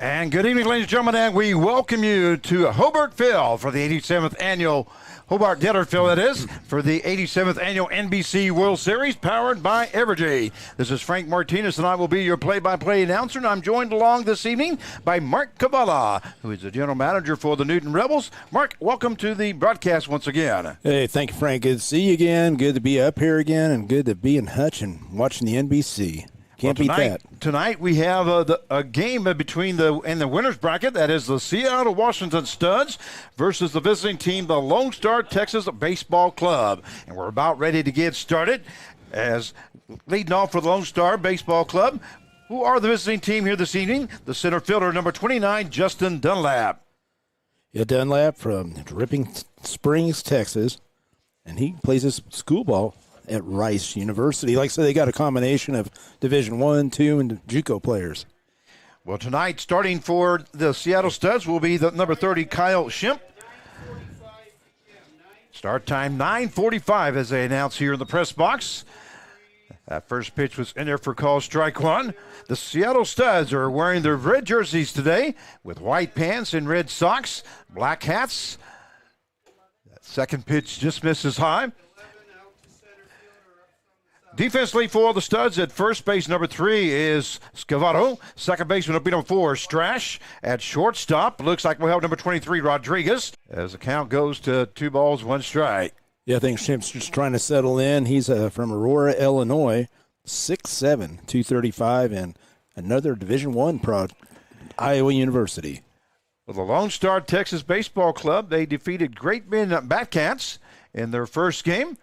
And good evening, ladies and gentlemen, and we welcome you to Hobartville for the 87th annual Hobart-Detterville, that is, for the 87th annual NBC World Series, powered by Evergy. This is Frank Martinez, and I will be your play-by-play announcer, and I'm joined along this evening by Mark Cavala, who is the general manager for the Newton Rebels. Mark, welcome to the broadcast once again. Hey, thank you, Frank. Good to see you again. Good to be up here again, and good to be in Hutch and watching the NBC. Can't beat that. Tonight we have a game between in the winner's bracket. That is the Seattle Washington Studs versus the visiting team, the LoneStar Texas Baseball Club. And we're about ready to get started. As leading off for the LoneStar Baseball Club, who are the visiting team here this evening? The center fielder, number 29, Justin Dunlap. Yeah, Dunlap from Dripping Springs, Texas, and he plays his school ball at Rice University. Like I said, they got a combination of Division I, II, and JUCO players. Well, tonight, starting for the Seattle Studs, will be the number 30, Kyle Shimp. Start time 9:45 as they announce here in the press box. That first pitch was in there for call strike one. The Seattle Studs are wearing their red jerseys today with white pants and red socks, black hats. That second pitch just misses high. Defensively for the Studs at first base, number 3 is Scavolto. Second baseman will be number 4, Strash. At shortstop, looks like we'll have number 23, Rodriguez, as the count goes to 2 balls, 1 strike. Yeah, I think Shimp's just trying to settle in. He's from Aurora, Illinois, 6'7", 235, and another Division I prod, Iowa University. Well, the LoneStar Texas Baseball Club, they defeated Great Bend Batcats in their first game.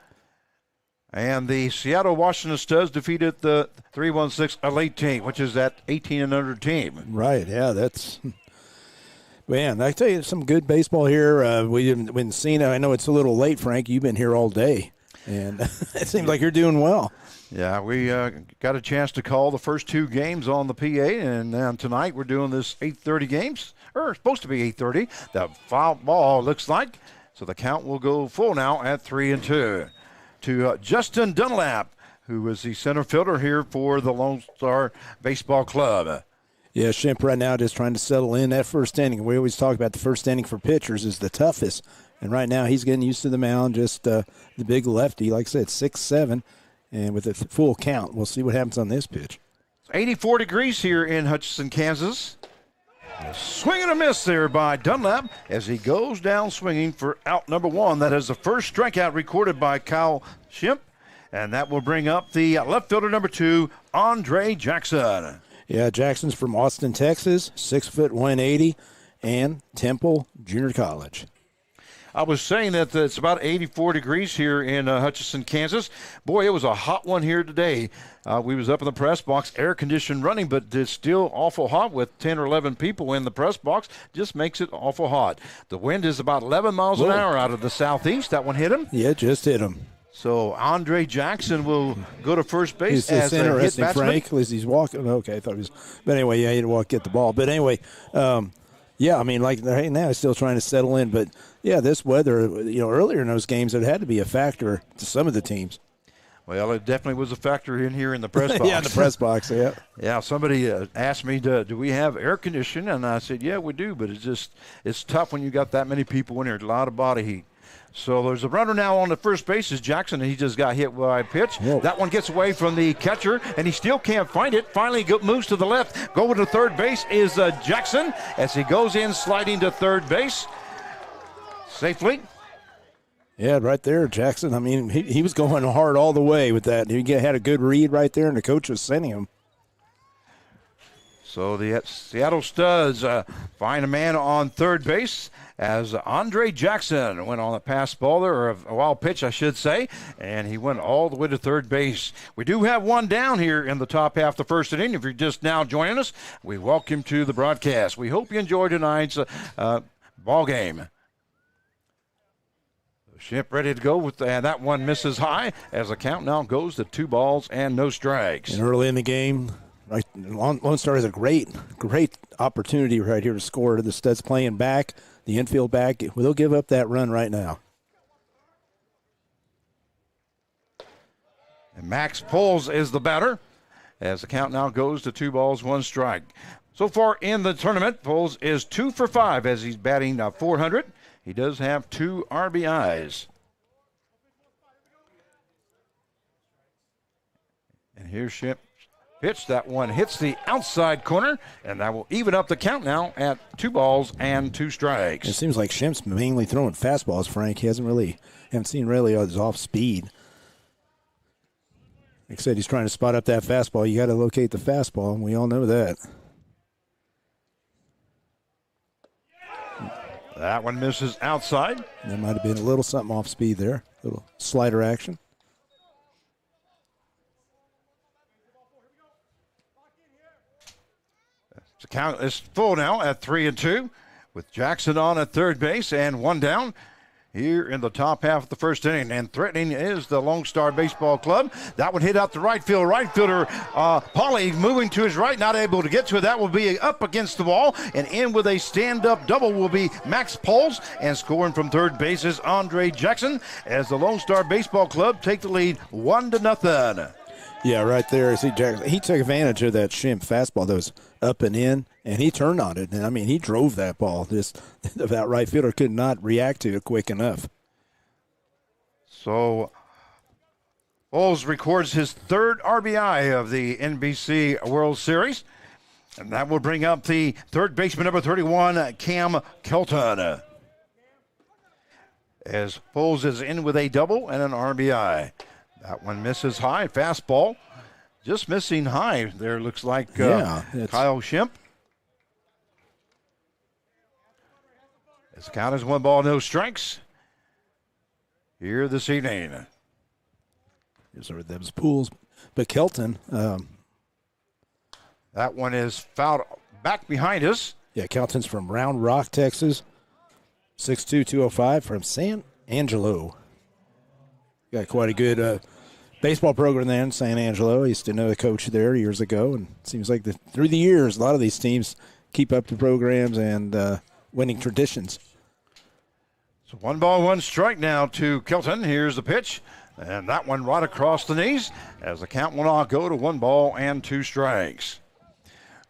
And the Seattle Washington Studs defeated the 316 Elite team, which is that 18 and under team. Right, yeah, that's – man, I tell you, some good baseball here. We've been seeing it. I know it's a little late, Frank. You've been here all day, and it seems like you're doing well. Yeah, we got a chance to call the first 2 games on the PA, and then tonight we're doing this 8:30 games, or it's supposed to be 8:30. The foul ball looks like, so the count will go full now at 3-2. To Justin Dunlap, who is the center fielder here for the LoneStar Baseball Club. Yeah, Shimp right now just trying to settle in that first inning. We always talk about the first inning for pitchers is the toughest. And right now he's getting used to the mound, just the big lefty, like I said, 6'7", and with a full count. We'll see what happens on this pitch. It's 84 degrees here in Hutchinson, Kansas. Swing and a miss there by Dunlap as he goes down swinging for out number 1. That is the first strikeout recorded by Kyle Shimp, and that will bring up the left fielder number 2, Andre Jackson. Yeah, Jackson's from Austin, Texas, 6 foot 180, and Temple Junior College. I was saying that it's about 84 degrees here in Hutchinson, Kansas. Boy, it was a hot one here today. We was up in the press box, air conditioned running, but it's still awful hot with 10 or 11 people in the press box. Just makes it awful hot. The wind is about 11 miles an hour out of the southeast. That one hit him. Yeah, just hit him. So Andre Jackson will go to first base as a hit batsman. Frank, as he's walking. Okay, I thought he was. But anyway, yeah, he had to get the ball. But anyway, yeah, I mean, like right now, he's still trying to settle in. But yeah, this weather, earlier in those games, it had to be a factor to some of the teams. Well, it definitely was a factor in here in the press box. Yeah, in the press box, yeah. Yeah, somebody asked me, do we have air conditioning? And I said, yeah, we do, but it's tough when you got that many people in here, a lot of body heat. So there's a runner now on the first base is Jackson, and he just got hit by a pitch. Whoa. That one gets away from the catcher, and he still can't find it. Finally moves to the left. Going to third base is Jackson as he goes in sliding to third base safely. Yeah, right there, Jackson. I mean, he was going hard all the way with that. He had a good read right there, and the coach was sending him. So the Seattle Studs find a man on third base as Andre Jackson went on a pass ball there, or a wild pitch, I should say, and he went all the way to third base. We do have one down here in the top half of the first inning. If you're just now joining us, we welcome you to the broadcast. We hope you enjoy tonight's ball game. Shimp ready to go with that one misses high as the count now goes to 2 balls and no strikes. And early in the game, right, LoneStar has a great opportunity right here to score. The Studs playing back, the infield back. They'll give up that run right now. And Max Poles is the batter as the count now goes to 2 balls, 1 strike. So far in the tournament, Foles is 2 for 5 as he's batting .400. He does have 2 RBIs. And here's Shemp's pitch. That one hits the outside corner, and that will even up the count now at 2 balls and 2 strikes. It seems like Shemp's mainly throwing fastballs, Frank. He haven't seen really his off speed. Like I said, he's trying to spot up that fastball. You got to locate the fastball, and we all know that. That one misses outside. There might have been a little something off speed there, a little slider action. The count is full now at 3-2 with Jackson on at third base and 1 down here in the top half of the first inning. And threatening is the LoneStar Baseball Club. That one hit out the right field. Right fielder Pauly moving to his right, not able to get to it. That will be up against the wall. And in with a stand-up double will be Max Poles. And scoring from third base is Andre Jackson as the LoneStar Baseball Club take the lead 1-0. Yeah, right there. See, Jackson, he took advantage of that Shemp fastball that was up and in, and he turned on it. And, I mean, he drove that ball. Just that right fielder could not react to it quick enough. So, Foles records his 3rd RBI of the NBC World Series. And that will bring up the third baseman, number 31, Cam Kelton. As Foles is in with a double and an RBI. That one misses high. Fastball just missing high there, looks like Kyle Shemp. As the count is 1 ball, no strikes here this evening. That was Pools. But Kelton. That one is fouled back behind us. Yeah, Kelton's from Round Rock, Texas. 6'2", 205 from San Angelo. Got quite a good baseball program there in San Angelo. I used to know the coach there years ago, and it seems like through the years, a lot of these teams keep up the programs and winning traditions. So 1 ball, 1 strike now to Kelton. Here's the pitch, and that one right across the knees as the count will now go to 1 ball and 2 strikes.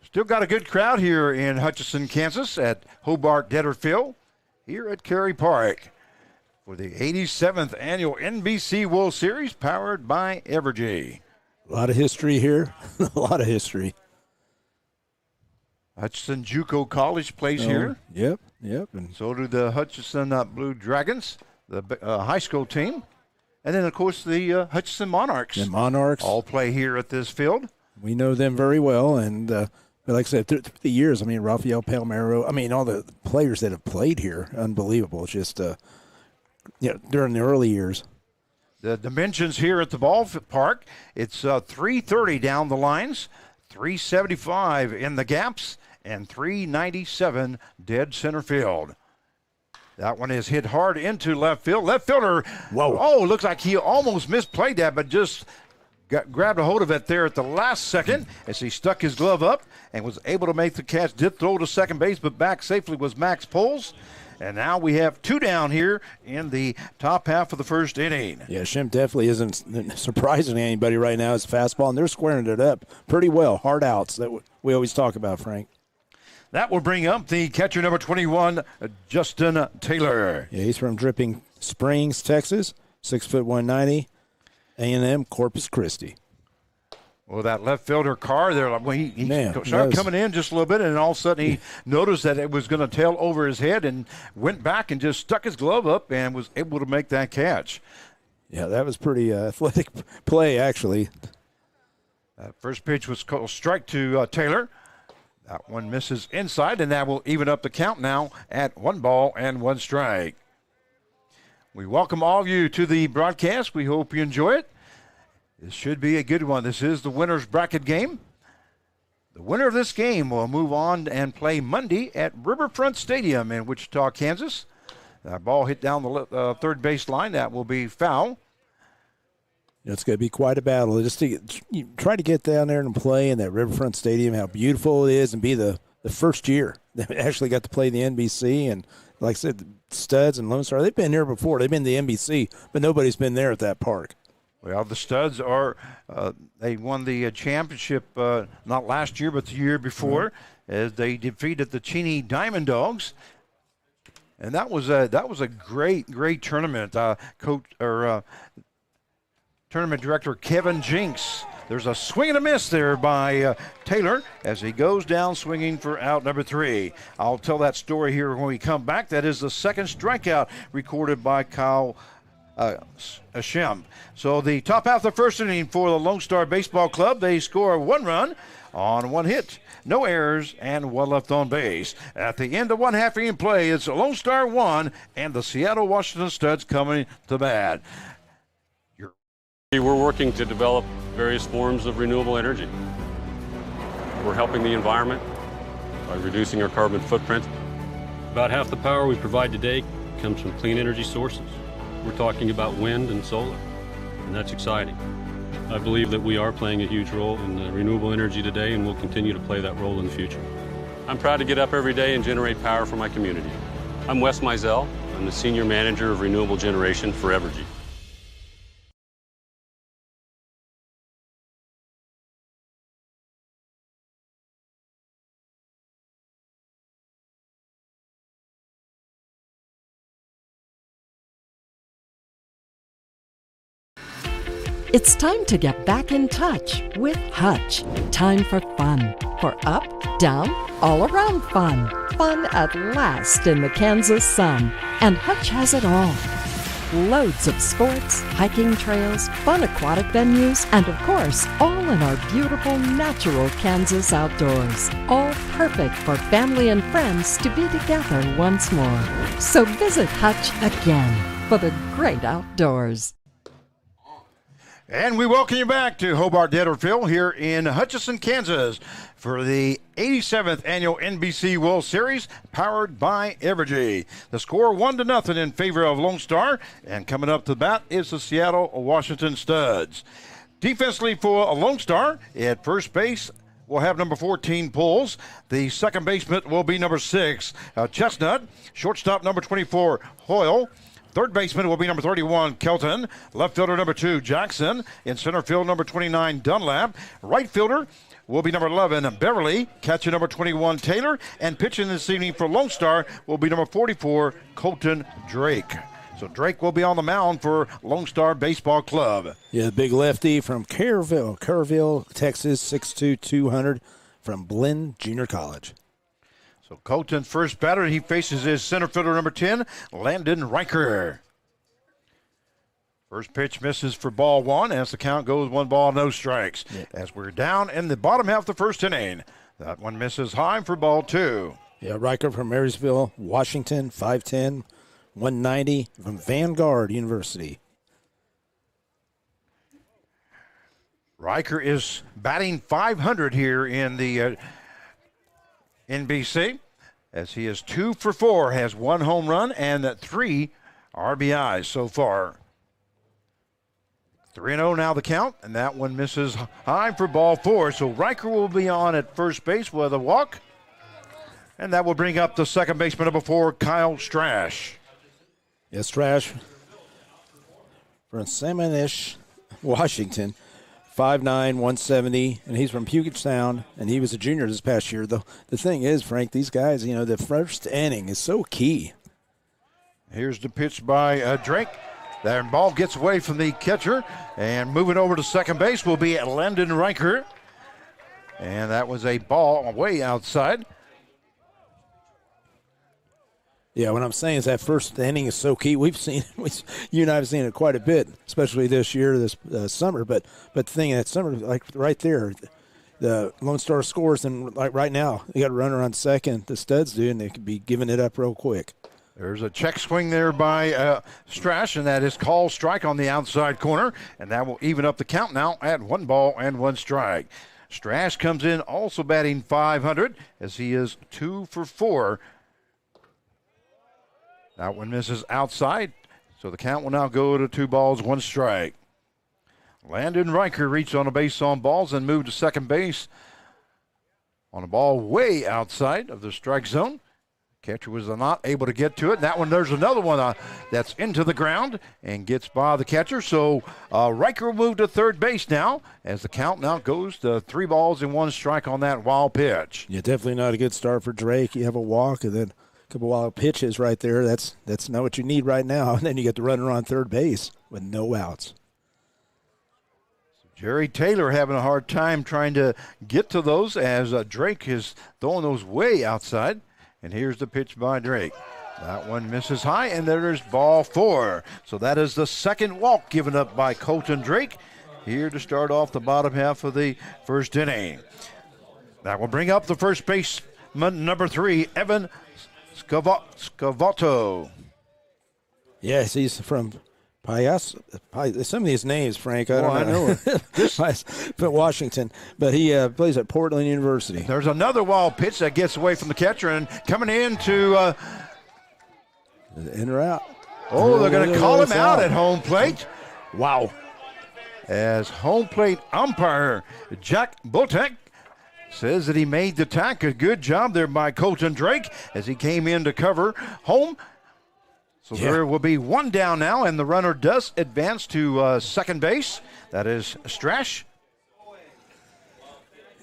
Still got a good crowd here in Hutchinson, Kansas at Hobart Debtor Field here at Cary Park for the 87th annual NBC World Series powered by Evergy. A lot of history here. A lot of history. Hutchinson JUCO College plays here. Yep. And so do the Hutchinson Blue Dragons, the high school team. And then, of course, the Hutchinson Monarchs. The Monarchs. All play here at this field. We know them very well. And but like I said, through the years, I mean, Rafael Palmero, I mean, all the players that have played here, unbelievable. It's just during the early years. The dimensions here at the ballpark, it's 330 down the lines, 375 in the gaps, and 397 dead center field. That one is hit hard into left field. Left fielder, whoa! Oh, looks like he almost misplayed that, but just grabbed a hold of it there at the last second as he stuck his glove up and was able to make the catch. Did throw to second base, but back safely was Max Poles. And now we have 2 down here in the top half of the first inning. Yeah, Shemp definitely isn't surprising anybody right now. It's fastball, and they're squaring it up pretty well. Hard outs that we always talk about, Frank. That will bring up the catcher, number 21, Justin Taylor. Yeah, he's from Dripping Springs, Texas, 6'1", 190, A&M Corpus Christi. Well, that left fielder Carr there, he started coming in just a little bit, and all of a sudden he noticed that it was going to tail over his head and went back and just stuck his glove up and was able to make that catch. Yeah, that was pretty athletic play, actually. That first pitch was called strike to Taylor. That one misses inside, and that will even up the count now at 1 ball and 1 strike. We welcome all of you to the broadcast. We hope you enjoy it. This should be a good one. This is the winner's bracket game. The winner of this game will move on and play Monday at Riverfront Stadium in Wichita, Kansas. That ball hit down the third base line. That will be foul. It's going to be quite a battle. Just try to get down there and play in that Riverfront Stadium, how beautiful it is, and be the first year they actually got to play the NBC. And like I said, Studs and LoneStar, they've been here before. They've been to the NBC, but nobody's been there at that park. Well, the Studs are, they won the championship not last year, but the year before, as they defeated the Cheney Diamond Dogs. And that was a great tournament. Tournament director Kevin Jinks. There's a swing and a miss there by Taylor as he goes down swinging for out number 3. I'll tell that story here when we come back. That is the second strikeout recorded by Kyle Hashem. So the top half of the first inning for the Lone Star Baseball Club. They score 1 run on 1 hit, no errors, and 1 left on base. At the end of 1 half inning play, it's Lone Star 1 and the Seattle Washington Studs coming to bat. We're working to develop various forms of renewable energy. We're helping the environment by reducing our carbon footprint. About half the power we provide today comes from clean energy sources. We're talking about wind and solar, and that's exciting. I believe that we are playing a huge role in renewable energy today, and we'll continue to play that role in the future. I'm proud to get up every day and generate power for my community. I'm Wes Mizell. I'm the Senior Manager of Renewable Generation for Evergy. It's time to get back in touch with Hutch. Time for fun. For up, down, all around fun. Fun at last in the Kansas sun. And Hutch has it all. Loads of sports, hiking trails, fun aquatic venues, and of course, all in our beautiful natural Kansas outdoors. All perfect for family and friends to be together once more. So visit Hutch again for the great outdoors. And we welcome you back to Hobart Detterfield here in Hutchinson, Kansas for the 87th annual NBC World Series powered by Evergy. The score 1-0 in favor of Lone Star, and coming up to the bat is the Seattle Washington Studs. Defensively for Lone Star at first base, we'll have number 14, Pulls. The second baseman will be number 6, Chestnut. Shortstop, number 24, Hoyle. Third baseman will be number 31, Kelton. Left fielder, number 2, Jackson. In center field, number 29, Dunlap. Right fielder will be number 11, Beverly. Catcher, number 21, Taylor. And pitching this evening for Lone Star will be number 44, Colton Drake. So Drake will be on the mound for Lone Star Baseball Club. Yeah, the big lefty from Kerrville, Texas, 6'2", 200, from Blinn Junior College. So Colton, first batter, he faces his center fielder, number 10, Landon Riker. First pitch misses for ball 1 as the count goes 1 ball, no strikes. Yeah. As we're down in the bottom half of the first inning. That one misses high for ball 2. Yeah, Riker from Marysville, Washington, 5'10", 190, from Vanguard University. Riker is batting .500 here in the NBC, as he is 2 for 4, has 1 home run and 3 RBIs so far. 3-0 now the count, and that one misses high for ball 4. So Riker will be on at first base with a walk, and that will bring up the second baseman, number 4, Kyle Strash. Yes, Strash from Sammamish, Washington. 5'9", 170, and he's from Puget Sound, and he was a junior this past year. The thing is, Frank, these guys, the first inning is so key. Here's the pitch by Drake. That ball gets away from the catcher, and moving over to second base will be Landon Riker. And that was a ball way outside. Yeah, what I'm saying is that first inning is so key. We've seen, you and I have seen it quite a bit, especially this year, this summer. But the thing that summer, like right there, the Lone Star scores, and like right now, they got a runner on second. The Studs do, and they could be giving it up real quick. There's a check swing there by Strash, and that is called strike on the outside corner, and that will even up the count now at 1 ball and 1 strike. Strash comes in also batting .500 as he is 2 for 4. That one misses outside, so the count will now go to 2 balls, 1 strike. Landon Riker reached on a base on balls and moved to second base on a ball way outside of the strike zone. Catcher was not able to get to it. That one, there's another one that's into the ground and gets by the catcher. So Riker will move to third base now as the count now goes to 3 balls and 1 strike on that wild pitch. Yeah, definitely not a good start for Drake. You have a walk and then a couple wild pitches right there. That's not what you need right now. And then you get the runner on third base with no outs. Jerry Taylor having a hard time trying to get to those as Drake is throwing those way outside. And here's the pitch by Drake. That one misses high, and there's ball 4. So that is the second walk given up by Colton Drake here to start off the bottom half of the first inning. That will bring up the first baseman, number 3, Evan Scavolto. Yes, he's from Payas. Some of these names, Frank, I don't know. But Washington, but he plays at Portland University. There's another wild pitch that gets away from the catcher and coming in to in or out. Oh, they're going to call him out at home plate. Wow. As home plate umpire Jack Botek says that he made the tack. A good job there by Colton Drake as he came in to cover home. So there will be 1 down now, and the runner does advance to second base. That is Strash.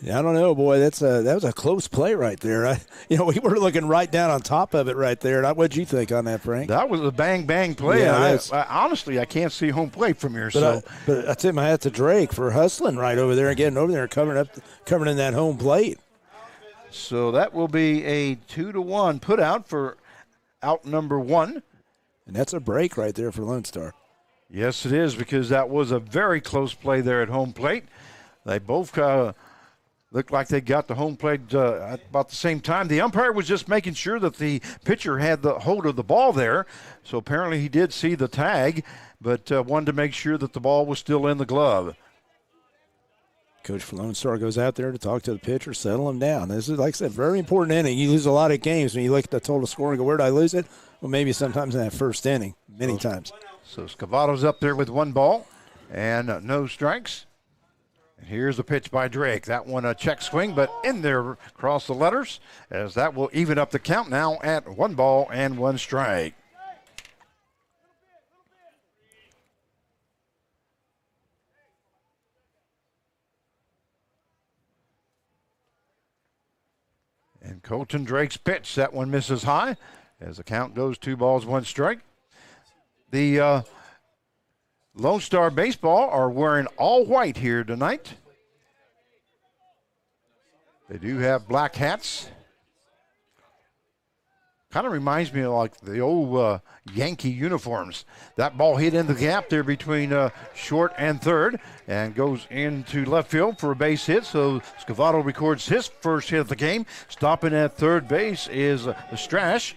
Yeah, I don't know, boy. That was a close play right there. We were looking right down on top of it right there. What'd you think on that, Frank? That was a bang play. Yeah, honestly, I can't see home plate from here. But I tip my hat to Drake for hustling right over there and getting over there and covering in that home plate. So that will be a 2-1 put out for out number 1. And that's a break right there for LoneStar. Yes, it is, because that was a very close play there at home plate. They both looked like they got the home plate at about the same time. The umpire was just making sure that the pitcher had the hold of the ball there. So apparently he did see the tag, but wanted to make sure that the ball was still in the glove. Coach for LoneStar goes out there to talk to the pitcher, settle him down. This is, like I said, very important inning. You lose a lot of games when you look at the total score and go, where did I lose it? Well, maybe sometimes in that first inning, many times. So Scavato's up there with 1 ball and no strikes. And here's the pitch by Drake. That one a check swing, but in there across the letters, as that will even up the count now at 1 ball and 1 strike. And Colton Drake's pitch, that one misses high as the count goes 2 balls, 1 strike. The LoneStar Baseball are wearing all white here tonight. They do have black hats. Kind of reminds me of like the old Yankee uniforms. That ball hit in the gap there between short and third and goes into left field for a base hit. So Scavolto records his first hit of the game. Stopping at third base is Strash.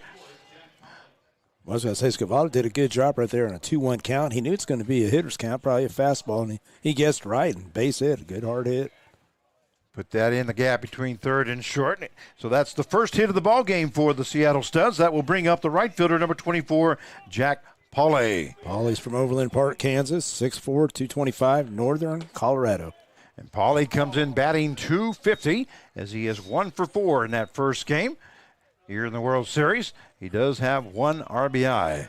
I was going to say, Scavolto did a good job right there on a 2-1 count. He knew it's going to be a hitter's count, probably a fastball, and he guessed right, and base hit, a good hard hit. Put that in the gap between third and short. So that's the first hit of the ball game for the Seattle Studs. That will bring up the right fielder, number 24, Jack Pauly. Pauly's from Overland Park, Kansas, 6'4", 225, Northern Colorado. And Pauly comes in batting .250 as he is 1 for 4 in that first game. Here in the World Series, he does have 1 RBI.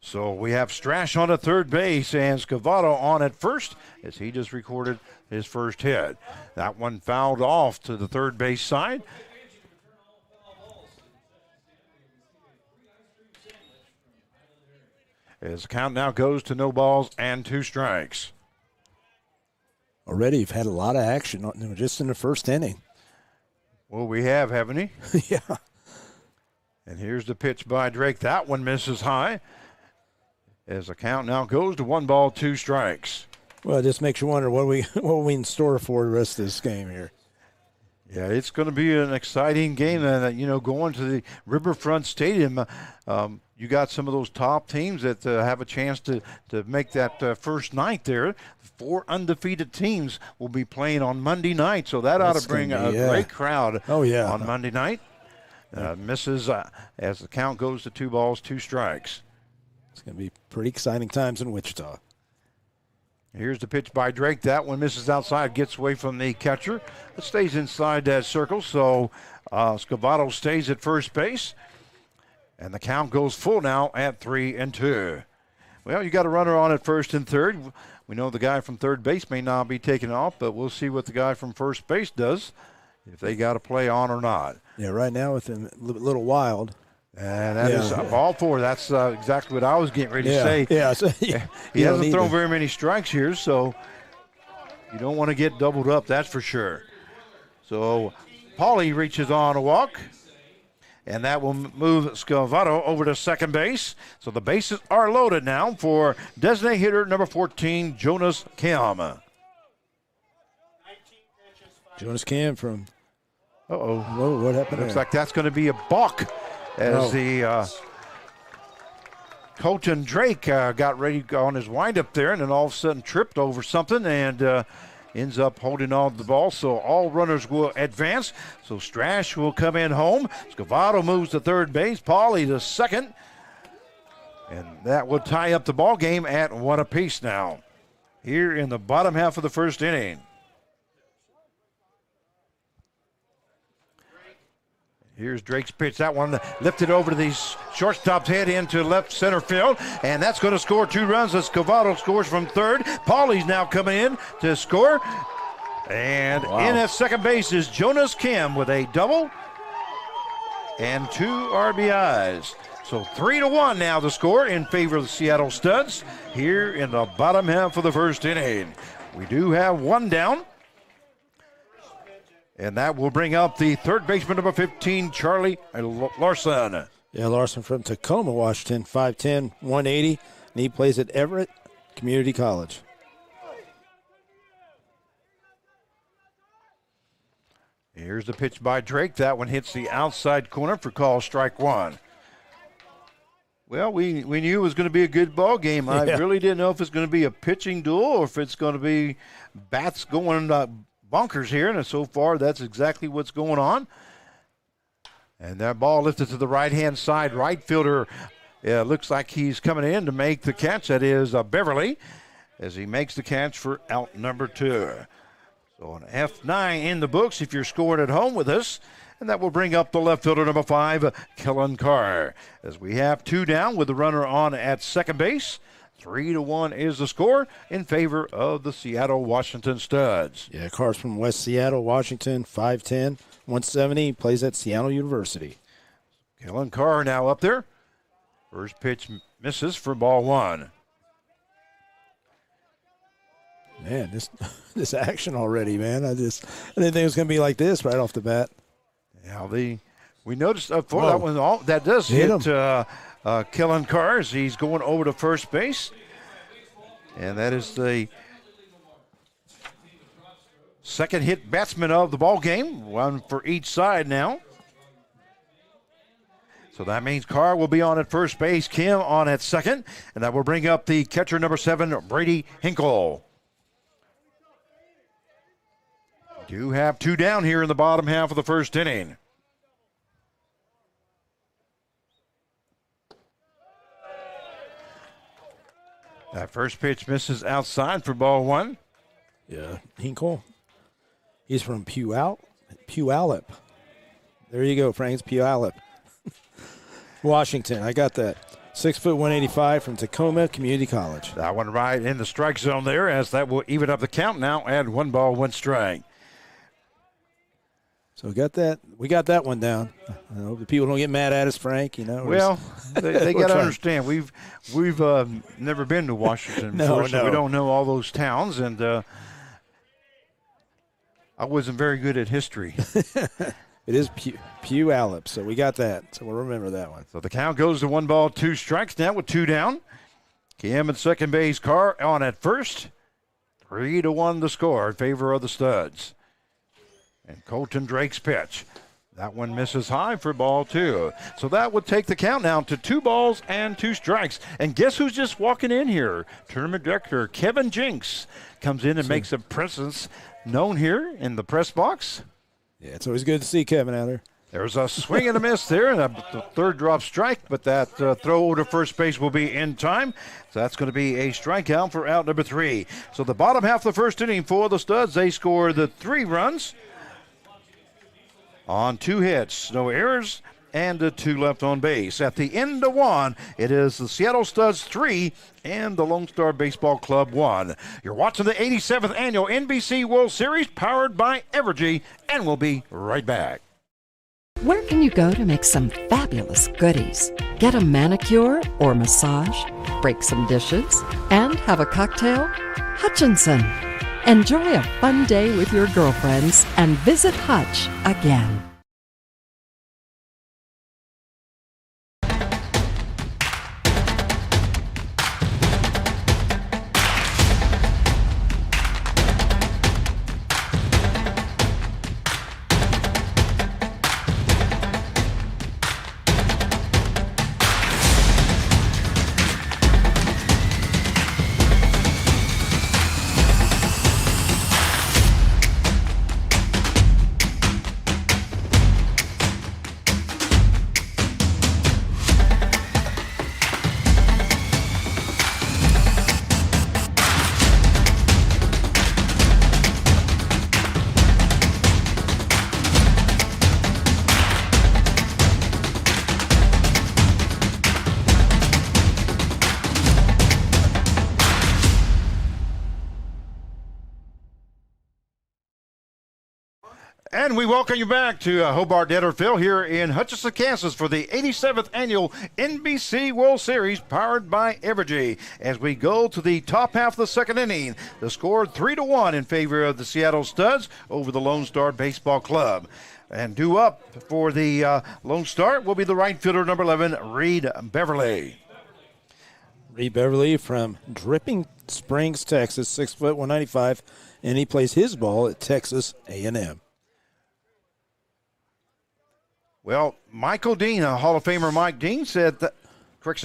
So we have Strash on at third base and Scavolto on at first as he just recorded his first hit. That one fouled off to the third base side. As the count now goes to no balls and 2 strikes. Already you've had a lot of action just in the first inning. Well, we have, haven't we? Yeah. And here's the pitch by Drake. That one misses high. As the count now goes to 1 ball, 2 strikes. Well, it just makes you wonder what we in store for the rest of this game here. Yeah, it's going to be an exciting game. And, going to the Riverfront Stadium, you got some of those top teams that have a chance to make that first night there. 4 undefeated teams will be playing on Monday night, so that ought to bring a great crowd on Monday night. Misses as the count goes to 2 balls, 2 strikes. It's going to be pretty exciting times in Wichita. Here's the pitch by Drake. That one misses outside, gets away from the catcher. It stays inside that circle, so Scavolto stays at first base. And the count goes full now at 3-2. Well, you got a runner on at first and third. We know the guy from third base may not be taken off, but we'll see what the guy from first base does, if they got to play on or not. Yeah, right now with him a little wild. And that is ball four. That's exactly what I was getting ready to say. Yeah, so he hasn't thrown very many strikes here, so you don't want to get doubled up, that's for sure. So Paulie reaches on a walk, and that will move Scavolto over to second base. So the bases are loaded now for designated hitter number 14, Jonas Kim. Jonas Kim from. Uh-oh. Whoa, what happened? Looks like that's going to be a balk as the Colton Drake got ready on his windup there, and then all of a sudden tripped over something and ends up holding on to the ball. So all runners will advance. So Strash will come in home. Scavolto moves to third base. Paulie to second. And that will tie up the ball game at 1 apiece now, here in the bottom half of the first inning. Here's Drake's pitch. That one lifted over to the shortstop's head into left center field, and that's going to score 2 runs as Scavolto scores from third. Paulie's now coming in to score. And in at second base is Jonas Kim with a double and 2 RBIs. So 3-1 now the score in favor of the Seattle Studs here in the bottom half of the first inning. We do have 1 down. And that will bring up the third baseman, number 15, Charlie Larsen. Yeah, Larsen from Tacoma, Washington, 5'10", 180, and he plays at Everett Community College. Here's the pitch by Drake. That one hits the outside corner for call strike 1. Well, we knew it was going to be a good ball game. I really didn't know if it's going to be a pitching duel or if it's going to be bats going bonkers here, and so far that's exactly what's going on. And that ball lifted to the right-hand side. Right fielder looks like he's coming in to make the catch. That is Beverly, as he makes the catch for out number 2. So an F9 in the books if you're scoring at home with us. And that will bring up the left fielder, number 5, Kellen Carr, as we have 2 down with the runner on at second base. 3-1 is the score in favor of the Seattle Washington Studs. Yeah, Carr's from West Seattle, Washington, 5'10", 170, plays at Seattle University. Kellen Carr now up there. First pitch misses for ball 1. Man, this action already, man. I didn't think it was going to be like this right off the bat. Yeah, we noticed that one that does hit Kellen Carr as he's going over to first base. And that is the second hit batsman of the ball game, 1 for each side now. So that means Carr will be on at first base, Kim on at second, and that will bring up the catcher, number 7, Brady Hinkle. We do have 2 down here in the bottom half of the first inning. That first pitch misses outside for ball 1. Yeah, Hinkle. He's from Puyallup. There you go, Frank. It's Puyallup. Washington, I got that. 6', 185 from Tacoma Community College. That one right in the strike zone there, as that will even up the count now at 1 ball, 1 strike. So we got that one down. I hope the people don't get mad at us, Frank. Well, they got to understand we've never been to Washington before, so we don't know all those towns, and I wasn't very good at history. It is Puyallup, so we got that. So we'll remember that one. So the count goes to 1 ball, 2 strikes now with 2 down. Kim at second base, Carr on at first. 3-1 the score in favor of the Studs. And Colton Drake's pitch. That one misses high for ball 2. So that would take the count now to 2 balls and 2 strikes. And guess who's just walking in here? Tournament director Kevin Jinks comes in and makes a presence known here in the press box. Yeah, it's always good to see Kevin out there. There's a swing and a miss there, and the third drop strike, but that throw to first base will be in time. So that's going to be a strikeout for out number 3. So the bottom half of the first inning for the Studs, they score the 3 runs on 2 hits, no errors, and 2 left on base. At the end of 1, it is the Seattle Studs 3 and the Lone Star Baseball Club 1. You're watching the 87th Annual NBC World Series powered by Evergy, and we'll be right back. Where can you go to make some fabulous goodies? Get a manicure or massage, break some dishes, and have a cocktail? Hutchinson. Enjoy a fun day with your girlfriends and visit Hutch again. And we welcome you back to Hobart Netterville here in Hutchinson, Kansas for the 87th Annual NBC World Series powered by Evergy. As we go to the top half of the second inning, the score 3-1 in favor of the Seattle Studs over the Lone Star Baseball Club. And due up for the Lone Star will be the right fielder, number 11, Reed Beverly. Reed Beverly from Dripping Springs, Texas, 6 foot 195, and he plays his ball at Texas A&M. Well, Michael Dean, Hall of Famer Mike Dean said that,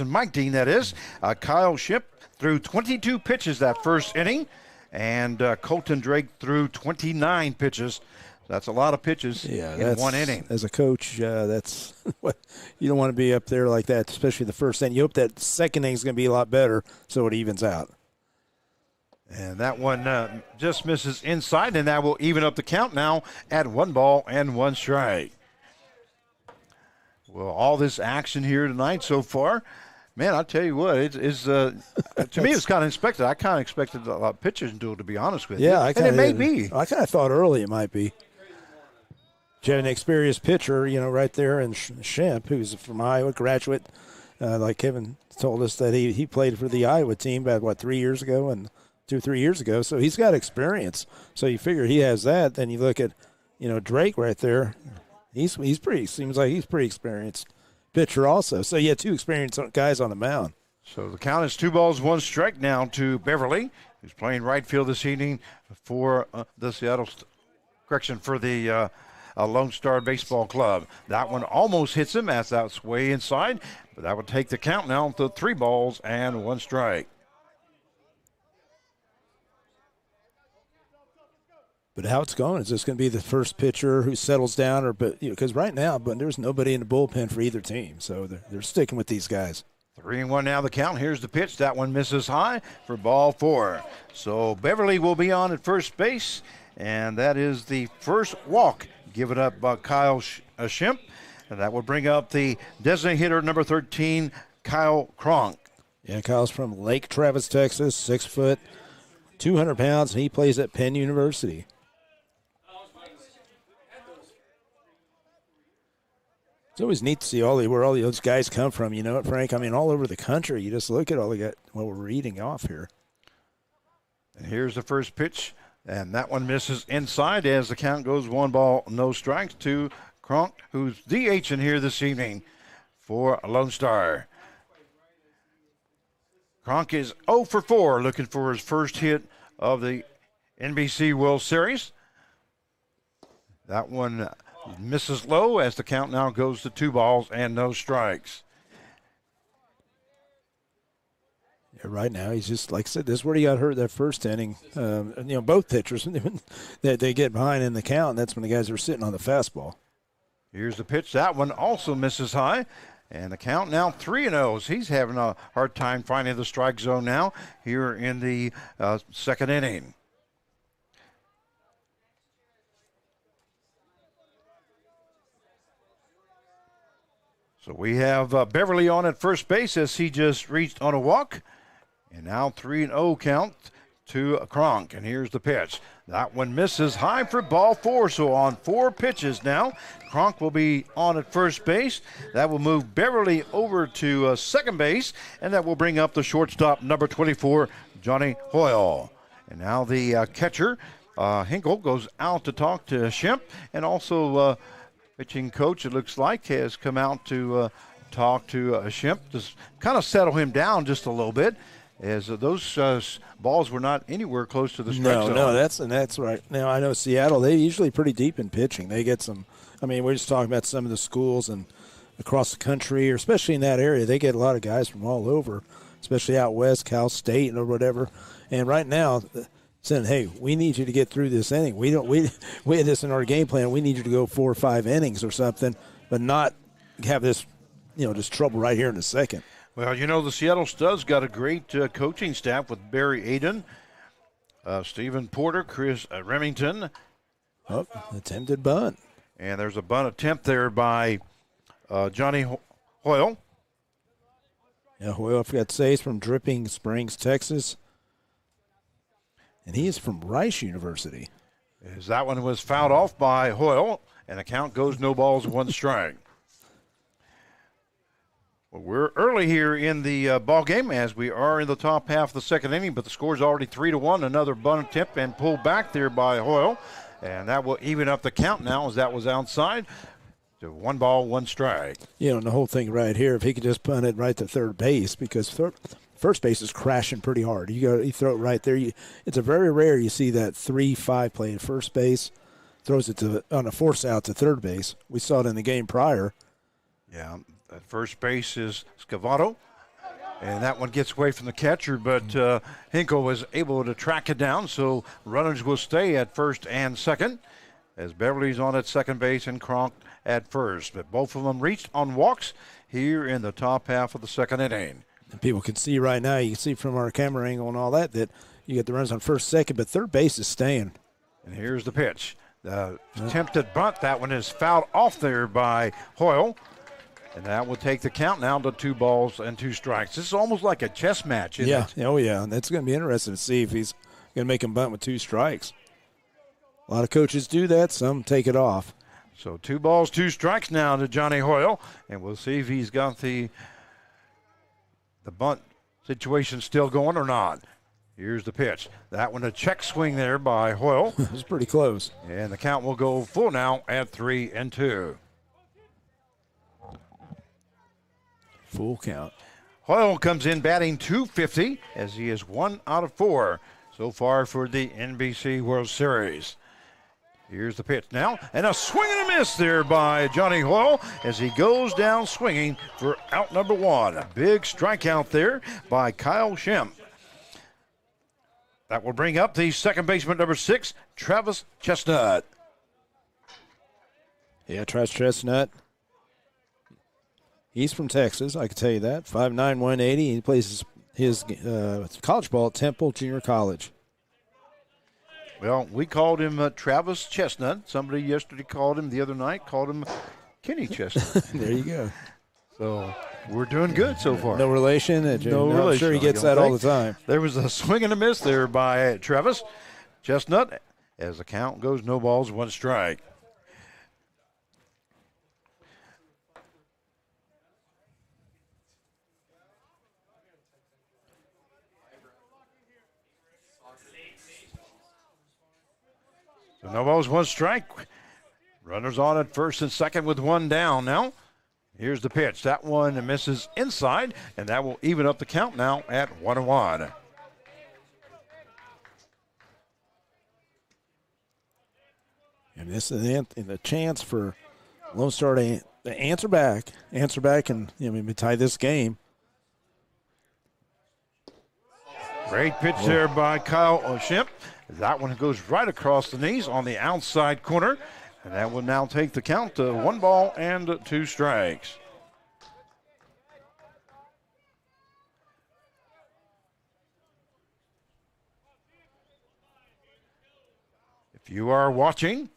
Mike Dean that is, Kyle Ship threw 22 pitches that first inning, and Colton Drake threw 29 pitches. That's a lot of pitches in one inning. As a coach, that's what you don't want to be up there like that, especially the first inning. You hope that second inning is going to be a lot better so it evens out. And that one just misses inside, and that will even up the count now at 1 ball and 1 strike. Well, all this action here tonight so far, man, I'll tell you what, it's to me it's kind of expected. I kind of expected a lot of pitchers duel, to be honest with you. Yeah, and it may be. I kind of thought early it might be. You had an experienced pitcher, right there, and Shemp, who's from Iowa, graduate. Like Kevin told us that he played for the Iowa team about, 3 years ago and 2-3 years ago. So he's got experience. So you figure he has that. Then you look at, Drake right there. He's pretty. Seems like he's pretty experienced pitcher also. So you had 2 experienced guys on the mound. So the count is 2 balls, 1 strike now to Beverly, who's playing right field this evening for the for the Lone Star Baseball Club. That one almost hits him as that's way inside, but that would take the count now to 3 balls and 1 strike. But how it's going, is this going to be the first pitcher who settles down? Because right now, but there's nobody in the bullpen for either team, so they're sticking with these guys. 3-1 now the count. Here's the pitch. That one misses high for ball 4. So Beverly will be on at first base, and that is the first walk given up by Kyle Shemp. And that will bring up the designated hitter, number 13, Kyle Cronk. Yeah, Kyle's from Lake Travis, Texas, 6 foot, 200 pounds, and he plays at Penn University. It's always neat to see where all those guys come from. You know what, Frank? I mean, all over the country. You just look at all what we're reading off here. And here's the first pitch, and that one misses inside as the count goes 1 ball, no strikes to Cronk, who's DH in here this evening for Lone Star. Cronk is 0 for 4, looking for his first hit of the NBC World Series. That one misses low as the count now goes to 2 balls and no strikes. Yeah, right now he's just, like I said, this is where he got hurt that first inning. Both pitchers, they get behind in the count, and that's when the guys are sitting on the fastball. Here's the pitch. That one also misses high. And the count now 3-0. He's having a hard time finding the strike zone now here in the second inning. So we have Beverly on at first base as he just reached on a walk. And now 3-0 count to Cronk. And here's the pitch. That one misses high for ball 4. So on 4 pitches now, Cronk will be on at first base. That will move Beverly over to second base. And that will bring up the shortstop, number 24, Johnny Hoyle. And now the catcher, Hinkle, goes out to talk to Shemp. And also pitching coach, it looks like, has come out to talk to Shemp to kind of settle him down just a little bit, as those balls were not anywhere close to the strike zone. No, that's right. Now, I know Seattle, they're usually pretty deep in pitching. They get some, I mean, we're just talking about some of the schools and across the country, or especially in that area, they get a lot of guys from all over, especially out west, Cal State or whatever. And right now, saying, hey, we need you to get through this inning. We had this in our game plan. We need you to go 4 or 5 innings or something, but not have this, just trouble right here in the second. Well, the Seattle Studs got a great coaching staff with Barry Aiden, Stephen Porter, Chris Remington. Oh, attempted bunt. And there's a bunt attempt there by Johnny Hoyle. Yeah, Hoyle, I forgot to say, he's from Dripping Springs, Texas. And he is from Rice University. As that one was fouled off by Hoyle, and the count goes no balls, 1 strike. Well, we're early here in the ball game as we are in the top half of the second inning, but the score is already 3-1. Another bunt attempt and pulled back there by Hoyle, and that will even up the count now as that was outside. So 1 ball, 1 strike. And the whole thing right here, if he could just punt it right to third base, because first base is crashing pretty hard. You throw it right there. It's a very rare you see that 3-5 play at first base, throws it on a force out to third base. We saw it in the game prior. Yeah, at first base is Scavolto, and that one gets away from the catcher, but Hinkle was able to track it down, so runners will stay at first and second as Beverly's on at second base and Cronk at first. But both of them reached on walks here in the top half of the second inning. And people can see right now, you can see from our camera angle and all that you get the runs on first, second, but third base is staying. And here's the pitch. The attempted bunt, that one is fouled off there by Hoyle. And that will take the count now to 2 balls and 2 strikes. This is almost like a chess match, isn't it? Oh, yeah. And that's going to be interesting to see if he's going to make him bunt with 2 strikes. A lot of coaches do that. Some take it off. So 2 balls, 2 strikes now to Johnny Hoyle. And we'll see if he's got the bunt situation still going or not. Here's the pitch. That one a check swing there by Hoyle. It was pretty close. And the count will go full now at 3-2. Full count. Hoyle comes in batting .250 as he is 1 out of 4 so far for the NBC World Series. Here's the pitch now, and a swing and a miss there by Johnny Hoyle as he goes down swinging for out number 1. A big strikeout there by Kyle Shemp. That will bring up the second baseman, number 6, Travis Chestnut. Yeah, Travis Chestnut. He's from Texas, I can tell you that. 5'9", 180. He plays his college ball at Temple Junior College. Well, we called him Travis Chestnut. Somebody yesterday the other night called him Kenny Chestnut. There you go. So we're doing good so far. No relation? No relation. I'm sure he gets that all the time. There was a swing and a miss there by Travis Chestnut as the count goes no balls, 1 strike. So no balls, 1 strike. Runners on at first and second with 1 down now. Here's the pitch. That one misses inside, and that will even up the count now at 1-1. And this is the chance for Lone Star to answer back, and maybe tie this game. Great pitch there by Kyle Shemp. That one goes right across the knees on the outside corner. And that will now take the count to 1 ball and 2 strikes. If you are watching,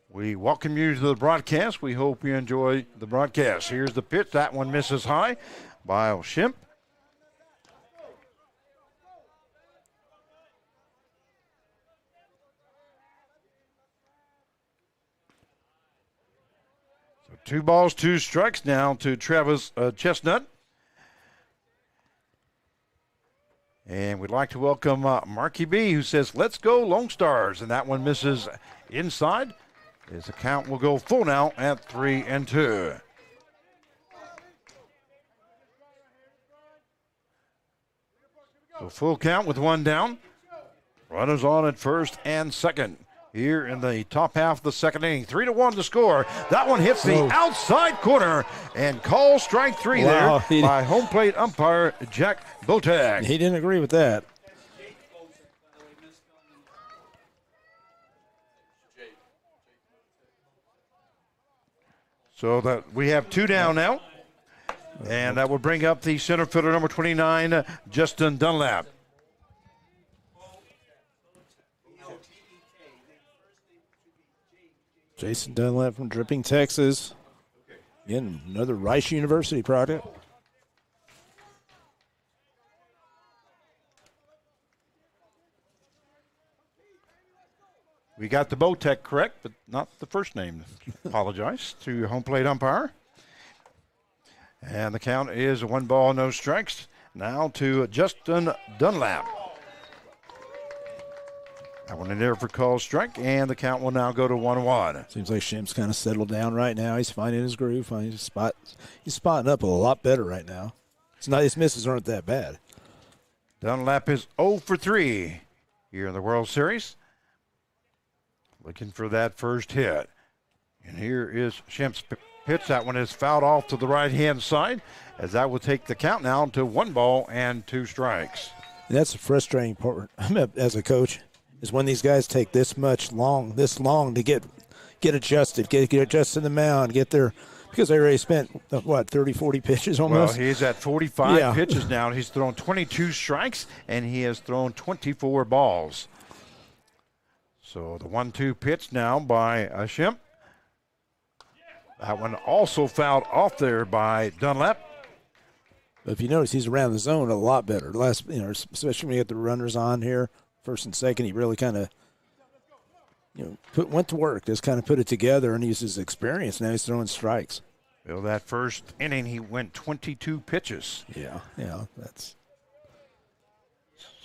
we welcome you to the broadcast. We hope you enjoy the broadcast. Here's the pitch. That one misses high by Shimp. So 2 balls, 2 strikes now to Travis Chestnut. And we'd like to welcome Marky B, who says, "Let's go Lone Stars." And that one misses inside. His account will go full now at 3-2. So full count with 1 down. Runners on at first and second. Here in the top half of the second inning. 3-1 to score. That one hits the outside corner and call strike 3 there by home plate umpire Jack Botek. He didn't agree with that. So that we have 2 down now. And that will bring up the center fielder, number 29, Justin Dunlap. Jason Dunlap from Dripping, Texas. Again, another Rice University product. We got the Botek correct, but not the first name. Apologize to your home plate umpire. And the count is 1 ball, no strikes. Now to Justin Dunlap. That one in there for call strike, and the count will now go to 1-1. Seems like Shimp's kind of settled down right now. He's finding his groove, finding his spot. He's spotting up a lot better right now. It's not, his misses aren't that bad. Dunlap is 0 for 3 here in the World Series. Looking for that first hit. And here is Shimp's pitch. That one is fouled off to the right-hand side, as that will take the count now to 1 ball and 2 strikes. And that's the frustrating part as a coach, is when these guys take this long to get adjusted, get adjusted to the mound, get their, because they already spent, 30, 40 pitches almost? Well, he's at 45 pitches now. He's thrown 22 strikes, and he has thrown 24 balls. So the 1-2 pitch now by Shimp. That one also fouled off there by Dunlap. But if you notice, he's around the zone a lot better. Especially when you get the runners on here, first and second, he really kind of, went to work, just kind of put it together and used his experience. Now he's throwing strikes. Well, that first inning, he went 22 pitches. Yeah, that's.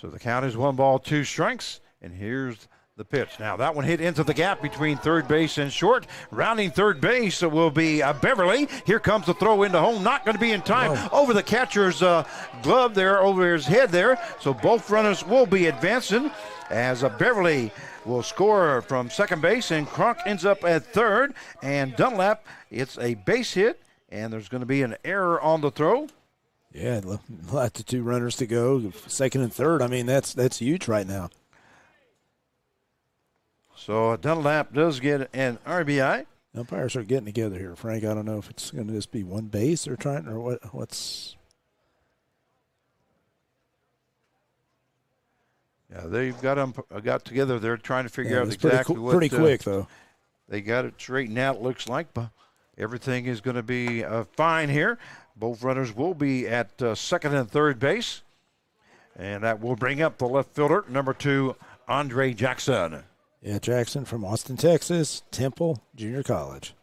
So the count is 1 ball, 2 strikes, and here's the pitch. Now that one hit into the gap between third base and short. Rounding third base will be Beverly. Here comes the throw into home. Not going to be in time. Over the catcher's glove there, over his head there. So both runners will be advancing as Beverly will score from second base, and Cronk ends up at third. And Dunlap, it's a base hit, and there's going to be an error on the throw. Yeah, lots of 2 runners to go, second and third. I mean, that's huge right now. So Dunlap does get an RBI. Umpires are getting together here, Frank. I don't know if it's going to just be one base or trying, or what's. Yeah, they've got together. They're trying to figure out exactly what. Pretty quick though. They got it straightened out. It looks like, but everything is going to be fine here. Both runners will be at second and third base, and that will bring up the left fielder, number 2, Andre Jackson. Yeah, Jackson from Austin, Texas, Temple Junior College.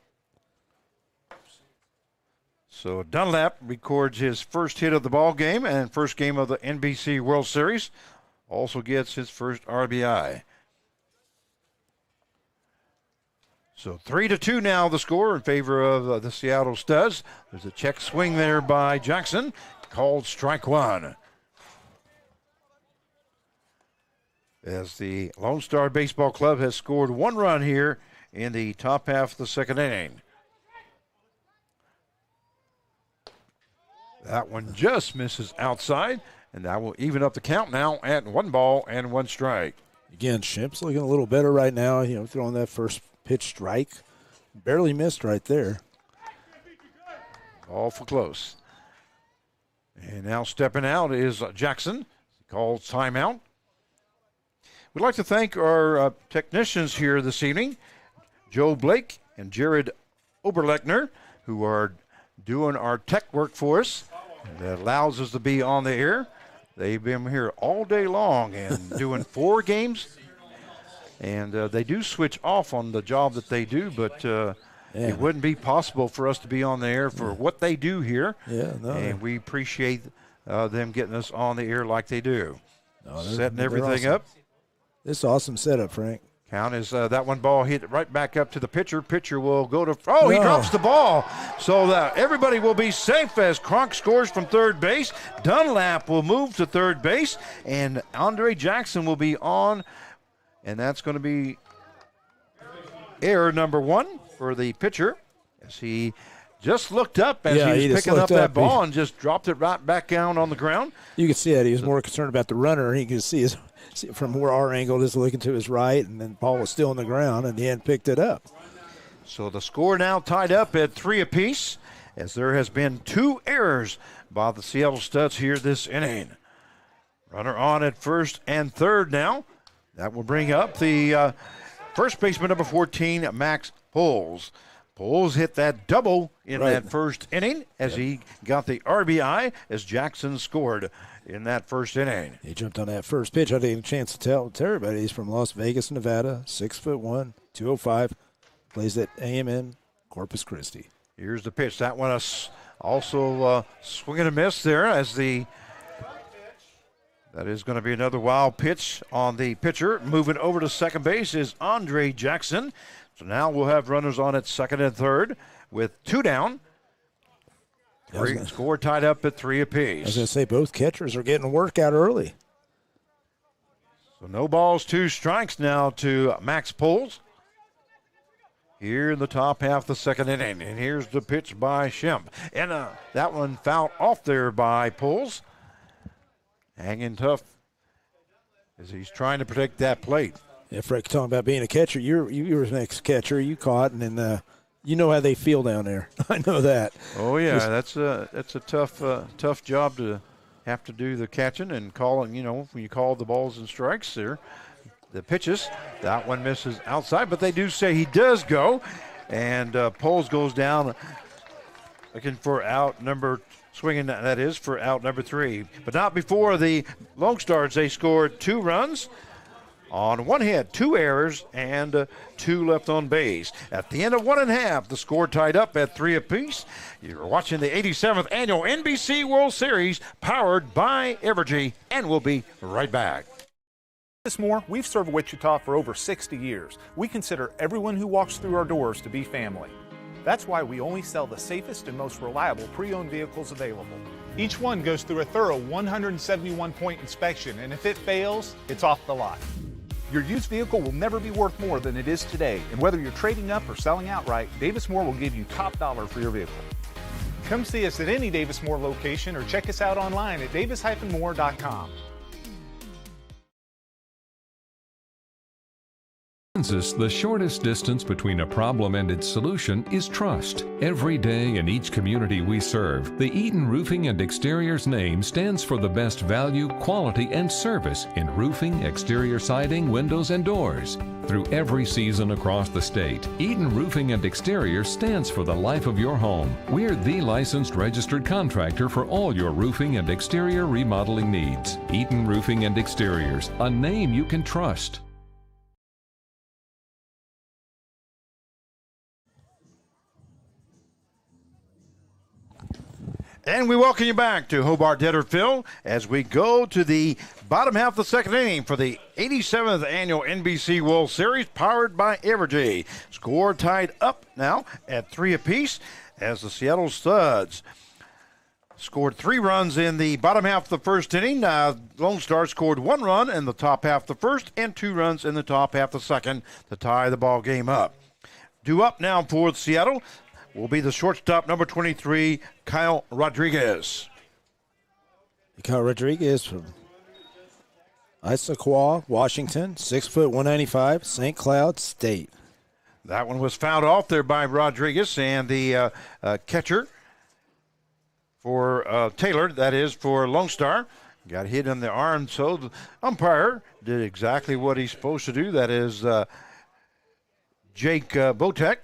So Dunlap records his first hit of the ball game and first game of the NBC World Series. Also gets his first RBI. So 3-2 now the score in favor of the Seattle Studs. There's a check swing there by Jackson, called strike 1. As the Lone Star Baseball Club has scored 1 run here in the top half of the second inning. That one just misses outside, and that will even up the count now at 1 ball and 1 strike. Again, Shimp's looking a little better right now, throwing that first pitch strike. barely missed right there. Awful close. And now stepping out is Jackson. He calls timeout. We'd like to thank our technicians here this evening, Joe Blake and Jared Oberlechner, who are doing our tech work for us. That allows us to be on the air. They've been here all day long and doing 4 games. And they do switch off on the job that they do, but it wouldn't be possible for us to be on the air for what they do here. Yeah, no. And we appreciate them getting us on the air like they do. No, setting everything awesome. up. This is awesome setup, Frank. Count is that one ball hit right back up to the pitcher. Pitcher will go to, he drops the ball. So that everybody will be safe as Cronk scores from third base. Dunlap will move to third base, and Andre Jackson will be on, and that's going to be error number 1 for the pitcher as he just looked up as he was picking up that ball and just dropped it right back down on the ground. You could see that he was more concerned about the runner. He could see from where our angle is looking to his right, and then the ball was still on the ground, and the end picked it up. So the score now tied up at 3 apiece, as there has been 2 errors by the Seattle Studs here this inning. Runner on at first and third now. That will bring up the first baseman, number 14, Max Poles. Poles hit that double in that first inning as he got the RBI as Jackson scored in that first inning. He jumped on that first pitch. I didn't get a chance to tell everybody he's from Las Vegas, Nevada, 6'1", 205, plays at AMN Corpus Christi. Here's the pitch. That one also swing and a miss there as that is going to be another wild pitch on the pitcher. Moving over to second base is Andre Jackson. So now we'll have runners on at second and third with 2 down. Score tied up at 3 apiece. I was going to say both catchers are getting a workout early. So no balls, 2 strikes now to Max Poles. Here in the top half of the second inning. And here's the pitch by Shemp. And that one fouled off there by Poles. Hanging tough as he's trying to protect that plate. Yeah, Frank, talking about being a catcher, you were an ex-catcher. You caught, and then you know how they feel down there. I know that. Oh yeah, that's a tough job to have to do the catching and calling. When you call the balls and strikes there, the pitches. That one misses outside, but they do say he does go, and Poles goes down, looking for out number. Swinging, that is, for out number 3. But not before the Lone Stars. They scored 2 runs on 1 hit, 2 errors, and 2 left on base. At the end of 1.5, the score tied up at 3 apiece. You're watching the 87th Annual NBC World Series, powered by Evergy, and we'll be right back. Davis Moore, we've served Wichita for over 60 years. We consider everyone who walks through our doors to be family. That's why we only sell the safest and most reliable pre-owned vehicles available. Each one goes through a thorough 171-point inspection, and if it fails, it's off the lot. Your used vehicle will never be worth more than it is today, and whether you're trading up or selling outright, Davis Moore will give you top dollar for your vehicle. Come see us at any Davis Moore location or check us out online at davis-moore.com. The shortest distance between a problem and its solution is trust. Every day in each community we serve, the Eaton Roofing and Exteriors name stands for the best value, quality, and service in roofing, exterior siding, windows, and doors. Through every season across the state, Eaton Roofing and Exteriors stands for the life of your home. We're the licensed registered contractor for all your roofing and exterior remodeling needs. Eaton Roofing and Exteriors, a name you can trust. And we welcome you back to Hobart Detterfield as we go to the bottom half of the second inning for the 87th Annual NBC World Series, powered by Evergy. Score tied up now at 3 apiece as the Seattle Studs scored 3 runs in the bottom half of the first inning. Lone Star scored 1 run in the top half of the first and 2 runs in the top half of the second to tie the ball game up. Due up now for Seattle will be the shortstop, number 23, Kyle Rodriguez. Kyle Rodriguez from Issaquah, Washington, 6'1", 195, St. Cloud State. That one was fouled off there by Rodriguez, and the catcher for Taylor, that is for LoneStar, got hit in the arm. So the umpire did exactly what he's supposed to do. That is Jake Botek.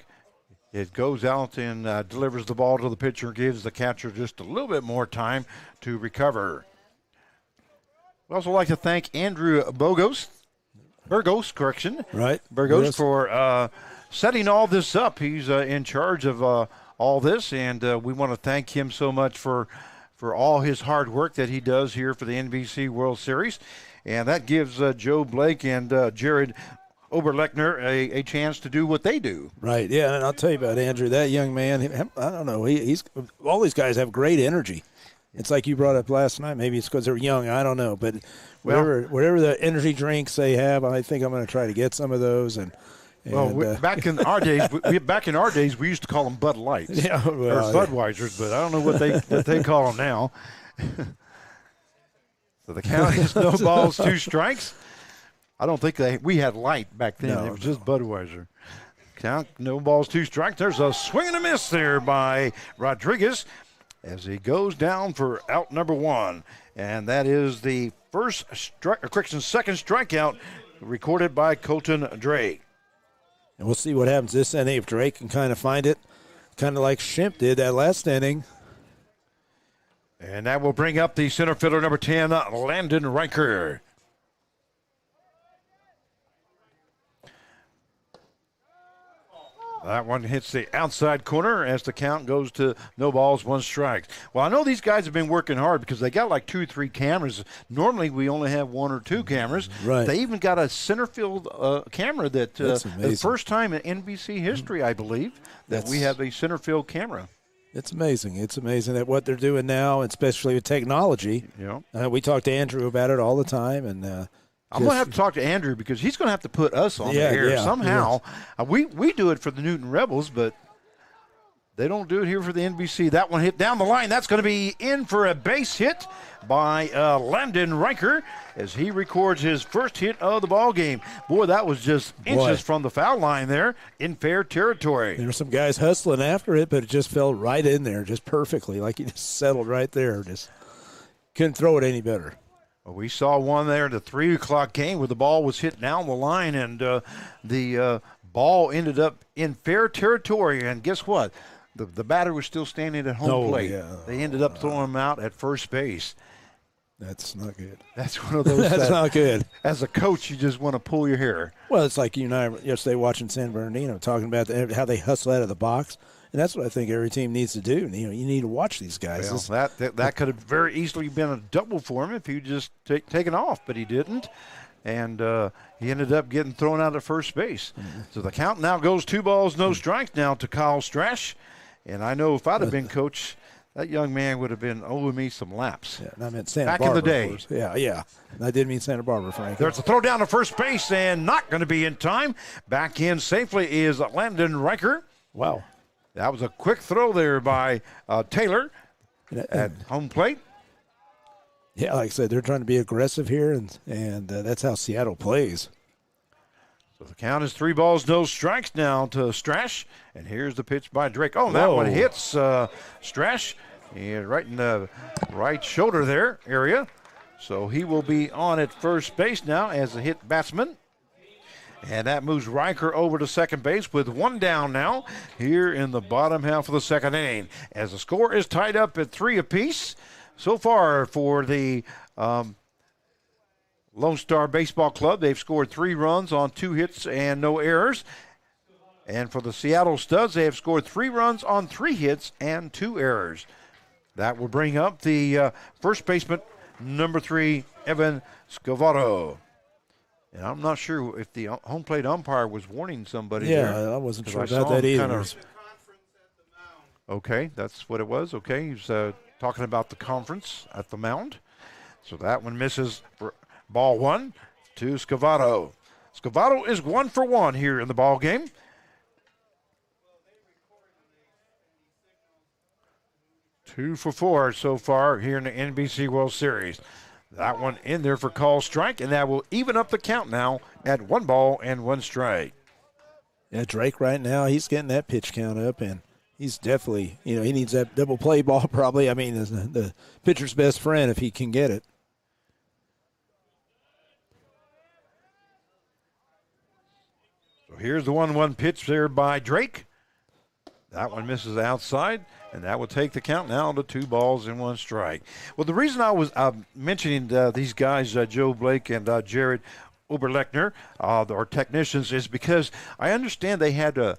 It goes out and delivers the ball to the pitcher, gives the catcher just a little bit more time to recover. We'd also like to thank Andrew Burgos, Right. Burgos for setting all this up. He's in charge of all this, and we want to thank him so much for all his hard work that he does here for the NBC World Series. And that gives Joe Blake and Jared Oberlechner a chance to do what they do. Right, yeah, and I'll tell you about Andrew, that young man, I don't know, he's all these guys have great energy. It's like you brought up last night, maybe it's because they're young, I don't know, but whatever the energy drinks they have, I think I'm going to try to get some of those. Back in our days, we used to call them Bud Lights or Budweisers, but I don't know what they call them now. So the count is no balls, 2 strikes. I don't think we had light back then. It was just Budweiser. Count, no balls, 2 strikes. There's a swing and a miss there by Rodriguez as he goes down for out number 1. And that is the second strikeout recorded by Colton Drake. And we'll see what happens this inning if Drake can kind of find it, kind of like Shimp did that last inning. And that will bring up the center fielder, number 10, Landon Riker. That one hits the outside corner as the count goes to no balls, 1 strike. Well, I know these guys have been working hard because they got like 2 or 3 cameras. Normally, we only have 1 or 2 cameras. Right. They even got a center field camera that the first time in NBC history, I believe, that we have a center field camera. It's amazing. It's amazing that what they're doing now, especially with technology. Yeah. We talk to Andrew about it all the time, and I'm going to have to talk to Andrew because he's going to have to put us on the air somehow. Yeah. We do it for the Newton Rebels, but they don't do it here for the NBC. That one hit down the line. That's going to be in for a base hit by Landon Riker as he records his first hit of the ball game. Boy, that was just inches from the foul line there in fair territory. There were some guys hustling after it, but it just fell right in there just perfectly, like he just settled right there. Just couldn't throw it any better. We saw one there at the 3 o'clock game where the ball was hit down the line, and the ball ended up in fair territory. And guess what? The batter was still standing at home plate. Yeah. They ended up throwing him out at first base. That's not good. That's one of those. That's not good. As a coach, you just want to pull your hair. Well, it's like you and I yesterday watching San Bernardino talking about how they hustle out of the box. And that's what I think every team needs to do. You need to watch these guys. Well, that could have very easily been a double for him if he just taken off, but he didn't. And he ended up getting thrown out at first base. Mm-hmm. So the count now goes 2 balls, no strikes now to Kyle Strash. And I know if I'd have been coach, that young man would have been owing me some laps. Yeah, and I meant Santa Back Barbara. In the day. Yeah. I did mean Santa Barbara, Frank. There's a throw down to first base and not going to be in time. Back in safely is Landon Riker. Wow. That was a quick throw there by Taylor at home plate. Yeah, like I said, they're trying to be aggressive here, and that's how Seattle plays. So the count is 3 balls, no strikes now to Strash. And here's the pitch by Drake. Oh, that one hits Strash right in the right shoulder there area. So he will be on at first base now as a hit batsman. And that moves Riker over to second base with 1 down now here in the bottom half of the second inning. As the score is tied up at 3 apiece so far for the Lone Star Baseball Club. They've scored 3 runs on 2 hits and no errors. And for the Seattle Studs, they have scored 3 runs on 3 hits and 2 errors. That will bring up the first baseman, number 3, Evan Scavolto. And I'm not sure if the home plate umpire was warning somebody there. Yeah, I wasn't sure about that either. Okay, that's what it was. Okay, he's talking about the conference at the mound. So that one misses for ball 1 to Scavolto. Scavolto is 1 for 1 here in the ball game. Two for 4 so far here in the NBC World Series. That one in there for call strike, and that will even up the count now at 1 ball and 1 strike. Yeah, Drake right now, he's getting that pitch count up, and he's definitely, he needs that double play ball probably. I mean, is the pitcher's best friend if he can get it. So here's the 1-1 pitch there by Drake. That one misses outside, and that will take the count now to 2 balls and 1 strike. Well, the reason I was mentioning these guys, Joe Blake and Jared Oberlechner, our technicians, is because I understand they had to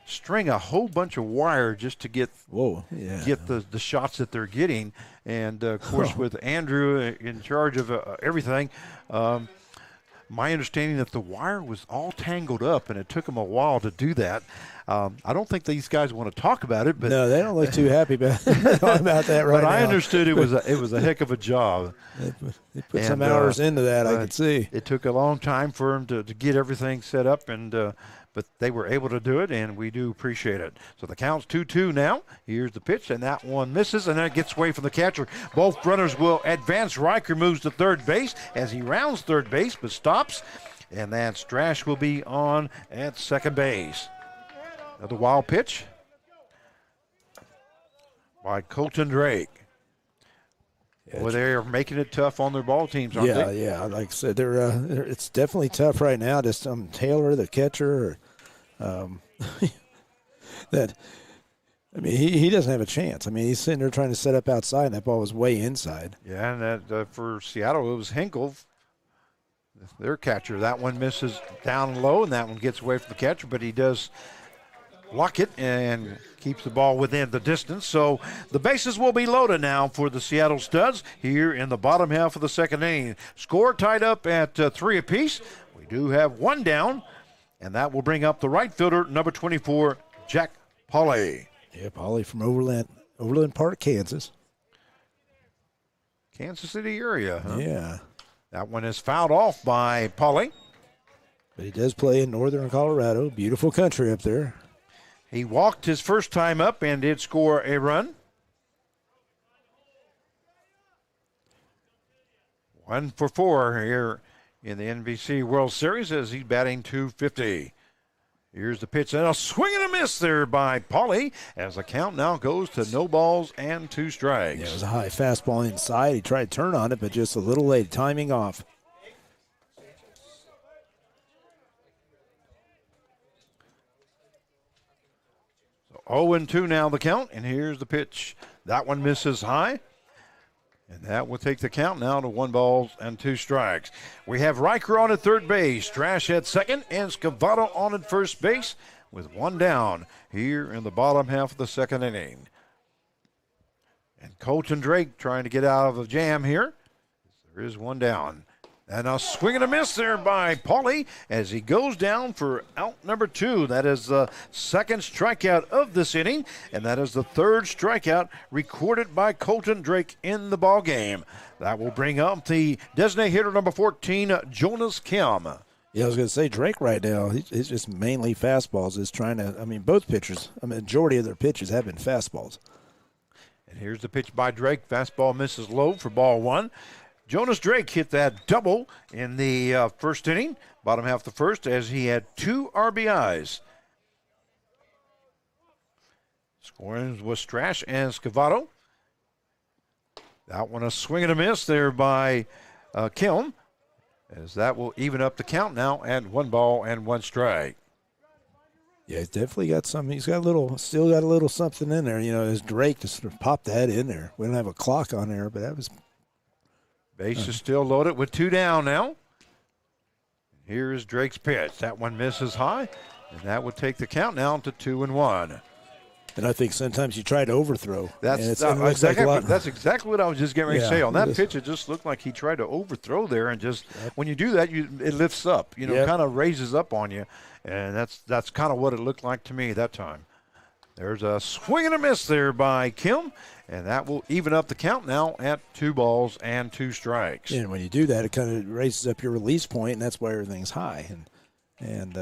string a whole bunch of wire just to get the shots that they're getting. And, of course, with Andrew in charge of everything, my understanding that the wire was all tangled up, and it took them a while to do that. I don't think these guys want to talk about it, but no, they don't look too happy about that right now. But I understood it was a heck of a job. They put some hours into that. I could see it took a long time for them to get everything set up, and but they were able to do it, and we do appreciate it. So the count's 2-2 now. Here's the pitch, and that one misses, and then it gets away from the catcher. Both runners will advance. Riker moves to third base as he rounds third base, but stops, and that Strash will be on at second base. Another wild pitch by Colton Drake. Well, they're making it tough on their ball teams, aren't they? Yeah. Like I said, it's definitely tough right now. Just Taylor, the catcher, he doesn't have a chance. I mean, he's sitting there trying to set up outside, and that ball was way inside. Yeah, and that for Seattle, it was Hinkle, their catcher. That one misses down low, and that one gets away from the catcher, but he does block it and keeps the ball within the distance. So the bases will be loaded now for the Seattle Studs here in the bottom half of the second inning. Score tied up at 3 apiece. We do have 1 down, and that will bring up the right fielder, number 24, Jack Pauly. Yeah, Pauly from Overland Park, Kansas. Kansas City area, huh? Yeah. That one is fouled off by Pauly. But he does play in northern Colorado. Beautiful country up there. He walked his first time up and did score a run. 1 for 4 here in the NBC World Series as he's batting .250. Here's the pitch, and a swing and a miss there by Pauly as the count now goes to no balls and 2 strikes. Yeah, it was a high fastball inside. He tried to turn on it, but just a little late, timing off. So 0-2 now the count, and here's the pitch. That one misses high. And that will take the count now to 1 ball and 2 strikes. We have Riker on at third base, Strash at second, and Scavolto on at first base with 1 down here in the bottom half of the second inning. And Colton Drake trying to get out of a jam here. There is 1 down. And a swing and a miss there by Pauly as he goes down for out number 2. That is the second strikeout of this inning, and that is the 3rd strikeout recorded by Colton Drake in the ball game. That will bring up the designated hitter number 14, Jonas Kim. Yeah, I was going to say Drake right now, he's just mainly fastballs. Is trying to, both pitchers, majority of their pitches have been fastballs. And here's the pitch by Drake. Fastball misses low for ball 1. Jonas Drake hit that double in the first inning, bottom half of the first, as he had 2 RBIs. Scoring was Strash and Scavolto. That one a swing and a miss there by Kim, as that will even up the count now at 1 ball and 1 strike. Yeah, he's definitely got some. He's got still got a little something in there. As Drake just sort of popped that in there. We don't have a clock on there, but that was. Base is still loaded with 2 down now. Here is Drake's pitch. That one misses high, and that would take the count now to 2-1. And I think sometimes you try to overthrow. That's exactly what I was just getting ready to say. On that pitch, it just looked like he tried to overthrow there, and just when you do that, it lifts up, kind of raises up on you, and that's kind of what it looked like to me that time. There's a swing and a miss there by Kim, and that will even up the count now at 2 balls and 2 strikes. And when you do that, it kind of raises up your release point, and that's why everything's high. And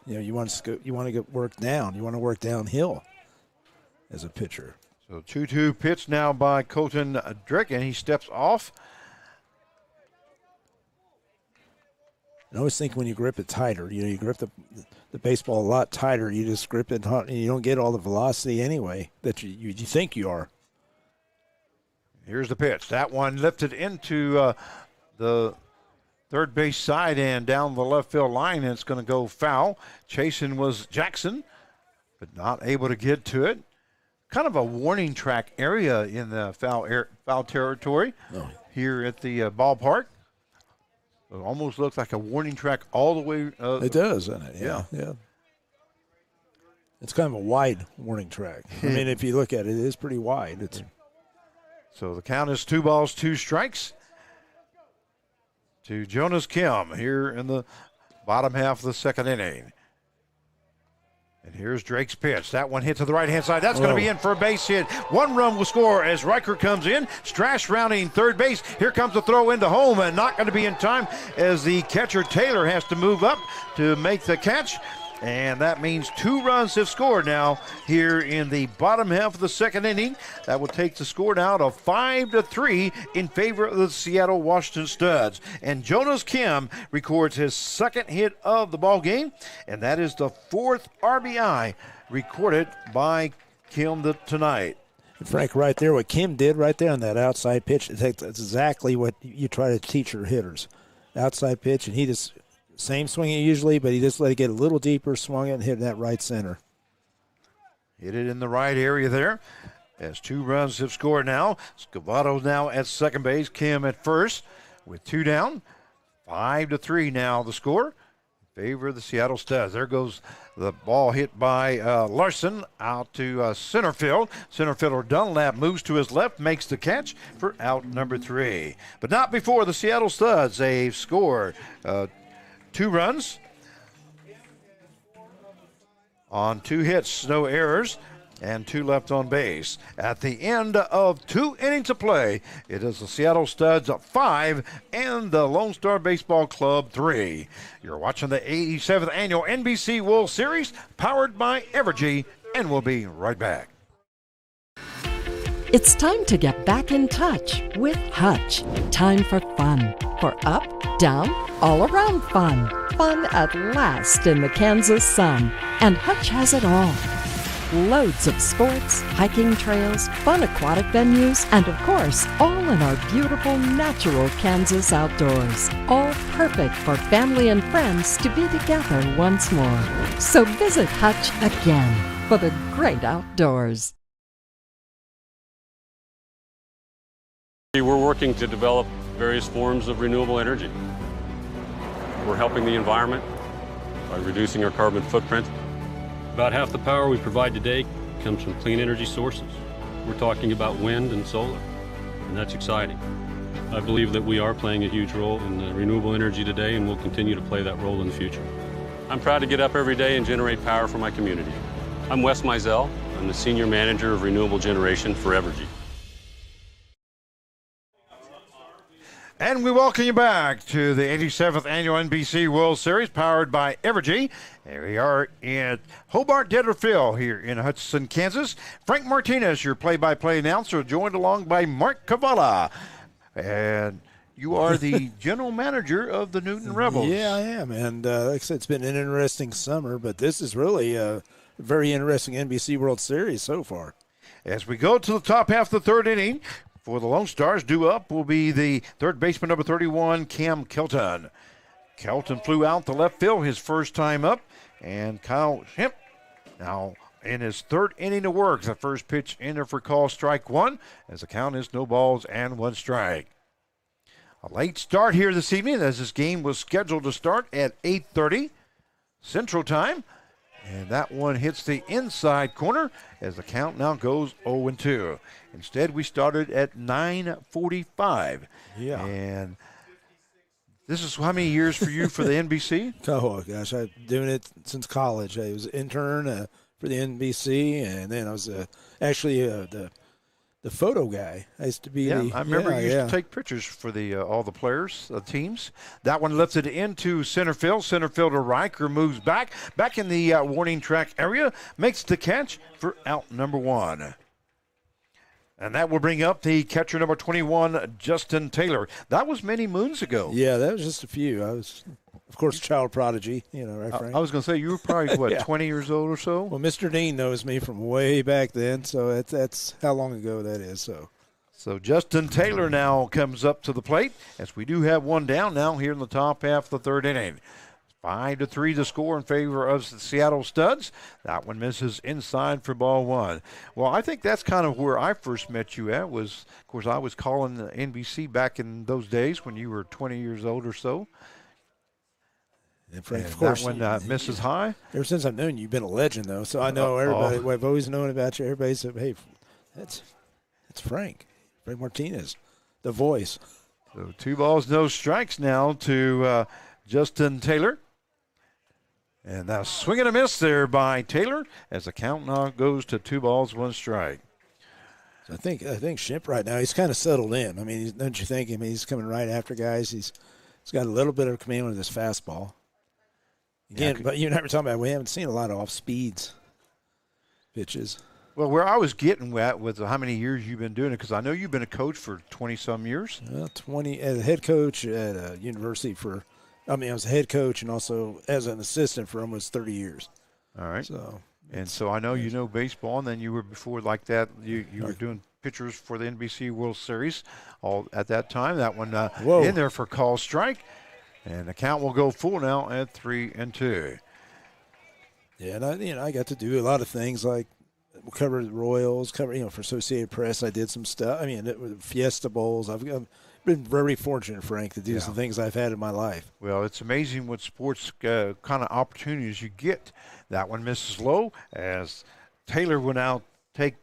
you want to get work down. You want to work downhill as a pitcher. So 2-2 pitch now by Colton Drake, and he steps off. I always think when you grip it tighter, you grip the baseball a lot tighter. You just grip it hard, and you don't get all the velocity anyway that you think you are. Here's the pitch. That one lifted into the third base side and down the left field line, and it's going to go foul. Chasing was Jackson, but not able to get to it. Kind of a warning track area in the foul territory here at the ballpark. It almost looks like a warning track all the way. It does, doesn't it? Yeah. It's kind of a wide warning track. I mean, if you look at it, it is pretty wide. So the count is 2 balls, 2 strikes to Jonas Kim here in the bottom half of the second inning. And here's Drake's pitch. That one hit to the right-hand side. That's going to be in for a base hit. 1 run will score as Riker comes in. Strash rounding third base. Here comes the throw into home, and not going to be in time as the catcher Taylor has to move up to make the catch. And that means 2 runs have scored now here in the bottom half of the second inning. That will take the score now to 5-3 in favor of the Seattle Washington Studs. And Jonas Kim records his second hit of the ball game, and that is the 4th RBI recorded by Kim tonight. Frank, right there, what Kim did right there on that outside pitch, that's exactly what you try to teach your hitters. Outside pitch, and he just... Same swing usually, but he just let it get a little deeper, swung it, and hit that right center. Hit it in the right area there. As 2 runs have scored now. Scavolto now at second base, Kim at first with 2 down. 5-3 now the score in favor of the Seattle Studs. There goes the ball hit by Larsen out to center field. Center fielder Dunlap moves to his left, makes the catch for out number 3. But not before the Seattle Studs. They've scored 2 runs on 2 hits, no errors, and 2 left on base. At the end of 2 innings of play, it is the Seattle Studs 5 and the Lone Star Baseball Club 3. You're watching the 87th Annual NBC World Series, powered by Evergy, and we'll be right back. It's time to get back in touch with Hutch. Time for fun. For up, down, all around fun. Fun at last in the Kansas sun. And Hutch has it all. Loads of sports, hiking trails, fun aquatic venues, and of course, all in our beautiful natural Kansas outdoors. All perfect for family and friends to be together once more. So visit Hutch again for the great outdoors. We're working to develop various forms of renewable energy. We're helping the environment by reducing our carbon footprint. About half the power we provide today comes from clean energy sources. We're talking about wind and solar, and that's exciting. I believe that we are playing a huge role in renewable energy today, and we'll continue to play that role in the future. I'm proud to get up every day and generate power for my community. I'm Wes Mizell. I'm the Senior Manager of Renewable Generation for Evergy. And we welcome you back to the 87th Annual NBC World Series, powered by Evergy. Here we are at Hobart Deader Field here in Hutchinson, Kansas. Frank Martinez, your play-by-play announcer, joined along by Mark Cavala. And you are the general manager of the Newton Rebels. Yeah, I am. And like I said, it's been an interesting summer, but this is really a very interesting NBC World Series so far. As we go to the top half of the third inning, for the Lone Stars, due up will be the third baseman, number 31, Cam Kelton. Kelton flew out to left field his first time up, and Kyle Shemp now in his 3rd inning of work. The first pitch in there for call strike 1, as the count is no balls and 1 strike. A late start here this evening, as this game was scheduled to start at 8:30 Central Time. And that one hits the inside corner as the count now goes 0-2. Instead, we started at 9:45. Yeah. And this is how many years for you for the NBC? Oh, gosh, I've been doing it since college. I was an intern for the NBC, and then I was actually the photo guy. I used to be I remember you used to take pictures for the all the players, the teams. That one lifted into center field. Center fielder Riker moves back in the warning track area, makes the catch for out number 1. And that will bring up the catcher number 21, Justin Taylor. That was many moons ago. Yeah, that was just a few. I was, of course, a child prodigy, right, Frank? I was going to say, you were probably, what, 20 years old or so? Well, Mr. Dean knows me from way back then, so that's how long ago that is. So Justin Taylor now comes up to the plate, as we do have one down now here in the top half of the third inning. 5-3 the score in favor of the Seattle Studs. That one misses inside for ball one. Well, I think that's kind of where I first met you at was, of course, I was calling the NBC back in those days when you were 20 years old or so. And Frank, of course, that one misses high. Ever since I've known you, you've been a legend, though. So I know everybody. What I've always known about you. Everybody said, "Hey, that's Frank Martinez, the voice." So 2 balls, no strikes now to Justin Taylor. And now swing and a miss there by Taylor as the count now goes to 2 balls, 1 strike. So I think Shemp right now, he's kind of settled in. I mean, don't you think? I mean, he's coming right after guys. He's got a little bit of command with his fastball. Again, but you and I were talking about we haven't seen a lot of off-speeds pitches. Well, where I was getting at with how many years you've been doing it, because I know you've been a coach for 20-some years. Well, 20 as a head coach at a university I was a head coach and also as an assistant for almost 30 years. All right. So I know you know baseball, and then you were before like that. You were doing pitchers for the NBC World Series all at that time. That one in there for call strike, and the count will go full now at 3-2. Yeah, and I got to do a lot of things like cover the Royals, for Associated Press. I did some stuff. I mean, Fiesta Bowls. I've been very fortunate, Frank, to do some things I've had in my life. Well, it's amazing what sports kind of opportunities you get. That one misses low as Taylor will now take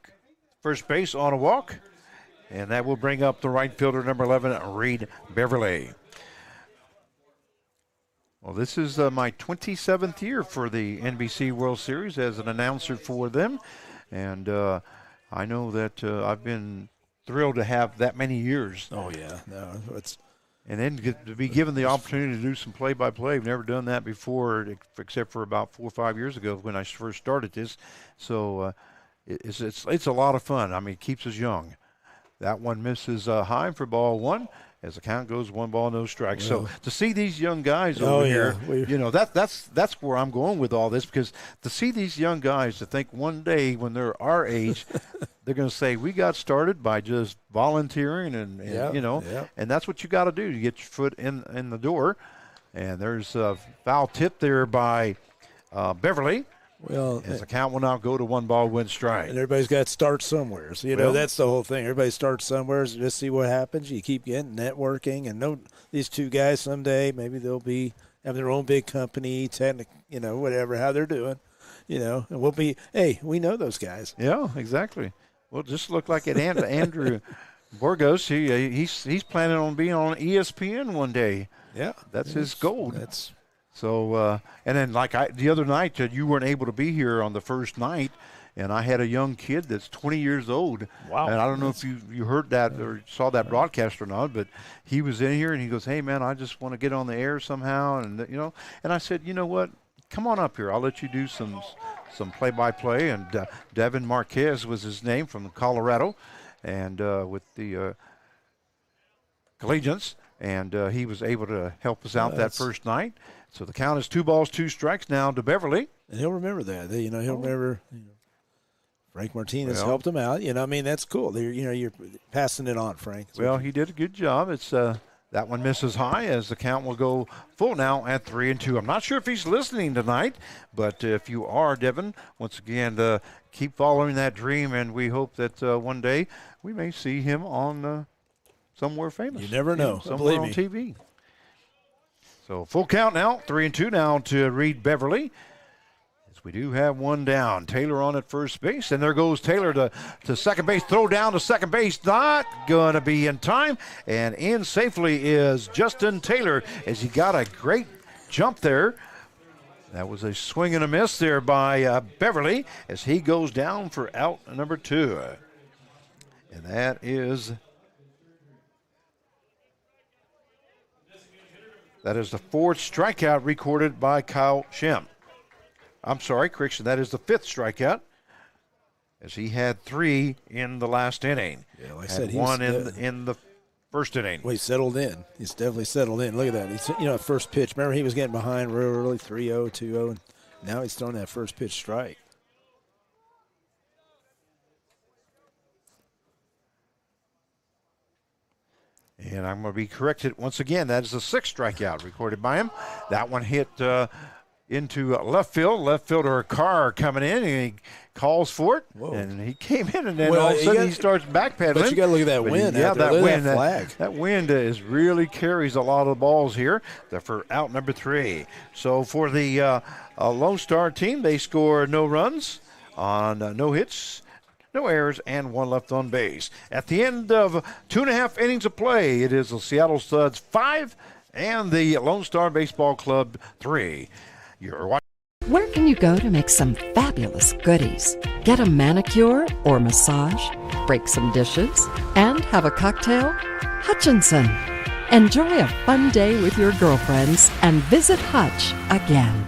first base on a walk, and that will bring up the right fielder, number 11, Reed Beverly. Well, this is my 27th year for the NBC World Series as an announcer for them, and I know that I've been thrilled to have that many years. Oh, yeah. No, and then to be given the opportunity to do some play-by-play. I've never done that before, except for about 4 or 5 years ago when I first started this. So it's a lot of fun. I mean, it keeps us young. That one misses high for ball one as the count goes 1 ball, no strike. Yeah. So to see these young guys over here, that's where I'm going with all this, because to see these young guys, to think one day when they're our age, they're going to say, we got started by just volunteering and and that's what you got to do to get your foot in the door. And there's a foul tip there by Beverly. Well, as the count will now go to 1 ball, 1 strike. And everybody's got to start somewhere. So, that's the whole thing. Everybody starts somewhere, so just see what happens. You keep getting networking. And these 2 guys someday, maybe they'll have their own big company, whatever, how they're doing. And we'll be, hey, we know those guys. Yeah, exactly. Well, just look like it. Andrew Borgos, he's planning on being on ESPN one day. Yeah. That's his goal. So, and then the other night, you weren't able to be here on the first night, and I had a young kid that's 20 years old. Wow. And I don't know if you heard that or saw that broadcast or not, but he was in here, and he goes, hey, man, I just want to get on the air somehow. And, and I said, you know what, come on up here. I'll let you do some play-by-play. And Devin Marquez was his name from Colorado, and with the Collegians. And he was able to help us out that first night. So the count is 2 balls, 2 strikes now to Beverly. And he'll remember that. He'll remember Frank Martinez helped him out. That's cool. You're passing it on, Frank. Well, he did a good job. It's that one misses high as the count will go full now at 3-2. I'm not sure if he's listening tonight, but if you are, Devin, once again, keep following that dream, and we hope that one day we may see him on somewhere famous. You never know. Somewhere on TV. So full count now, 3-2 now to Reed Beverly. As we do have one down. Taylor on at first base, and there goes Taylor to second base. Throw down to second base, not going to be in time. And in safely is Justin Taylor as he got a great jump there. That was a swing and a miss there by Beverly as he goes down for out number 2. And that is the 4th strikeout recorded by Kyle Shem. I'm sorry, correction, that is the 5th strikeout. as he had 3 in the last inning. Yeah, like I had said, one in the first inning. Well, he's settled in. He's definitely settled in. Look at that. He's, first pitch. Remember, he was getting behind real early, 3-0, 2-0. And now he's throwing that first pitch strike. And I'm going to be corrected once again. That is the 6th strikeout recorded by him. That one hit into left field. Left fielder Carr coming in, and he calls for it. Whoa. And he came in, and then all of a sudden he starts backpedaling. But you got to look at that wind. Yeah, that wind. That flag. That wind really carries a lot of the balls here. For out number 3. So for the Lone Star team, they score no runs on no hits, no errors, and 1 left on base. At the end of 2.5 innings of play, it is the Seattle Studs 5 and the Lone Star Baseball Club 3. You're watching. Where can you go to make some fabulous goodies? Get a manicure or massage, break some dishes, and have a cocktail? Hutchinson. Enjoy a fun day with your girlfriends and visit Hutch again.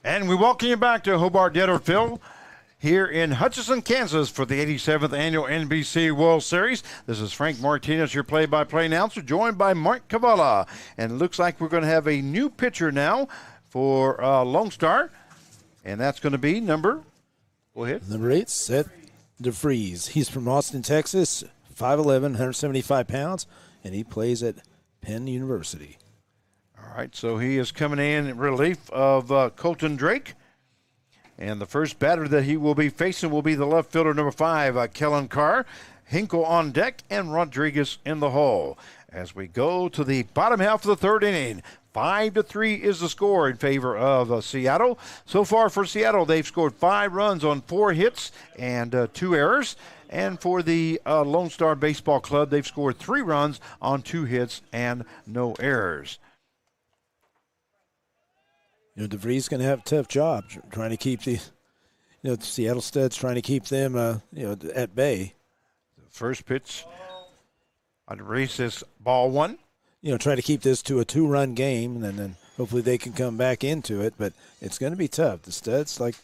And we welcome you back to Hobart Dead Phil here in Hutchinson, Kansas for the 87th Annual NBC World Series. This is Frank Martinez, your play-by-play announcer, joined by Mark Cavalla. And it looks like we're going to have a new pitcher now for Lone Star, and that's going to be number 8, Seth DeVries. He's from Austin, Texas, 5'11", 175 pounds, and he plays at Penn University. All right, so he is coming in relief of Colton Drake. And the first batter that he will be facing will be the left fielder, number 5, Kellen Carr. Hinkle on deck and Rodriguez in the hole. As we go to the bottom half of the 3rd inning, 5-3 is the score in favor of Seattle. So far for Seattle, they've scored 5 runs on 4 hits and 2 errors. And for the Lone Star Baseball Club, they've scored 3 runs on 2 hits and no errors. DeVries going to have a tough job trying to keep the Seattle Studs trying to keep them at bay. The first pitch on DeVries is ball 1. Try to keep this to a 2-run game, and then hopefully they can come back into it. But it's going to be tough. The Studs, like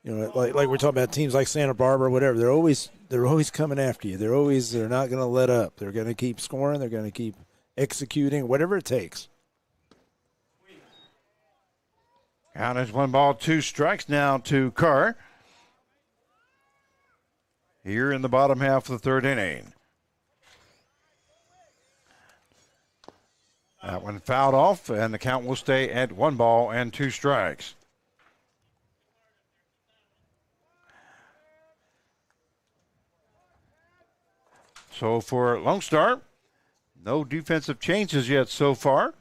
we're talking about teams like Santa Barbara or whatever, they're always coming after you. They're not going to let up. They're going to keep scoring. They're going to keep executing, whatever it takes. Count is 1 ball, 2 strikes now to Carr. Here in the bottom half of the 3rd inning. That one fouled off, and the count will stay at 1 ball and 2 strikes. So for Lone Star, no defensive changes yet so far.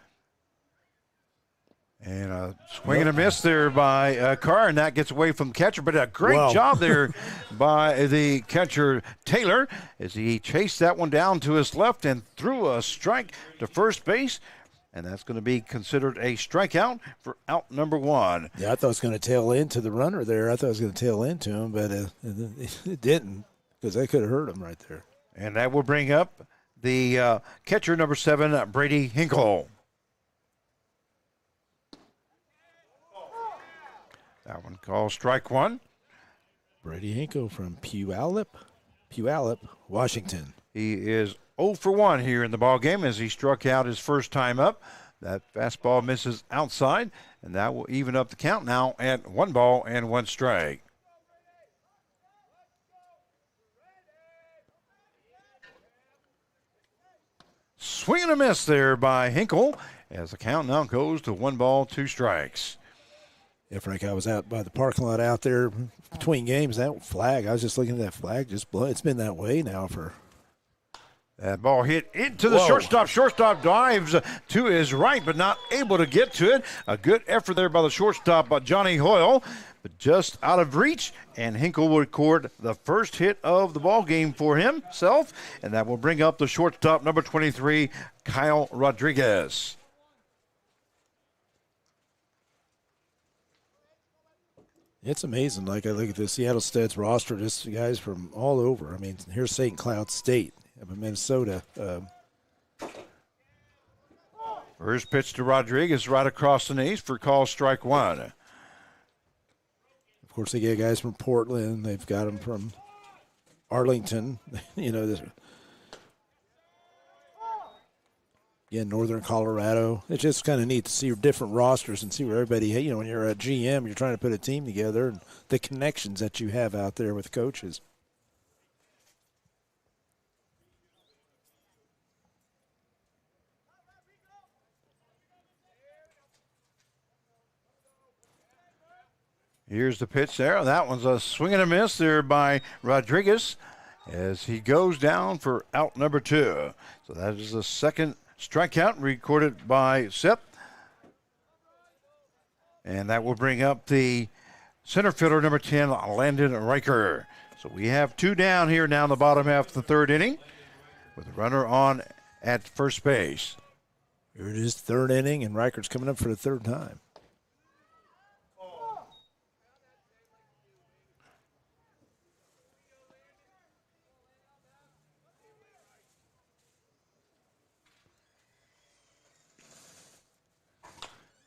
And a swing and a miss there by Carr, and that gets away from the catcher. But a great job there by the catcher, Taylor, as he chased that one down to his left and threw a strike to first base. And that's going to be considered a strikeout for out number 1. Yeah, I thought it was going to tail into the runner there. I thought it was going to tail into him, but it didn't, because that could have hurt him right there. And that will bring up the catcher, number 7, Brady Hinkle. That one called strike 1. Brady Hinkle from Puyallup, Washington. He is 0 for 1 here in the ball game as he struck out his first time up. That fastball misses outside, and that will even up the count now at 1 ball and 1 strike. Swing and a miss there by Hinkle as the count now goes to 1 ball, 2 strikes. Yeah, Frank, I was out by the parking lot out there between games. That flag, I was just looking at that flag, just blow. It's been that way now for. That ball hit into the shortstop. Shortstop dives to his right, but not able to get to it. A good effort there by the shortstop, by Johnny Hoyle, but just out of reach. And Hinkle will record the first hit of the ball game for himself, and that will bring up the shortstop, number 23, Kyle Rodriguez. It's amazing. Like I look at the Seattle Studs roster, just guys from all over. I mean, here's St. Cloud State, Minnesota. First pitch to Rodriguez right across the knees for call strike 1. Of course, they get guys from Portland. They've got them from Arlington. You know, Northern Colorado. It's just kind of neat to see different rosters and see where everybody, you know, when you're a GM, you're trying to put a team together and the connections that you have out there with coaches. Here's the pitch there. That one's a swing and a miss there by Rodriguez as he goes down for out number 2. So that is the second strikeout recorded by Sepp. And that will bring up the center fielder, number 10, Landon Riker. So we have 2 down here now in the bottom half of the 3rd inning with a runner on at first base. Here it is, 3rd inning, and Riker's coming up for the 3rd time.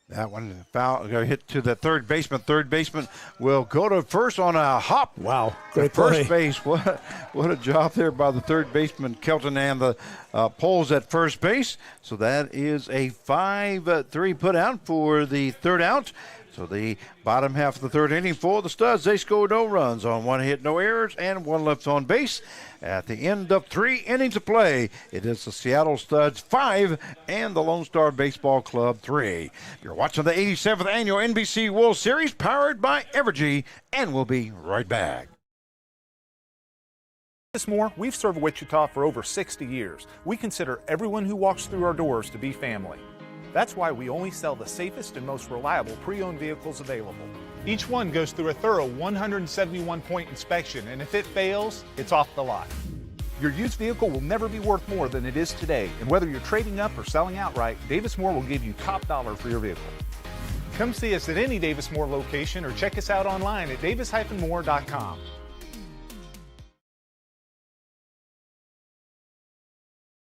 That one foul, hit to the third baseman. Third baseman will go to first on a hop. Wow, great first play. Base. What a job there by the third baseman, Kelton, and the poles at first base. So that is a 5-3 put out for the 3rd out. So the bottom half of the 3rd inning for the Studs, they scored no runs on 1 hit, no errors, and 1 left on base. At the end of 3 innings of play, it is the Seattle Studs 5 and the Lone Star Baseball Club 3. You're watching the 87th Annual NBC World Series powered by Evergy, and we'll be right back. Davis Moore, we've served Wichita for over 60 years. We consider everyone who walks through our doors to be family. That's why we only sell the safest and most reliable pre-owned vehicles available. Each one goes through a thorough 171-point inspection, and if it fails, it's off the lot. Your used vehicle will never be worth more than it is today, and whether you're trading up or selling outright, Davis Moore will give you top dollar for your vehicle. Come see us at any Davis Moore location or check us out online at davis-moore.com.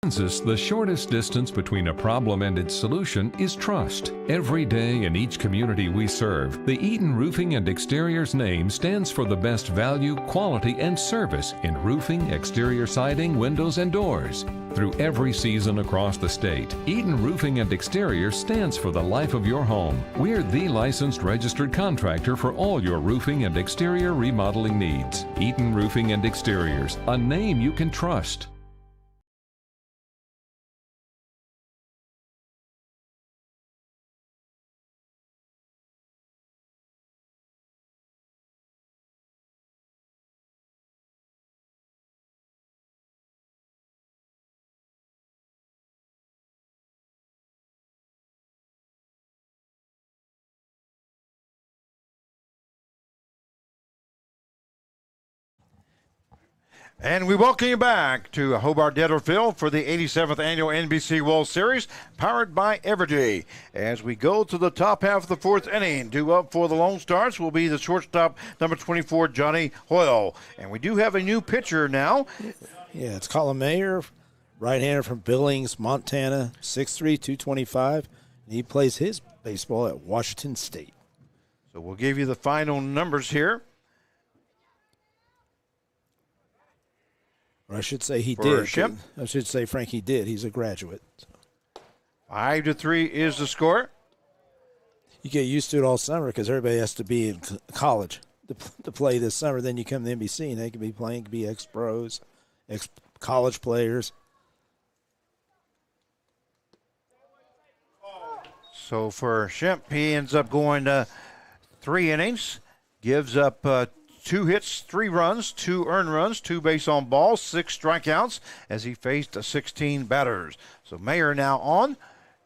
The shortest distance between a problem and its solution is trust. Every day in each community we serve, the Eaton Roofing and Exteriors name stands for the best value, quality, and service in roofing, exterior siding, windows, and doors. Through every season across the state, Eaton Roofing and Exteriors stands for the life of your home. We're the licensed registered contractor for all your roofing and exterior remodeling needs. Eaton Roofing and Exteriors, a name you can trust. And we welcome you back to Hobart Dealer Field for the 87th Annual NBC World Series, powered by Evergy. As we go to the top half of the 4th inning, due up for the Lone Stars will be the shortstop, number 24, Johnny Hoyle. And we do have a new pitcher now. Yeah, it's Colin Mayer, right-hander from Billings, Montana, 6'3", 225. And he plays his baseball at Washington State. So we'll give you the final numbers here. Or I should say he For did. Shemp. I should say, Frank, he did. He's a graduate. 5-3 is the score. You get used to it all summer because everybody has to be in college to play this summer. Then you come to NBC and they can be playing, can be ex-pros, ex-college players. So for Shemp, he ends up going 3 innings, gives up 2 hits, 3 runs, 2 earned runs, 2 base on balls, 6 strikeouts as he faced 16 batters. So Mayer now on,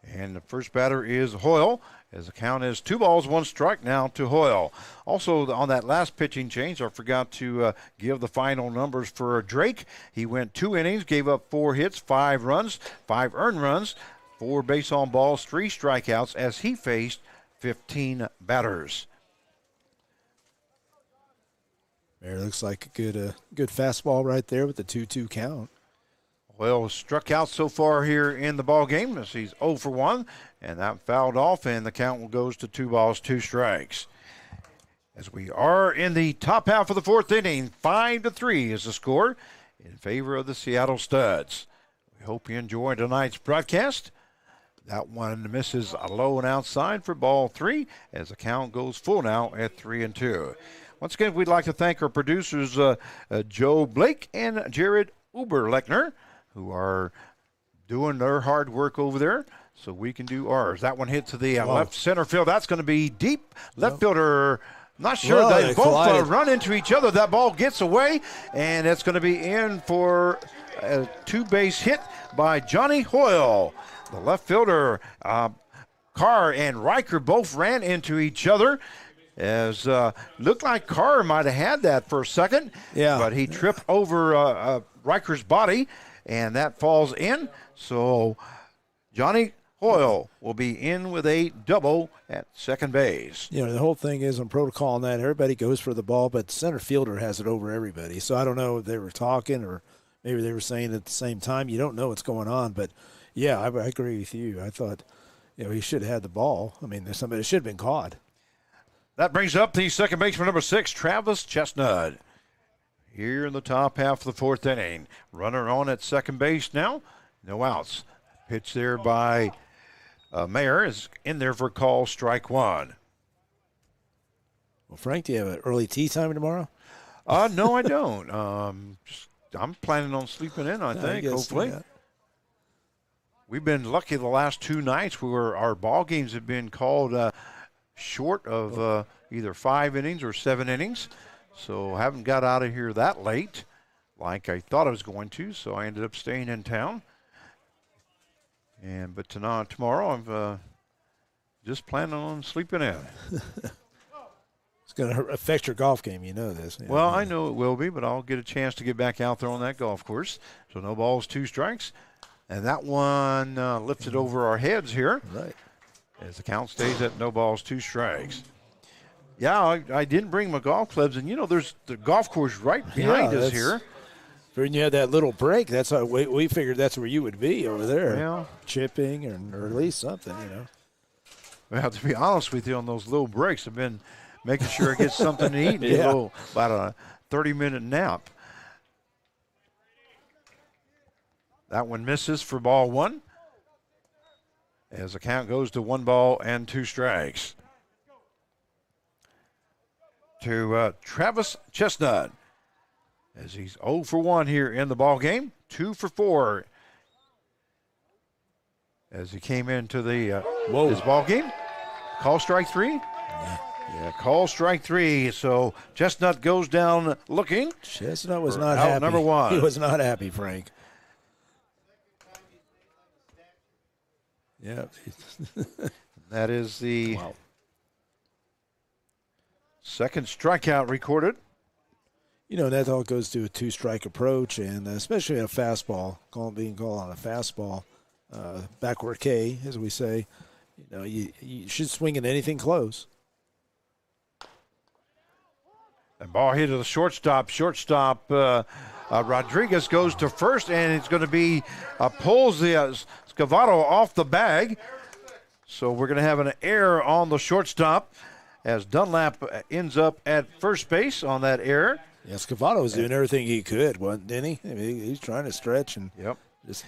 and the first batter is Hoyle, as the count is 2 balls, 1 strike now to Hoyle. Also on that last pitching change, I forgot to give the final numbers for Drake. He went 2 innings, gave up 4 hits, 5 runs, 5 earned runs, 4 base on balls, 3 strikeouts as he faced 15 batters. Mayer looks like a good fastball right there with the 2-2 count. Well, struck out so far here in the ball game as he's 0 for 1, and that fouled off, and the count goes to 2 balls, 2 strikes. As we are in the top half of the 4th inning, 5-3 is the score in favor of the Seattle Studs. We hope you enjoyed tonight's broadcast. That one misses a low and outside for ball 3 as the count goes full now at 3-2. Once again, we'd like to thank our producers, Joe Blake and Jared Uberlechner, who are doing their hard work over there so we can do ours. That one hit to the left center field. That's going to be deep. Left fielder, not sure. Well, they both run into each other. That ball gets away, and it's going to be in for a 2-base hit by Johnny Hoyle. The left fielder, Carr and Riker both ran into each other. As looked like Carr might have had that for a second, but he tripped over Riker's body, and that falls in. So Johnny Hoyle will be in with a double at second base. You know, the whole thing is on protocol and that everybody goes for the ball, but the center fielder has it over everybody. So I don't know if they were talking or maybe they were saying at the same time. You don't know what's going on, but yeah, I agree with you. I thought, he should have had the ball. I mean, somebody should have been caught. That brings up the second baseman, number 6, Travis Chestnut. Here in the top half of the 4th inning. Runner on at second base now. No outs. Pitch there by Mayer is in there for call strike 1. Well, Frank, do you have an early tea time tomorrow? No, I don't. I'm planning on sleeping in, I think, hopefully. Yeah. We've been lucky the last 2 nights where our ball games have been called short of either 5 innings or 7 innings. So haven't got out of here that late like I thought I was going to, so I ended up staying in town. But tomorrow I'm just planning on sleeping in. It's going to affect your golf game, you know this. Well, I know it will be, but I'll get a chance to get back out there on that golf course. So no balls, 2 strikes. And that one lifted over our heads here. Right. As the count stays at no balls, 2 strikes. Yeah, I didn't bring my golf clubs, and there's the golf course right behind us here. When you had that little break, that's how we figured that's where you would be over there. Yeah. Chipping or at least something, Well, to be honest with you, on those little breaks, I've been making sure I get something to eat and get about a 30-minute nap. That one misses for ball 1. As the count goes to 1 ball and 2 strikes. To Travis Chestnut, as he's 0 for 1 here in the ball game, 2 for 4 as he came into the his ball game. Call strike 3. Yeah, call strike 3. So Chestnut goes down looking. Chestnut was not happy. Number 1. He was not happy, Frank. Yeah. That is the second strikeout recorded. That all goes to a 2-strike approach, and especially a fastball, being called on a fastball, backward K, as we say. You should swing at anything close. And ball hit to the shortstop. Rodriguez goes to first, and it's going to be pulls the Scavolto off the bag. So we're going to have an error on the shortstop as Dunlap ends up at first base on that error. Yeah, Scavolto was doing everything he could, didn't he? I mean, he's trying to stretch and just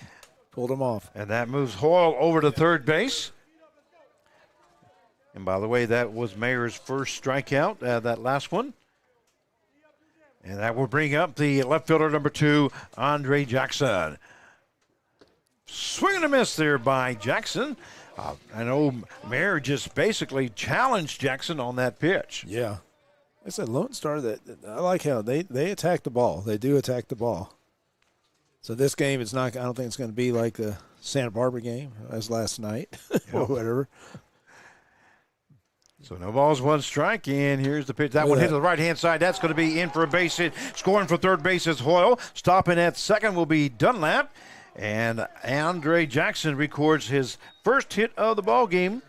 pulled him off. And that moves Hoyle over to third base. And by the way, that was Mayer's first strikeout, that last one. And that will bring up the left fielder number 2, Andre Jackson. Swing and a miss there by Jackson. I know Mayer just basically challenged Jackson on that pitch. Yeah. I said LoneStar, I like how they attack the ball. They do attack the ball. So this game is not, I don't think it's going to be like the Santa Barbara game as last night or whatever. So no balls, 1 strike, and here's the pitch. That one hit to the right-hand side. That's going to be in for a base hit. Scoring for third base is Hoyle. Stopping at second will be Dunlap. And Andre Jackson records his first hit of the ball game.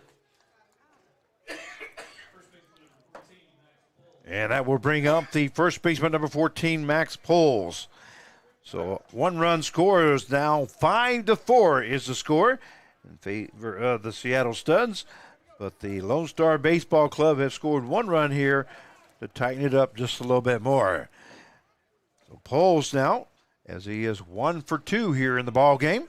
And that will bring up the first baseman, number 14, Max Poles. So 1-run score is now 5-4 is the score in favor of the Seattle Studs. But the Lone Star Baseball Club have scored 1 run here to tighten it up just a little bit more. So Poles now, as he is 1 for 2 here in the ball game.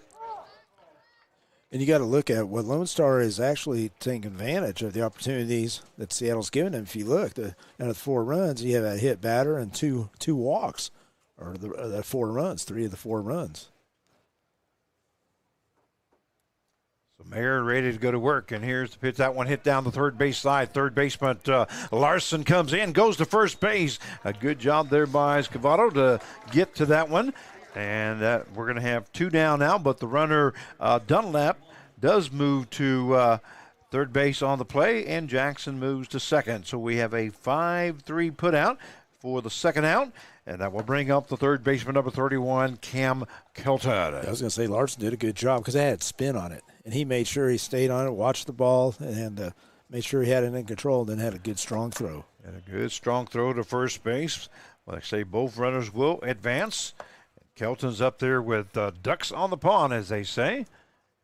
And you got to look at what Lone Star is actually taking advantage of the opportunities that Seattle's given them. If you look, out of the 4 runs, you have a hit batter and two walks, or the 4 runs, 3 of the 4 runs. So Mayer ready to go to work, and here's the pitch. That one hit down the third base side. Third baseman Larsen comes in, goes to first base. A good job there by Scavolto to get to that one. And we're going to have 2 down now, but the runner Dunlap does move to third base on the play, and Jackson moves to second. So we have a 5-3 put out for the second out, and that will bring up the third baseman, number 31, Cam Kelton. I was going to say Larsen did a good job because they had spin on it, and he made sure he stayed on it, watched the ball, and made sure he had it in control, and then had a good, strong throw. And a good, strong throw to first base. Like I say, both runners will advance. Kelton's up there with ducks on the pond, as they say,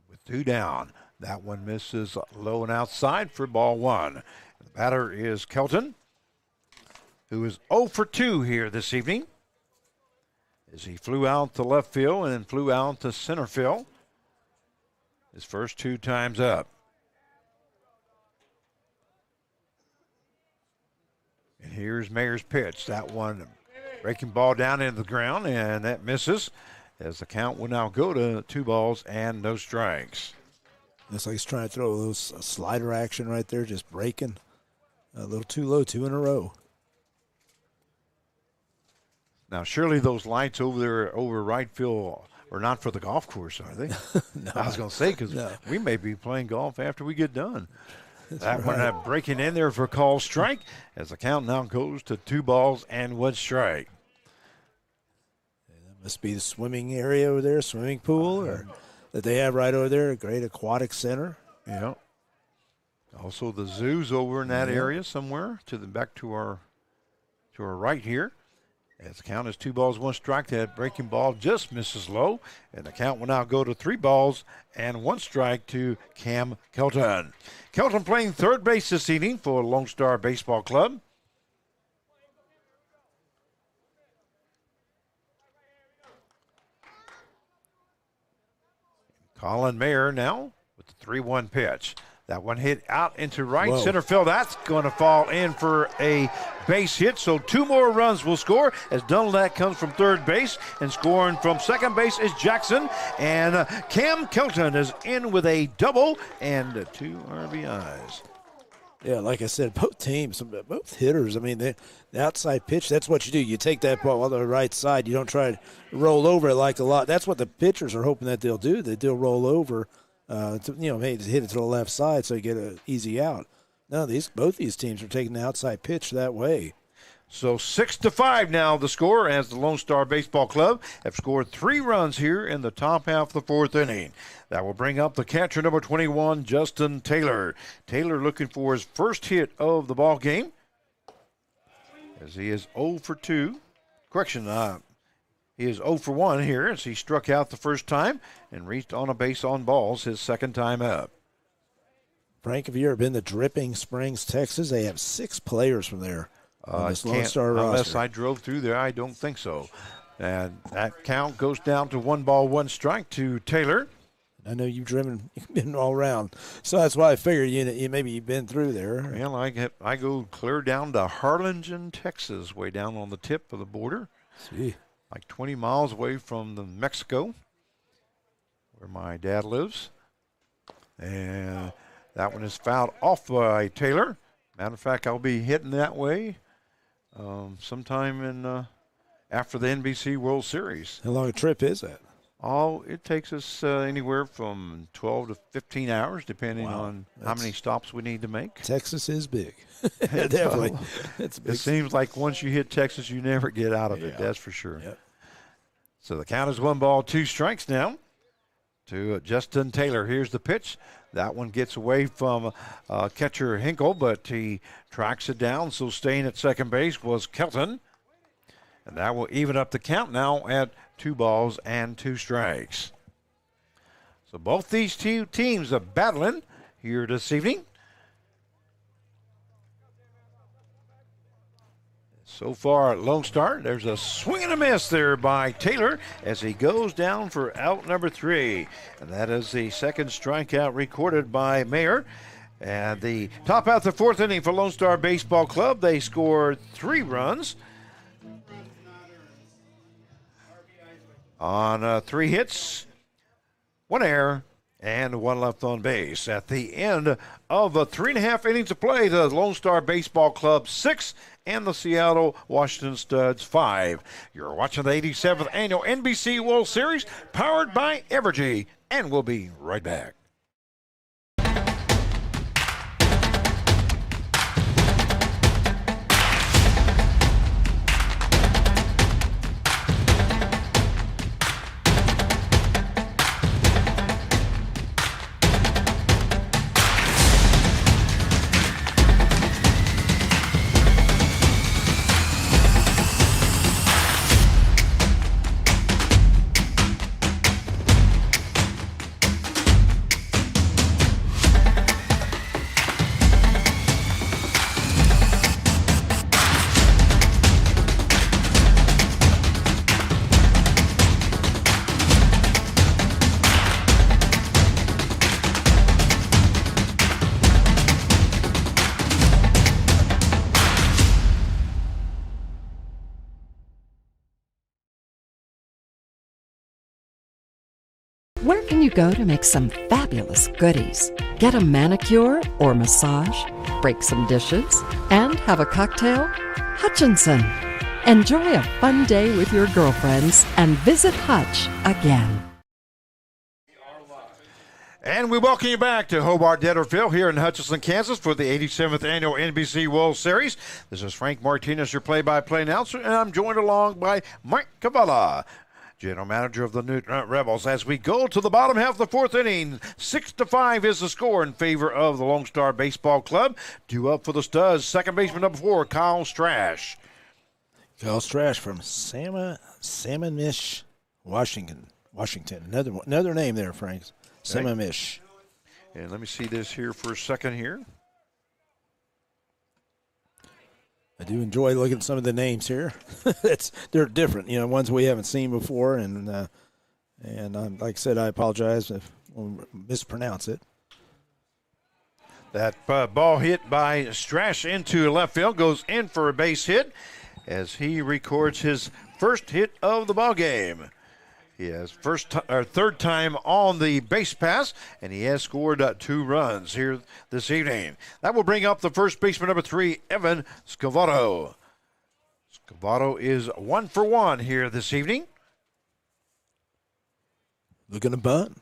with 2 down. That one misses low and outside for ball 1. The batter is Kelton, who is 0 for 2 here this evening, as he flew out to left field and then flew out to center field his first 2 times up. And here's Mayer's pitch. That one breaking ball down into the ground, and that misses, as the count will now go to 2 balls and no strikes. Looks like he's trying to throw those slider action right there, just breaking a little too low, 2 in a row. Now, surely those lights over there over right field are not for the golf course, are they? No. I was going to say, because we may be playing golf after we get done. That one breaking in there for a call strike, as the count now goes to 2 balls and 1 strike. That must be the swimming area over there, swimming pool, or that they have right over there, a great aquatic center. Yeah. Also, the zoo's over in that area somewhere back to our right here. As the count is 2 balls, 1 strike. That breaking ball just misses low, and the count will now go to 3 balls and 1 strike to Cam Kelton. Kelton playing third base this evening for Lone Star Baseball Club. Colin Mayer now with the 3-1 pitch. That one hit out into right center field. That's going to fall in for a base hit. So 2 more runs will score as Dunlap comes from third base, and scoring from second base is Jackson. And Cam Kelton is in with a double and 2 RBIs. Yeah, like I said, both teams, both hitters, I mean, the outside pitch, that's what you do. You take that ball on the right side. You don't try to roll over it like a lot. That's what the pitchers are hoping that they'll do. They'll roll over. Hit it to the left side so you get an easy out. No, both these teams are taking the outside pitch that way. So 6-5 now the score, as the Lone Star Baseball Club have scored 3 runs here in the top half of the 4th inning. That will bring up the catcher, number 21, Justin Taylor. Taylor looking for his first hit of the ball game, as he is 0 for 2. He is 0 for 1 here, as he struck out the first time and reached on a base on balls his second time up. Frank, have you ever been to Dripping Springs, Texas? They have 6 players from there on this LoneStar Unless roster. I drove through there, I don't think so. And that count goes down to 1-1 to Taylor. I know you've been all around, so that's why I figured you maybe you've been through there. Well, I go clear down to Harlingen, Texas, way down on the tip of the border. See. Like 20 miles away from Mexico, where my dad lives. And that one is fouled off by Taylor. Matter of fact, I'll be hitting that way sometime after the NBC World Series. How long a trip is that? Oh, it takes us anywhere from 12 to 15 hours, depending on how many stops we need to make. Texas is big. Definitely. It's big. It seems like once you hit Texas, you never get out of it. That's for sure. Yep. So the count is 1-2 strikes now to Justin Taylor. Here's the pitch. That one gets away from catcher Hinkle, but he tracks it down. So staying at second base was Kelton. And that will even up the count now at 2-2 strikes. So both these two teams are battling here this evening. So far at LoneStar, there's a swing and a miss there by Taylor as he goes down for out number 3. And that is the second strikeout recorded by Mayer. And the top out the fourth inning for LoneStar Baseball Club. They scored 3 runs on 3 hits, 1 error, and 1 left on base. At the end of 3.5 innings of play, the LoneStar Baseball Club 6 and the Seattle Washington Studs 5. You're watching the 87th Annual NBC World Series, powered by Evergy, and we'll be right back. Where can you go to make some fabulous goodies? Get a manicure or massage, break some dishes, and have a cocktail? Hutchinson. Enjoy a fun day with your girlfriends and visit Hutch again. And we welcome you back to Hobart Detterfield here in Hutchinson, Kansas for the 87th Annual NBC World Series. This is Frank Martinez, your play-by-play announcer, and I'm joined along by Mike Cavalla, General Manager of the Newton Rebels, as we go to the bottom half of the fourth inning. 6-5 is the score in favor of the LoneStar Baseball Club. Due up for the Studs, second baseman number 4, Kyle Strash. Kyle Strash from Sammamish, Washington. Another name there, Frank. Sammamish. And let me see this here for a second here. I do enjoy looking at some of the names here. They're different, ones we haven't seen before, and like I said, I apologize if I mispronounce it. That ball hit by Strash into left field goes in for a base hit as he records his first hit of the ball game. He has third time on the base pass, and he has scored 2 runs here this evening. That will bring up the first baseman number 3, Evan Scavolto. Scavolto is 1 for 1 here this evening. Looking to bunt.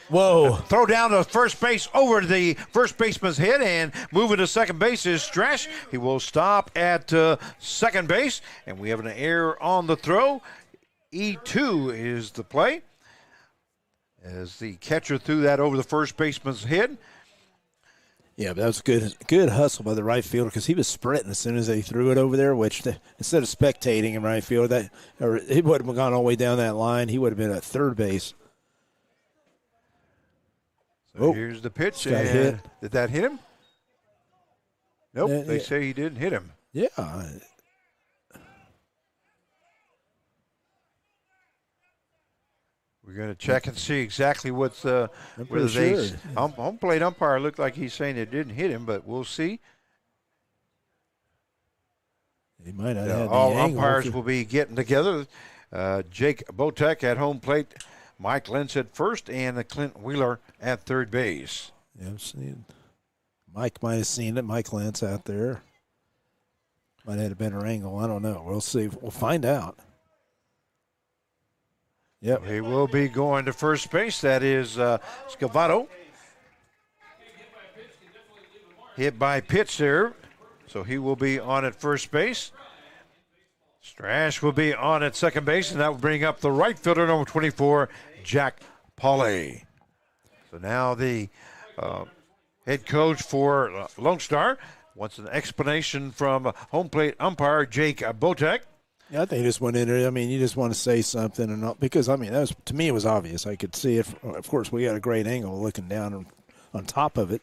Whoa. Throw down to first base over the first baseman's head, and moving to second base is Strash. He will stop at second base, and we have an error on the throw. E2 is the play as the catcher threw that over the first baseman's head. Yeah, that was good hustle by the right fielder because he was sprinting as soon as they threw it over there, which instead of spectating in right field, he would have gone all the way down that line. He would have been at third base. So here's the pitch. And hit. Did that hit him? Nope, they say he didn't hit him. Yeah. We're going to check and see exactly what's whether sure. home plate umpire looked like he's saying it didn't hit him, but we'll see. He might not have all the angle. umpires will be getting together. Jake Botek at home plate, Mike Lentz at first, and Clint Wheeler at third base. Yeah, I'm seeing. Mike might have seen it. Mike Lentz out there. Might have had a better angle. I don't know. We'll see. We'll find out. Yep. He will be going to first base. That is Scavolto. Hit by pitch there. So he will be on at first base. Strash will be on at second base, and that will bring up the right fielder, number 24, Jack Pauly. So now the head coach for Lone Star wants an explanation from home plate umpire Jake Botek. Yeah, I think he just went in there. I mean, you just want to say something, and not, because I mean, that was, to me, it was obvious. I could see it. Of course, we got a great angle looking down on top of it.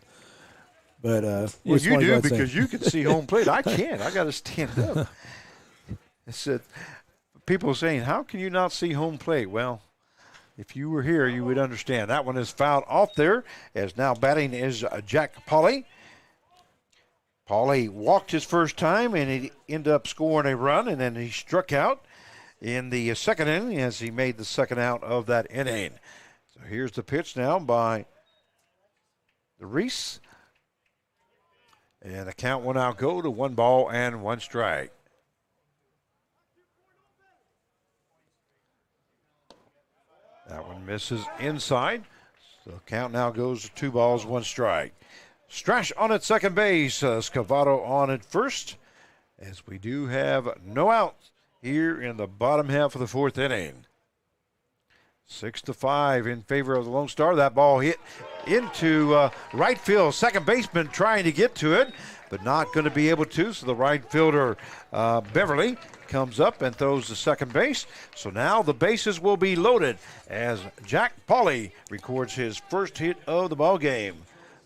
But well, you do because you can see home plate. I can't. I got to stand up. It's people saying, "How can you not see home plate?" Well, if you were here, you would understand. That one is fouled off there. As now batting is Jack Pauly. Pauly walked his first time, and he ended up scoring a run, and then he struck out in the second inning as he made the second out of that inning. So here's the pitch now by the Reese. And the count will now go to 1-1 strike. That one misses inside. So count now goes to 2-1 strike. Strash on at second base. Scavolto on at first. As we do have no outs here in the bottom half of the fourth inning. 6-5 in favor of the Lone Star. That ball hit into right field. Second baseman trying to get to it, but not going to be able to. So the right fielder, Beverly, comes up and throws to second base. So now the bases will be loaded as Jack Pauly records his first hit of the ball game.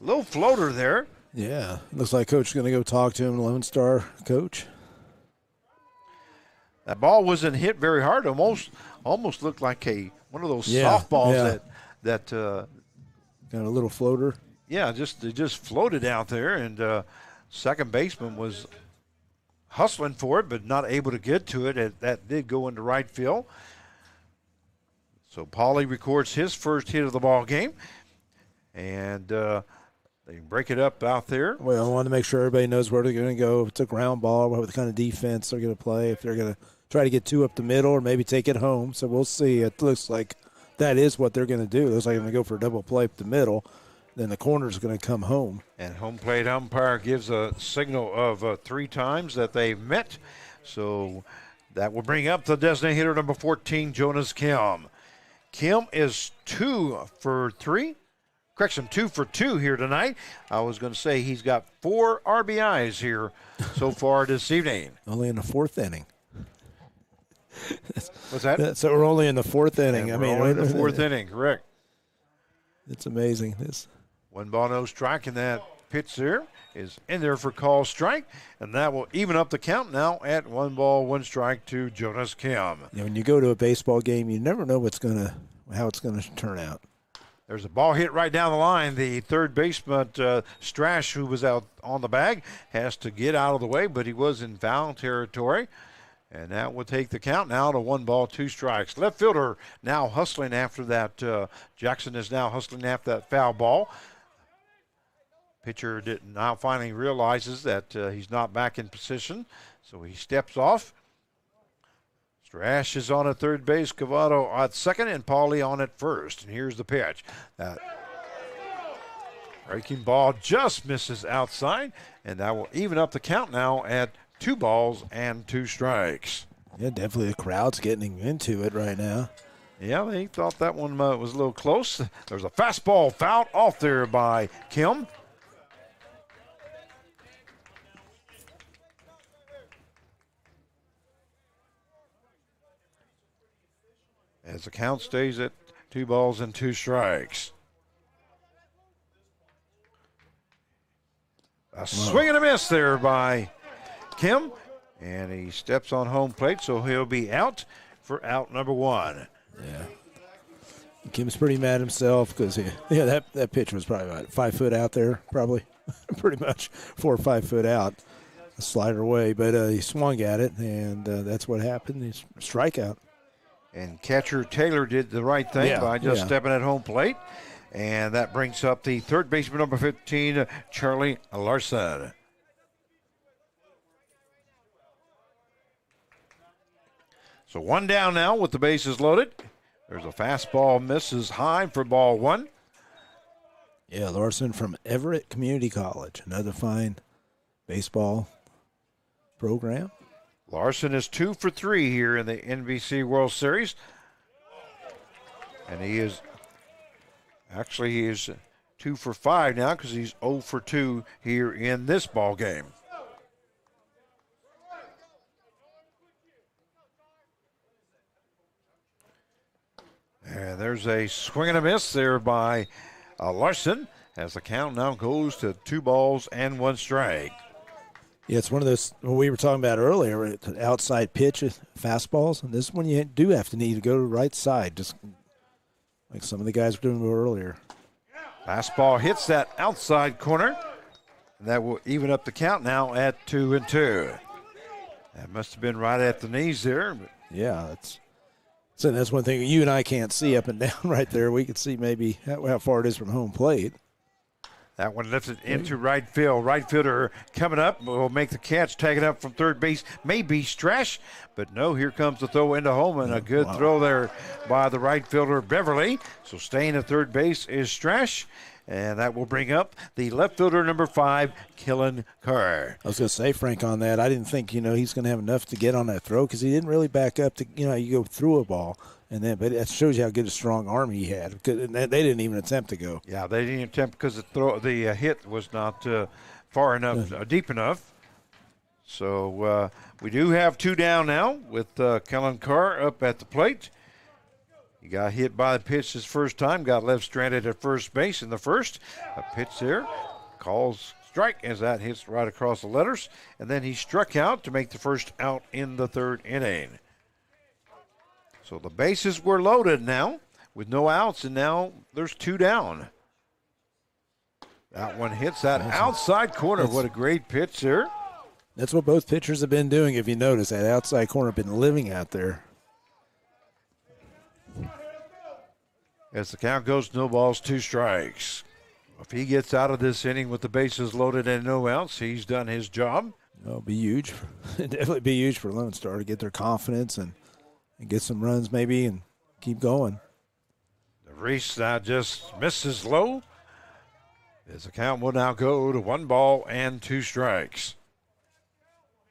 Little floater there. Yeah, looks like Coach is going to go talk to him, Lone Star coach. That ball wasn't hit very hard. Almost looked like one of those softballs that got a little floater. Yeah, it just floated out there, and second baseman was hustling for it, but not able to get to it. That did go into right field. So Pauly records his first hit of the ball game, and they break it up out there. Well, I want to make sure everybody knows where they're going to go. If it's a ground ball, what kind of defense they're going to play. If they're going to try to get two up the middle or maybe take it home. So we'll see. It looks like that is what they're going to do. It looks like they're going to go for a double play up the middle. Then the corner's going to come home. And home plate umpire gives a signal of 3 times that they've met. So that will bring up the designated hitter, number 14, Jonas Kim. Kim is 2 for 3. Correction, 2 for 2 here tonight. I was going to say he's got 4 RBIs here so far this evening. Only in the 4th inning. What's that? So we're only in the 4th inning. We're only in the 4th inning, correct. It's amazing. 1-0, no strike, and that pitch there is in there for call strike, and that will even up the count now at 1-1 strike to Jonas Kim. Yeah, when you go to a baseball game, you never know how it's going to turn out. There's a ball hit right down the line. The third baseman, Strash, who was out on the bag, has to get out of the way, but he was in foul territory. And that will take the count now to 1-2 strikes. Left fielder now hustling after that. Jackson is now hustling after that foul ball. Pitcher now finally realizes that he's not back in position, so he steps off. Strash is on at third base, Scavolto at second, and Pauly on at first. And here's the pitch. That breaking ball just misses outside, and that will even up the count now at 2-2 strikes. Yeah, definitely the crowd's getting into it right now. Yeah, they thought that one was a little close. There's a fastball fouled off there by Kim. As the count stays at 2-2 strikes. A swing and a miss there by Kim, and he steps on home plate, so he'll be out for out number 1. Yeah. Kim's pretty mad himself because that pitch was probably about 5 foot out there, probably pretty much 4 or 5 foot out, a slider away. But he swung at it, and that's what happened. He's strikeout. And catcher Taylor did the right thing by just stepping at home plate, and that brings up the third baseman, number 15, Charlie Larsen. So 1 down now with the bases loaded. There's a fastball, misses high for ball 1. Yeah, Larsen from Everett Community College, another fine baseball program. Larsen is 2 for 3 here in the NBC World Series. And he is 2 for 5 now because he's 0 for 2 here in this ball game. And there's a swing and a miss there by Larsen as the count now goes to 2 balls and 1 strike. Yeah, it's one of those what we were talking about earlier, outside pitch, fastballs. And this is when you do have to need to go to the right side, just like some of the guys were doing earlier. Fastball hits that outside corner, and that will even up the count now at 2-2. That must have been right at the knees there. But yeah, that's one thing you and I can't see up and down right there. We can see maybe how far it is from home plate. That one lifted into right field. Right fielder coming up will make the catch, taken up from third base. Maybe Strash, but no, here comes the throw into home, and a good throw there by the right fielder, Beverly. So staying at third base is Strash, and that will bring up the left fielder, number 5, Kellen Carr. I was going to say, Frank, on that, I didn't think, he's going to have enough to get on that throw because he didn't really back up to, you go through a ball. But that shows you how good a strong arm he had. They didn't even attempt to go. Yeah, they didn't attempt because the hit was not far enough, deep enough. So we do have 2 down now with Kellen Carr up at the plate. He got hit by the pitch his first time, got left stranded at first base in the first. A pitch there, calls strike as that hits right across the letters. And then he struck out to make the first out in the 3rd inning. So the bases were loaded now with no outs, and now there's 2 down. That one hits that outside corner. What a great pitch there. That's what both pitchers have been doing, if you notice. That outside corner been living out there. As the count goes, no balls, 2 strikes. If he gets out of this inning with the bases loaded and no outs, he's done his job. It'll be huge. Definitely be huge for LoneStar to get their confidence and get some runs maybe and keep going. The Reese now just misses low. As the count will now go to 1 ball and 2 strikes.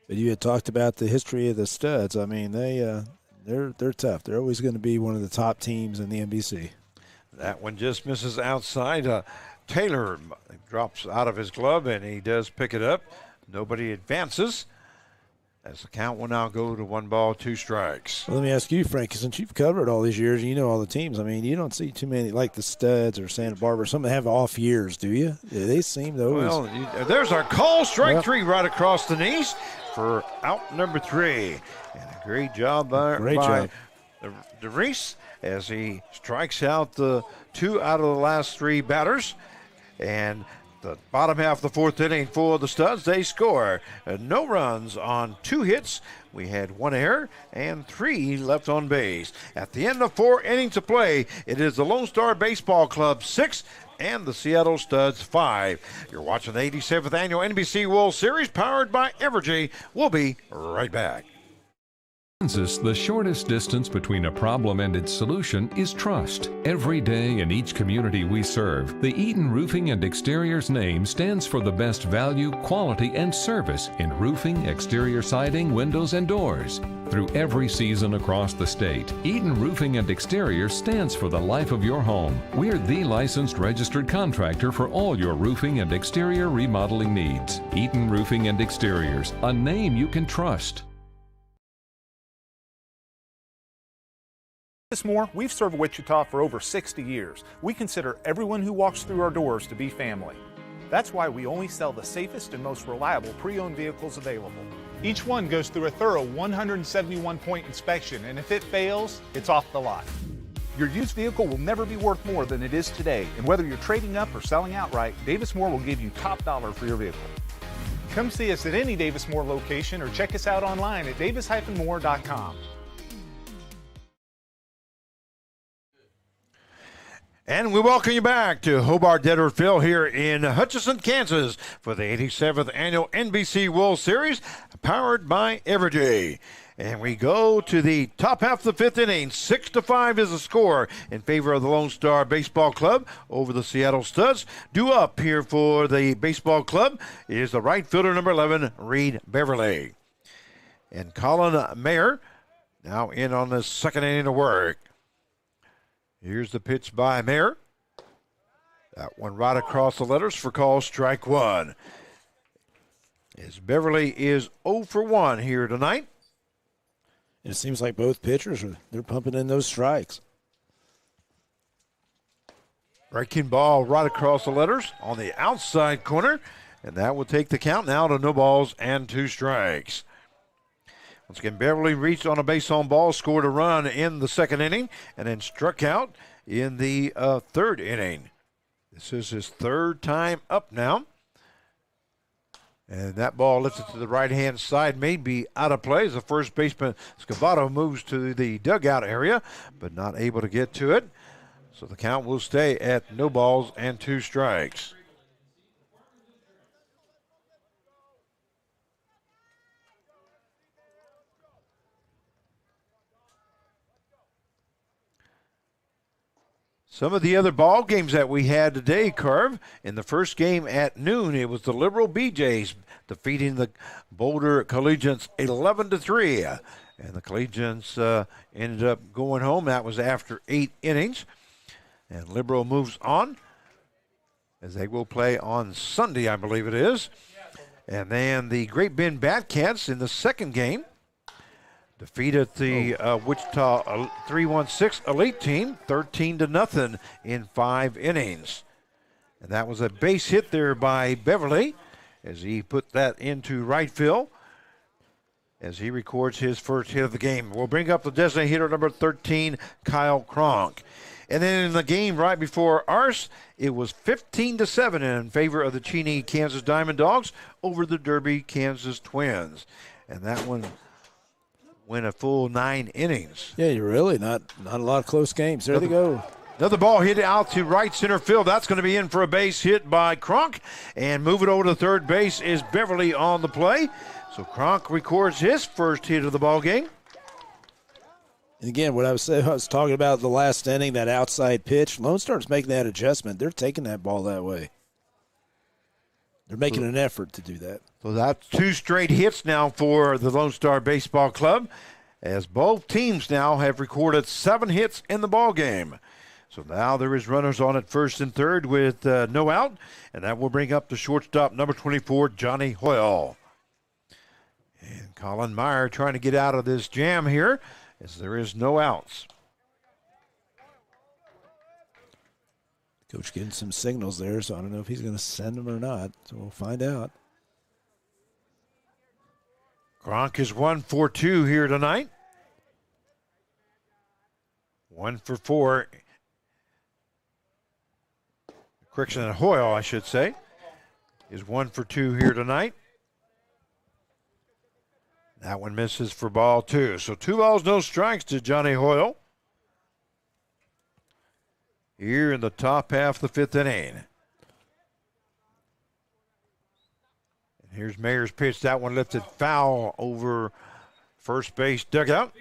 But you had talked about the history of the Studs. I mean, they're tough. They're always going to be one of the top teams in the NBC. That one just misses outside. Taylor drops out of his glove, and he does pick it up. Nobody advances. As the count will now go to 1 ball, 2 strikes. Well, let me ask you, Frank, since you've covered all these years, you know all the teams. I mean, you don't see too many like the Studs or Santa Barbara. Some have off years, do you? They seem to always. Well, there's our call. Strike 3 right across the knees for out number 3. And a great job by DeReese as he strikes out the 2 out of the last 3 batters. And the bottom half of the 4th inning for the Studs, they score. No runs on 2 hits. We had 1 error and 3 left on base. At the end of 4 innings of play, it is the LoneStar Baseball Club 6 and the Seattle Studs 5. You're watching the 87th Annual NBC World Series powered by Evergy. We'll be right back. Kansas, the shortest distance between a problem and its solution is trust. Every day in each community we serve, the Eaton Roofing and Exteriors name stands for the best value, quality, and service in roofing, exterior siding, windows, and doors. Through every season across the state, Eaton Roofing and Exteriors stands for the life of your home. We're the licensed registered contractor for all your roofing and exterior remodeling needs. Eaton Roofing and Exteriors, a name you can trust. More, we've served Wichita for over 60 years. We consider everyone who walks through our doors to be family. That's why we only sell the safest and most reliable pre-owned vehicles available. Each one goes through a thorough 171-point inspection, and if it fails, it's off the lot. Your used vehicle will never be worth more than it is today, and whether you're trading up or selling outright, Davis Moore will give you top dollar for your vehicle. Come see us at any Davis Moore location or check us out online at davis-moore.com. And we welcome you back to Hobart Dead Phil here in Hutchinson, Kansas for the 87th Annual NBC World Series, powered by Everyday. And we go to the top half of the fifth inning. 6-5 is the score in favor of the Lone Star Baseball Club over the Seattle Studs. Due up here for the baseball club is the right fielder, number 11, Reed Beverly. And Colin Mayer now in on the second inning of work. Here's the pitch by Mayer. That one right across the letters for call strike one. As Beverly is 0 for 1 here tonight. It seems like both pitchers, they're pumping in those strikes. Breaking ball right across the letters on the outside corner. And that will take the count now to no balls and 2 strikes. Once again, Beverly reached on a base on ball, scored a run in the second inning, and then struck out in the third inning. This is his third time up now. And that ball lifted to the right-hand side, may be out of play as the first baseman, Scavolto, moves to the dugout area, but not able to get to it. So the count will stay at no balls and 2 strikes. Some of the other ball games that we had today, Carv. In the first game at noon, it was the Liberal BJs defeating the Boulder Collegians 11-3. And the Collegians ended up going home. That was after 8 innings. And Liberal moves on as they will play on Sunday, I believe it is. And then the Great Bend Batcats in the second game defeated the Wichita 316 Elite team 13-0 in 5 innings. And that was a base hit there by Beverly as he put that into right field as he records his first hit of the game. We'll bring up the designated hitter, number 13, Kyle Cronk. And then in the game right before ours, it was 15-7 in favor of the Cheney Kansas Diamond Dogs over the Derby Kansas Twins. And that one went a full 9 innings. Yeah, you're really not a lot of close games. There they go. Another ball hit out to right center field. That's going to be in for a base hit by Cronk. And moving over to third base is Beverly on the play. So Cronk records his first hit of the ball game. And again, what I was talking about the last inning, that outside pitch, Lone Star's making that adjustment. They're taking that ball that way. They're making an effort to do that. So that's 2 straight hits now for the Lone Star Baseball Club, as both teams now have recorded 7 hits in the ball game. So now there is runners on at first and third with no out, and that will bring up the shortstop, number 24, Johnny Hoyle. And Colin Mayer trying to get out of this jam here, as there is no outs. Coach getting some signals there, so I don't know if he's going to send them or not. So we'll find out. Cronk is 1 for 2 here tonight. 1 for 4. Correction, Hoyle, I should say, is 1 for 2 here tonight. That one misses for ball 2. So 2 balls, no strikes to Johnny Hoyle here in the top half of the 5th inning. And here's Mayer's pitch. That one lifted foul over first base dugout.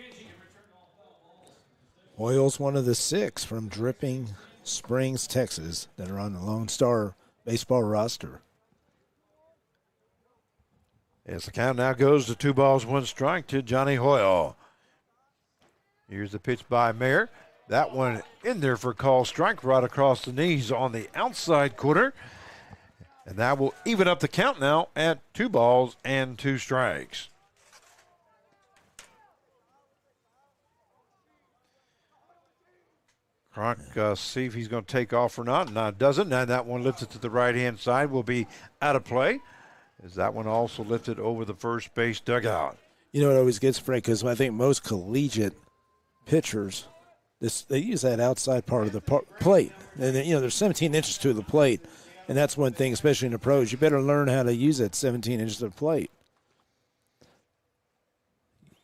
Hoyle's one of the 6 from Dripping Springs, Texas, that are on the Lone Star baseball roster. As the count now goes to 2 balls, 1 strike to Johnny Hoyle. Here's the pitch by Mayer. That one in there for a call strike right across the knees on the outside corner. And that will even up the count now at 2 balls and 2 strikes. Cronk, see if he's going to take off or not. Now it doesn't. And that one lifted to the right-hand side will be out of play, as that one also lifted over the first base dugout. You know, it always gets Frank, because I think most collegiate pitchers, they use that outside part of the plate. And, there's 17 inches to the plate, and that's one thing, especially in the pros. You better learn how to use that 17 inches of the plate.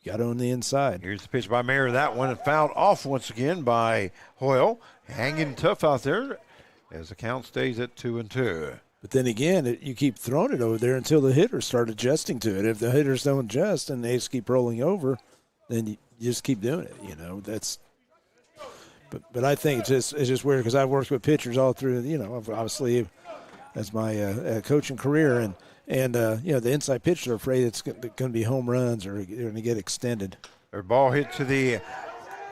Got on the inside. Here's the pitch by Mayer. That one fouled off once again by Hoyle. Hanging tough out there as the count stays at 2-2. But then again, you keep throwing it over there until the hitters start adjusting to it. If the hitters don't adjust and they just keep rolling over, then you just keep doing it. That's. But I think it's just weird, because I've worked with pitchers all through. Obviously, as my coaching career, and the inside pitchers are afraid it's going to be home runs or they're going to get extended. Their ball hit to the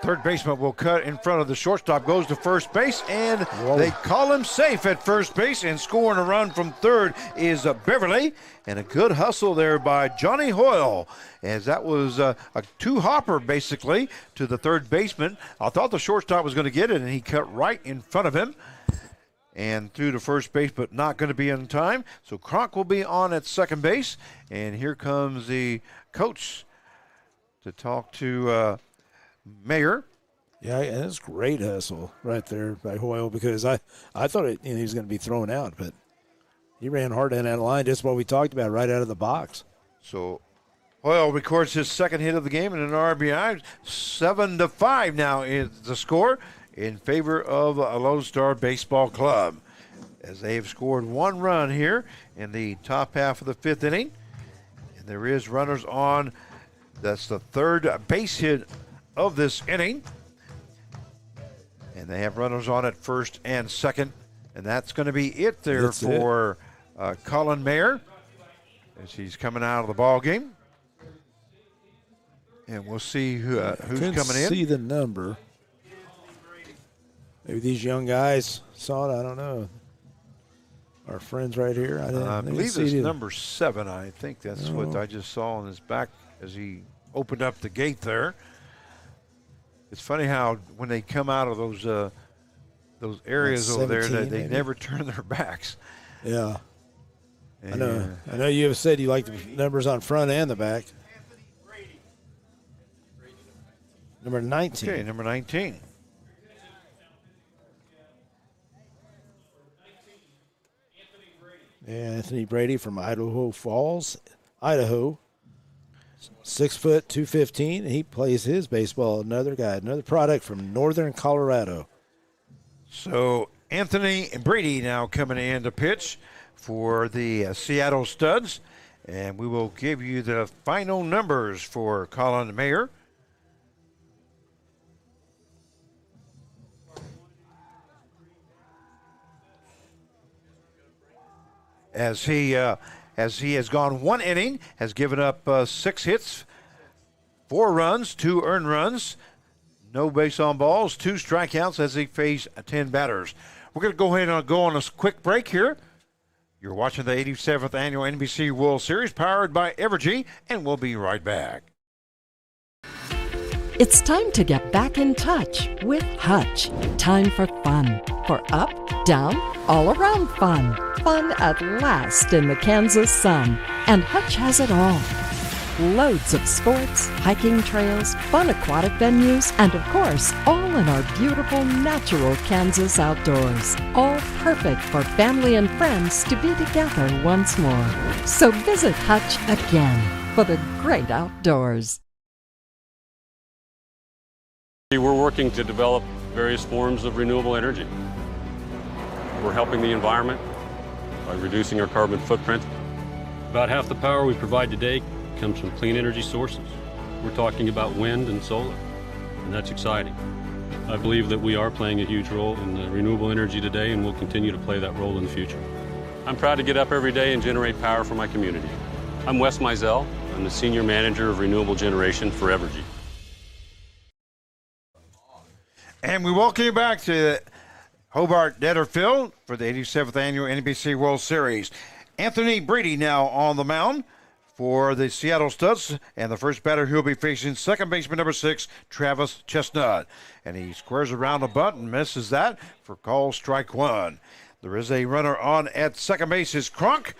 third baseman, will cut in front of the shortstop, goes to first base, and they call him safe at first base, and scoring a run from third is Beverly, and a good hustle there by Johnny Hoyle, as that was a two-hopper basically to the third baseman. I thought the shortstop was going to get it, and he cut right in front of him and threw to first base, but not going to be in time. So Cronk will be on at second base, and here comes the coach to talk to Mayer. Yeah, and it's great hustle right there by Hoyle, because I thought he was going to be thrown out, but he ran hard in that line, just what we talked about, right out of the box. So Hoyle records his second hit of the game and an RBI. 7-5 now is the score in favor of LoneStar Baseball Club, as they have scored one run here in the top half of the fifth inning. And there is runners on. That's the third base hit of this inning. And they have runners on at first and second. And that's going to be it there for Colin Mayer, as he's coming out of the ball game. And we'll see who's coming in. See the number. Maybe these young guys saw it. I don't know. Our friends right here. I believe it's number 7. I think that's what I just saw on his back as he opened up the gate there. It's funny how when they come out of those areas over there, that they never turn their backs. Yeah. And I know you have said you like the numbers on front and the back. Number 19. Okay, number 19. Yeah, Anthony Brady from Idaho Falls, Idaho. 6 foot, 215. He plays his baseball. Another guy, another product from northern Colorado. So Anthony Brady now coming in to pitch for the Seattle Studs. And we will give you the final numbers for Colin Mayer. As he has gone one inning, has given up 6 hits, 4 runs, 2 earned runs, no base on balls, 2 strikeouts as he faced 10 batters. We're going to go ahead and go on a quick break here. You're watching the 87th Annual NBC World Series, powered by Evergy, and we'll be right back. It's time to get back in touch with Hutch. Time for fun. For up, down, all around fun. Fun at last in the Kansas sun. And Hutch has it all. Loads of sports, hiking trails, fun aquatic venues, and of course, all in our beautiful natural Kansas outdoors. All perfect for family and friends to be together once more. So visit Hutch again for the great outdoors. We're working to develop various forms of renewable energy. We're helping the environment by reducing our carbon footprint. About half the power we provide today comes from clean energy sources. We're talking about wind and solar, and that's exciting. I believe that we are playing a huge role in renewable energy today, and we'll continue to play that role in the future. I'm proud to get up every day and generate power for my community. I'm Wes Mizell. I'm the Senior Manager of Renewable Generation for Evergy. And we welcome you back to Hobart Detter Field for the 87th Annual NBC World Series. Anthony Brady now on the mound for the Seattle Studs, and the first batter he'll be facing second baseman number 6, Travis Chestnut. And he squares around a bunt and misses that for call strike 1. There is a runner on at second base is Cronk.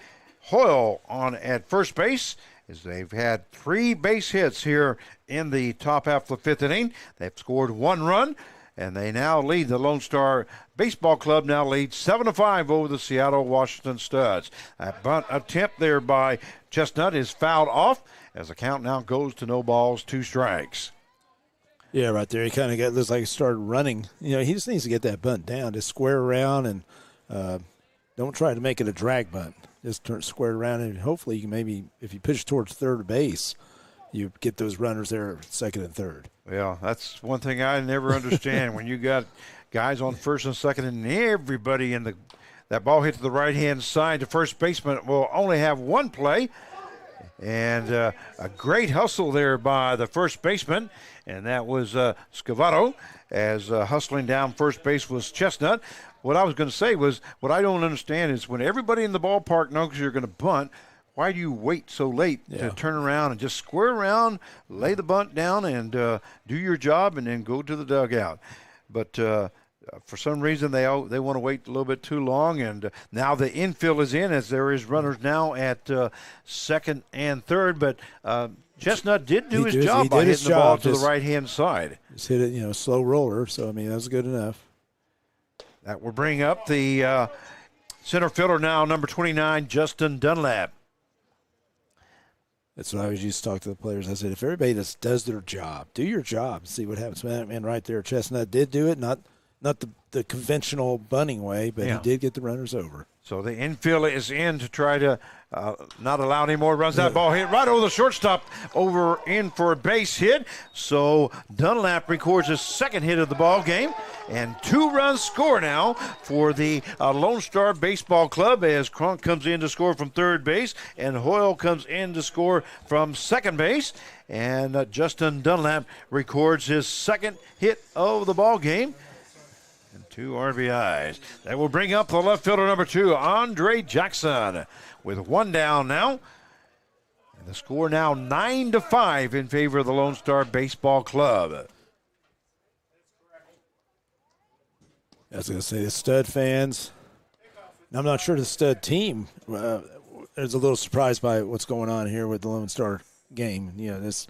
Hoyle on at first base, as they've had 3 base hits here in the top half of the 5th inning. They've scored 1 run, and they now lead. The Lone Star Baseball Club now leads 7-5 over the Seattle Washington Studs. A bunt attempt there by Chestnut is fouled off as the count now goes to no balls, 2 strikes. Yeah, right there. He kind of looks like he started running. He just needs to get that bunt down, just square around, and don't try to make it a drag bunt. Just turn square around, and hopefully you can maybe, if you push towards third base, you get those runners there second and third. Well, that's one thing I never understand. When you got guys on first and second and everybody in that ball hit to the right-hand side, the first baseman will only have 1 play. And a great hustle there by the first baseman, and that was Scavolto, as hustling down first base was Chestnut. What I was going to say was, what I don't understand is when everybody in the ballpark knows you're going to bunt, why do you wait so late to turn around and just square around, lay the bunt down, and do your job, and then go to the dugout? But for some reason, they want to wait a little bit too long, and now the infield is in, as there is runners now at second and third. But Chestnut did do his job by hitting the ball to the right-hand side. Just hit it, slow roller, so, that was good enough. That will bring up the center fielder now, number 29, Justin Dunlap. That's what I always used to talk to the players. I said, if everybody just does their job, do your job, see what happens. Man, right there, Chestnut did do it, not the conventional bunting way, but he did get the runners over. So the infield is in to try to not allow any more runs. That ball hit right over the shortstop, over in for a base hit. So Dunlap records his second hit of the ball game, and 2 runs score now for the Lone Star Baseball Club, as Cronk comes in to score from third base, and Hoyle comes in to score from second base. And Justin Dunlap records his second hit of the ball game. 2 RBIs. That will bring up the left fielder number 2, Andre Jackson, with 1 down now. And the score now 9-5 in favor of the Lone Star Baseball Club. I was going to say, the Stud fans, and I'm not sure the Stud team is a little surprised by what's going on here with the Lone Star game. This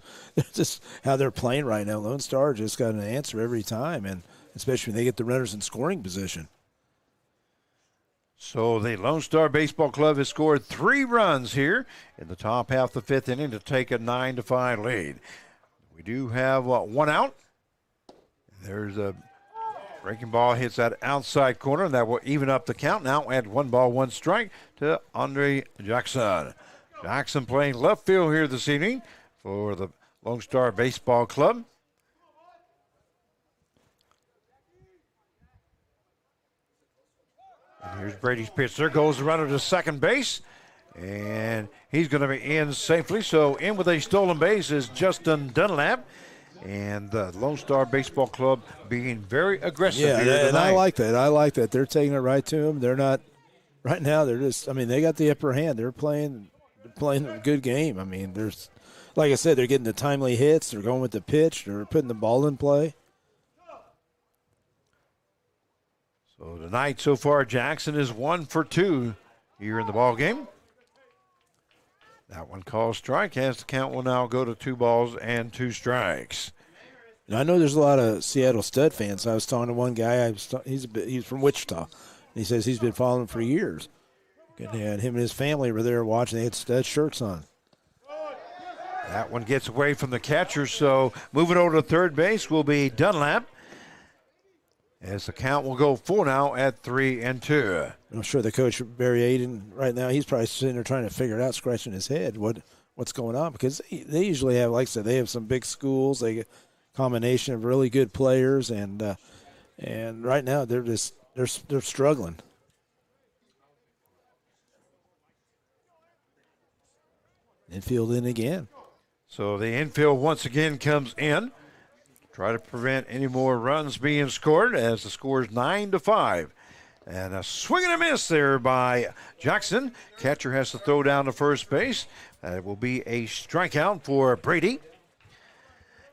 just how they're playing right now. Lone Star just got an answer every time, and especially when they get the runners in scoring position. So the Lone Star Baseball Club has scored 3 runs here in the top half of the 5th inning to take a 9-5 lead. We do have 1 out. There's a breaking ball, hits that outside corner, and that will even up the count now at 1 ball, 1 strike to Andre Jackson. Jackson playing left field here this evening for the Lone Star Baseball Club. And here's Brady's pitch. There goes the runner to second base, and he's going to be in safely. So in with a stolen base is Justin Dunlap, and the Lone Star Baseball Club being very aggressive here tonight. And I like that. They're taking it right to him. They're not – right now they're just – they got the upper hand. They're playing a good game. There's – like I said, they're getting the timely hits. They're going with the pitch. They're putting the ball in play. So tonight, so far, Jackson is 1 for 2 here in the ball game. That one called strike, as the count will now go to 2 balls and 2 strikes. Now, I know there's a lot of Seattle Stud fans. I was talking to one guy. He's from Wichita. And he says he's been following for years. And him and his family were there watching. They had Stud shirts on. That one gets away from the catcher, so moving over to third base will be Dunlap, as the count will go 4 now at 3-2. I'm sure the coach, Barry Aiden, right now, he's probably sitting there trying to figure it out, scratching his head what's going on, because they usually have, like I said, they have some big schools. They get a combination of really good players, and right now they're struggling. Infield in again. So the infield once again comes in. Try to prevent any more runs being scored, as the score is 9-5 And a swing and a miss there by Jackson. Catcher has to throw down to first base. It will be a strikeout for Brady.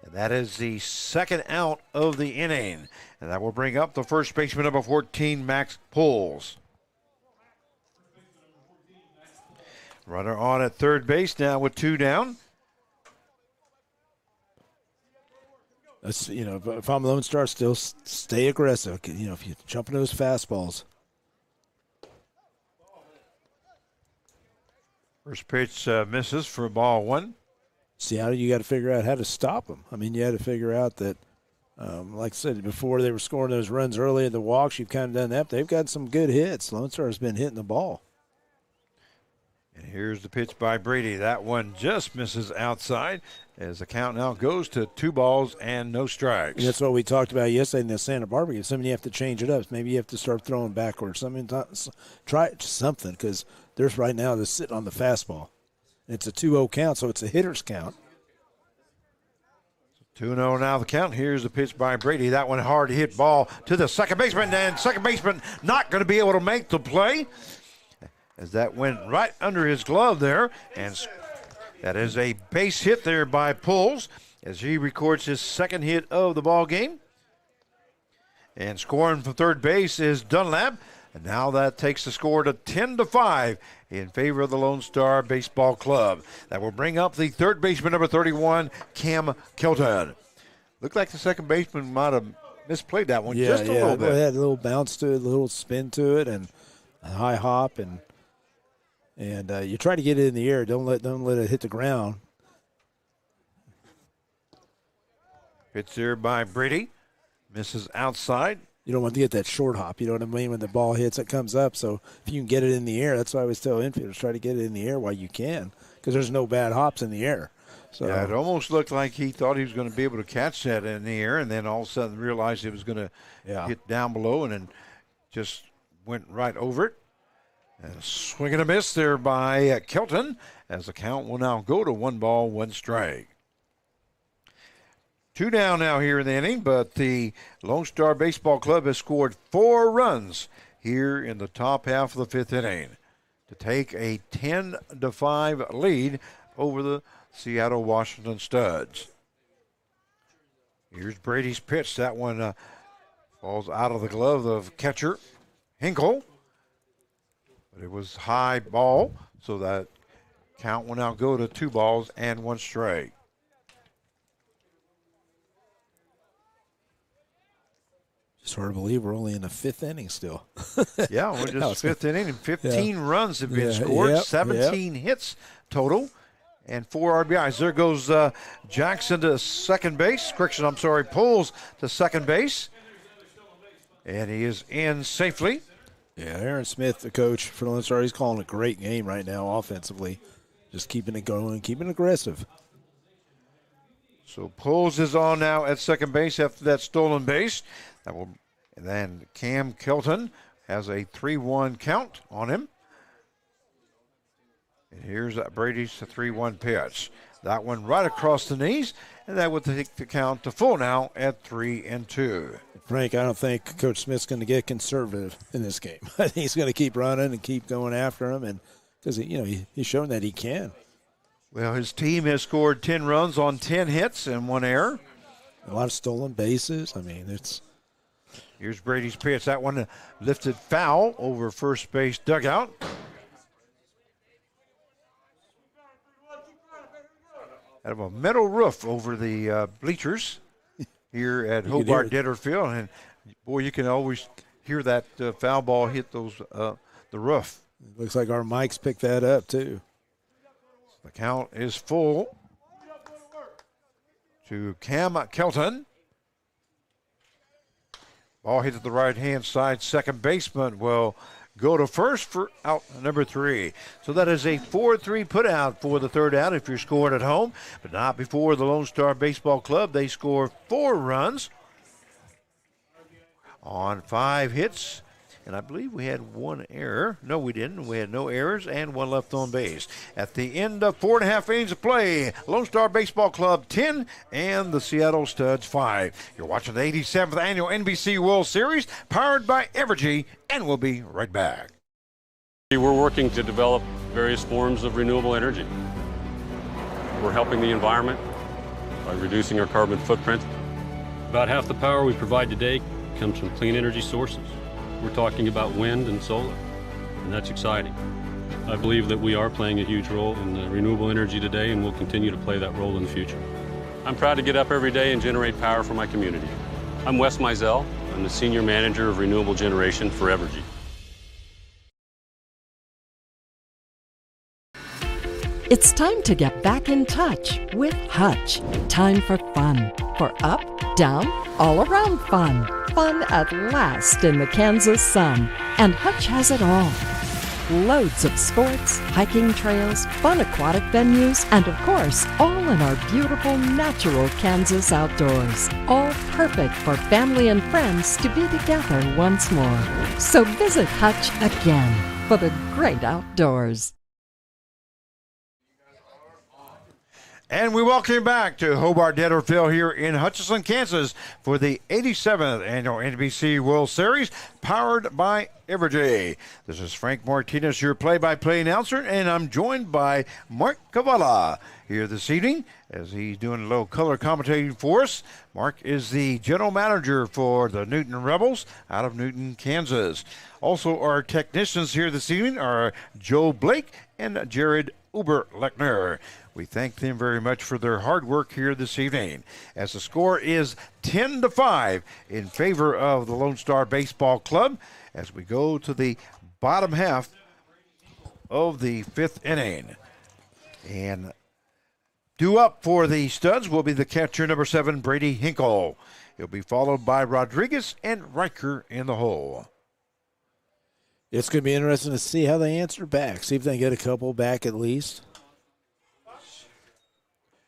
And that is the second out of the inning. And that will bring up the first baseman, number 14, Max Poles. Runner on at third base now with 2 down. That's, if I'm Lone Star, still stay aggressive. If you jump into those fastballs. First pitch misses for ball 1. Seattle, you got to figure out how to stop them. I mean, you had to figure out that, like I said, before they were scoring those runs early in the walks, you've kind of done that. They've got some good hits. Lone Star has been hitting the ball. And here's the pitch by Brady. That one just misses outside as the count now goes to 2 balls and no strikes. And that's what we talked about yesterday in the Santa Barbara game. Something you have to change it up. Maybe you have to start throwing backwards. Try something, because there's right now they're sitting on the fastball. It's a 2-0 count, so it's a hitter's count. 2-0 now the count. Here's the pitch by Brady. That one hard hit ball to the second baseman, and second baseman not going to be able to make the play, as that went right under his glove there. And that is a base hit there by Poles as he records his second hit of the ball game. And scoring from third base is Dunlap. And now that takes the score to 10-5 in favor of the Lone Star Baseball Club. That will bring up the third baseman, number 31, Cam Kelton. Looked like the second baseman might have misplayed that one just a little bit. It had a little bounce to it, a little spin to it, and a high hop, and you try to get it in the air. Don't let it hit the ground. Pitch there by Brady. Misses outside. You don't want to get that short hop. You know what I mean? When the ball hits, it comes up. So if you can get it in the air, that's why I always tell infielders, try to get it in the air while you can, because there's no bad hops in the air. So yeah, it almost looked like he thought he was going to be able to catch that in the air, and then all of a sudden realized it was going to hit down below, and then just went right over it. And a swing and a miss there by Kelton, as the count will now go to 1 ball, 1 strike. 2 down now here in the inning, but the Lone Star Baseball Club has scored 4 runs here in the top half of the 5th inning to take a 10-5 lead over the Seattle Washington Studs. Here's Brady's pitch. That one falls out of the glove of catcher Hinkle. But it was high ball, so that count will now go to 2 balls and 1 strike. It's hard to believe we're only in the 5th inning still. Yeah, we're just 5th inning, and 15 runs have been scored, 17 hits total, and 4 RBIs. There goes Jackson to second base. Poles to second base. And he is in safely. Yeah, Aaron Smith, the coach for Lone Star, he's calling a great game right now offensively. Just keeping it going, keeping it aggressive. So Poles is on now at second base after that stolen base. And then Cam Kelton has a 3-1 count on him. And here's Brady's 3-1 pitch. That one right across the knees, and that would take the count to full now at 3-2. Frank, I don't think Coach Smith's going to get conservative in this game. I think he's going to keep running and keep going after him, and because he's shown that he can. Well, his team has scored 10 runs on 10 hits and 1 error. A lot of stolen bases. I mean, Here's Brady's pitch. That one lifted foul over first base dugout. Out of a metal roof over the bleachers here at Hobart Detter Field. And, boy, you can always hear that foul ball hit the roof. It looks like our mics picked that up, too. The count is full to Cam Kelton. Ball hit to the right-hand side. Second baseman will go to first for out number 3. So that is a 4-3 put-out for the third out if you're scoring at home, but not before the Lone Star Baseball Club. They score 4 runs on 5 hits And I believe we had one error. No, we didn't. We had no errors and one left on base. At the end of 4.5 innings of play, Lone Star Baseball Club 10 and the Seattle Studs 5. You're watching the 87th Annual NBC World Series, powered by Evergy, and we'll be right back. We're working to develop various forms of renewable energy. We're helping the environment by reducing our carbon footprint. About half the power we provide today comes from clean energy sources. We're talking about wind and solar, and that's exciting. I believe that we are playing a huge role in renewable energy today, and we'll continue to play that role in the future. I'm proud to get up every day and generate power for my community. I'm Wes Mizell. I'm the Senior Manager of Renewable Generation for Evergy. It's time to get back in touch with Hutch. Time for fun. For up, down, all around fun. Fun at last in the Kansas sun. And Hutch has it all. Loads of sports, hiking trails, fun aquatic venues, and of course, all in our beautiful natural Kansas outdoors. All perfect for family and friends to be together once more. So visit Hutch again for the great outdoors. And we welcome you back to Hobart Detterfield here in Hutchinson, Kansas for the 87th Annual NBC World Series, powered by Evergy. This is Frank Martinez, your play-by-play announcer, and I'm joined by Mark Cavala here this evening as he's doing a little color commentating for us. Mark is the general manager for the Newton Rebels out of Newton, Kansas. Also, our technicians here this evening are Joe Blake and Jared Oberlechner. We thank them very much for their hard work here this evening. As the score is 10-5 in favor of the Lone Star Baseball Club as we go to the bottom half of the 5th inning. And due up for the Studs will be the catcher, number 7, Brady Hinkle. He'll be followed by Rodriguez and Riker in the hole. It's going to be interesting to see how they answer back. See if they get a couple back at least.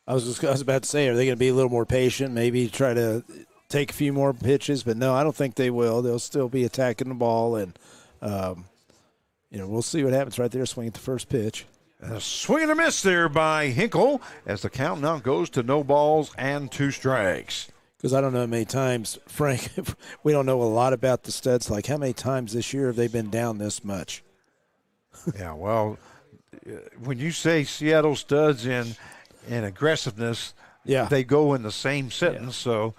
I was about to say, are they going to be a little more patient, maybe try to take a few more pitches? But no, I don't think they will. They'll still be attacking the ball, and we'll see what happens right there. Swing at the first pitch. A swing and a miss there by Hinkle as the count now goes to no balls and 2 strikes. Because I don't know how many times, Frank, we don't know a lot about the Studs. Like, how many times this year have they been down this much? Yeah, well, when you say Seattle Studs and aggressiveness, they go in the same sentence. So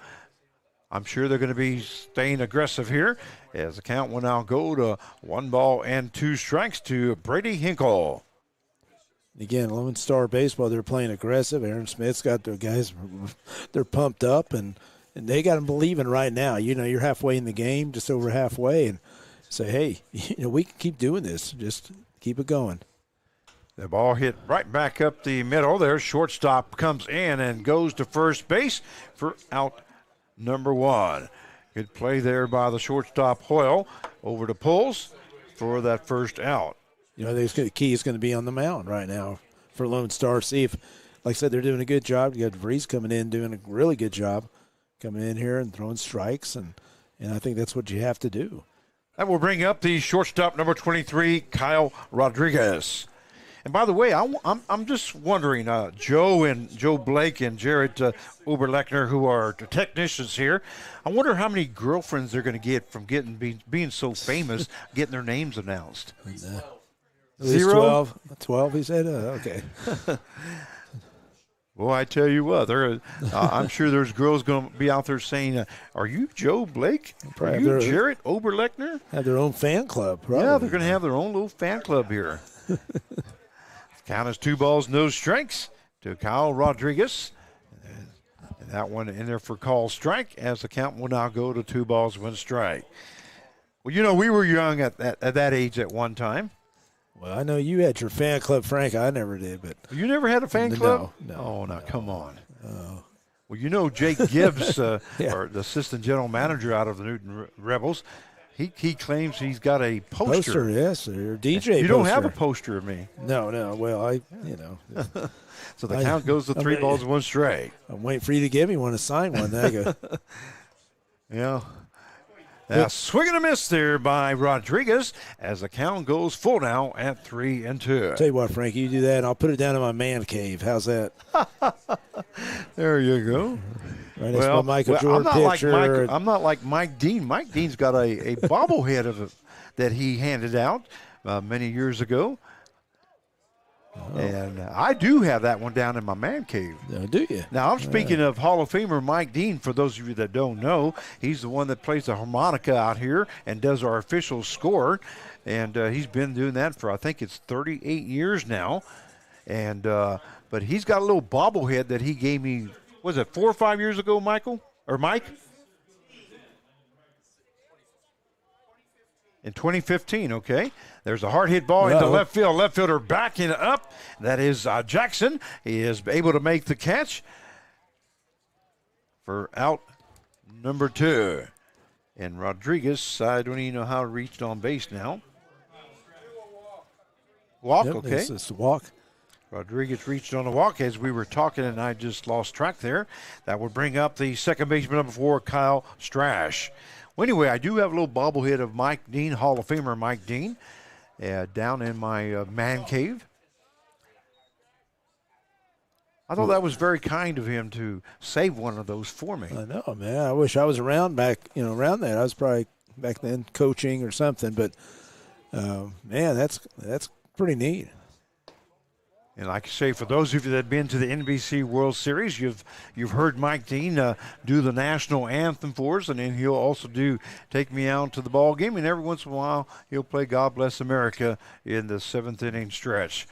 I'm sure they're going to be staying aggressive here as the count will now go to 1 ball and 2 strikes to Brady Hinkle. Again, Lone Star Baseball, they're playing aggressive. Aaron Smith's got their guys, they're pumped up, and they got them believing right now. You're halfway in the game, just over halfway, and say, hey, we can keep doing this. Just keep it going. The ball hit right back up the middle there. Shortstop comes in and goes to first base for out number 1. Good play there by the shortstop Hoyle over to Pulls for that first out. The key is going to be on the mound right now for Lone Star. See if, like I said, they're doing a good job. You got DeVries coming in doing a really good job, coming in here and throwing strikes, and I think that's what you have to do. That will bring up the shortstop number 23, Kyle Rodriguez. And by the way, I'm just wondering, Joe Blake and Jared Oberlechner, who are the technicians here, I wonder how many girlfriends they're going to get from being so famous, getting their names announced. 0? 12, he said? Okay. Well, I tell you what, I'm sure there's girls going to be out there saying, are you Joe Blake? Are you Jared Oberlechner? Have their own fan club, probably. Yeah, they're going to have their own little fan club here. Count is 2 balls, no strikes to Kyle Rodriguez. And that one in there for call strike as the count will now go to 2 balls, 1 strike. Well, we were young at that age at one time. Well, I know you had your fan club, Frank. I never did, but you never had a fan club? No. Oh, no, come on. Well, Jake Gibbs, or the assistant general manager out of the Newton Rebels, he claims he's got a poster. Yes, or DJ. You don't have a poster of me. No. Well, So the count goes to 3 balls, 1 strike. I'm waiting for you to give me one to sign one. There you go. Yeah. Swing and a miss there by Rodriguez as the count goes full now at 3-2. Tell you what, Frank, you do that, and I'll put it down in my man cave. How's that? There you go. Right next to my Michael Jordan picture. I'm not like Mike Dean. Mike Dean's got a bobblehead that he handed out many years ago. Oh. And I do have that one down in my man cave. Oh, do you? Now, I'm speaking of Hall of Famer Mike Dean. For those of you that don't know, he's the one that plays the harmonica out here and does our official score. And he's been doing that for, I think it's 38 years now. And but he's got a little bobblehead that he gave me, was it 4 or 5 years ago, Michael? Or Mike? In 2015, okay. There's a hard hit ball into left field. Left fielder backing up. That is Jackson. He is able to make the catch for out number 2. And Rodriguez, I don't even know how he reached on base now. Walk, yep, okay. It's a walk. Rodriguez reached on a walk as we were talking, and I just lost track there. That would bring up the second baseman number 4, Kyle Strash. Well, anyway, I do have a little bobblehead of Mike Dean, Hall of Famer Mike Dean, down in my man cave. I thought that was very kind of him to save one of those for me. I know, man. I wish I was around around that. I was probably back then coaching or something, but man, that's pretty neat. And like I say, for those of you that have been to the NBC World Series, you've heard Mike Dean do the national anthem for us, and then he'll also take me out to the ball game, and every once in a while he'll play God Bless America in the 7th inning stretch.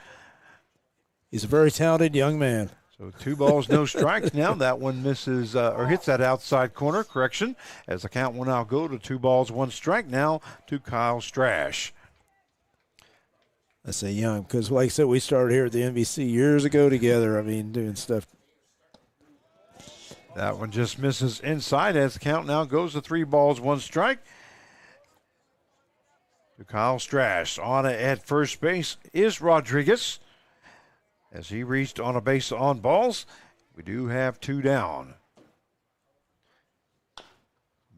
He's a very talented young man. So 2 balls, no strikes. Now that one misses or hits that outside corner. Correction, as the count will now go to 2 balls, 1 strike now to Kyle Strash. I say young because, like I said, we started here at the NBC years ago together. I mean, doing stuff. That one just misses inside as the count now goes to 3 balls, 1 strike. To Kyle Strash. On at first base is Rodriguez. As he reached on a base on balls, we do have 2 down.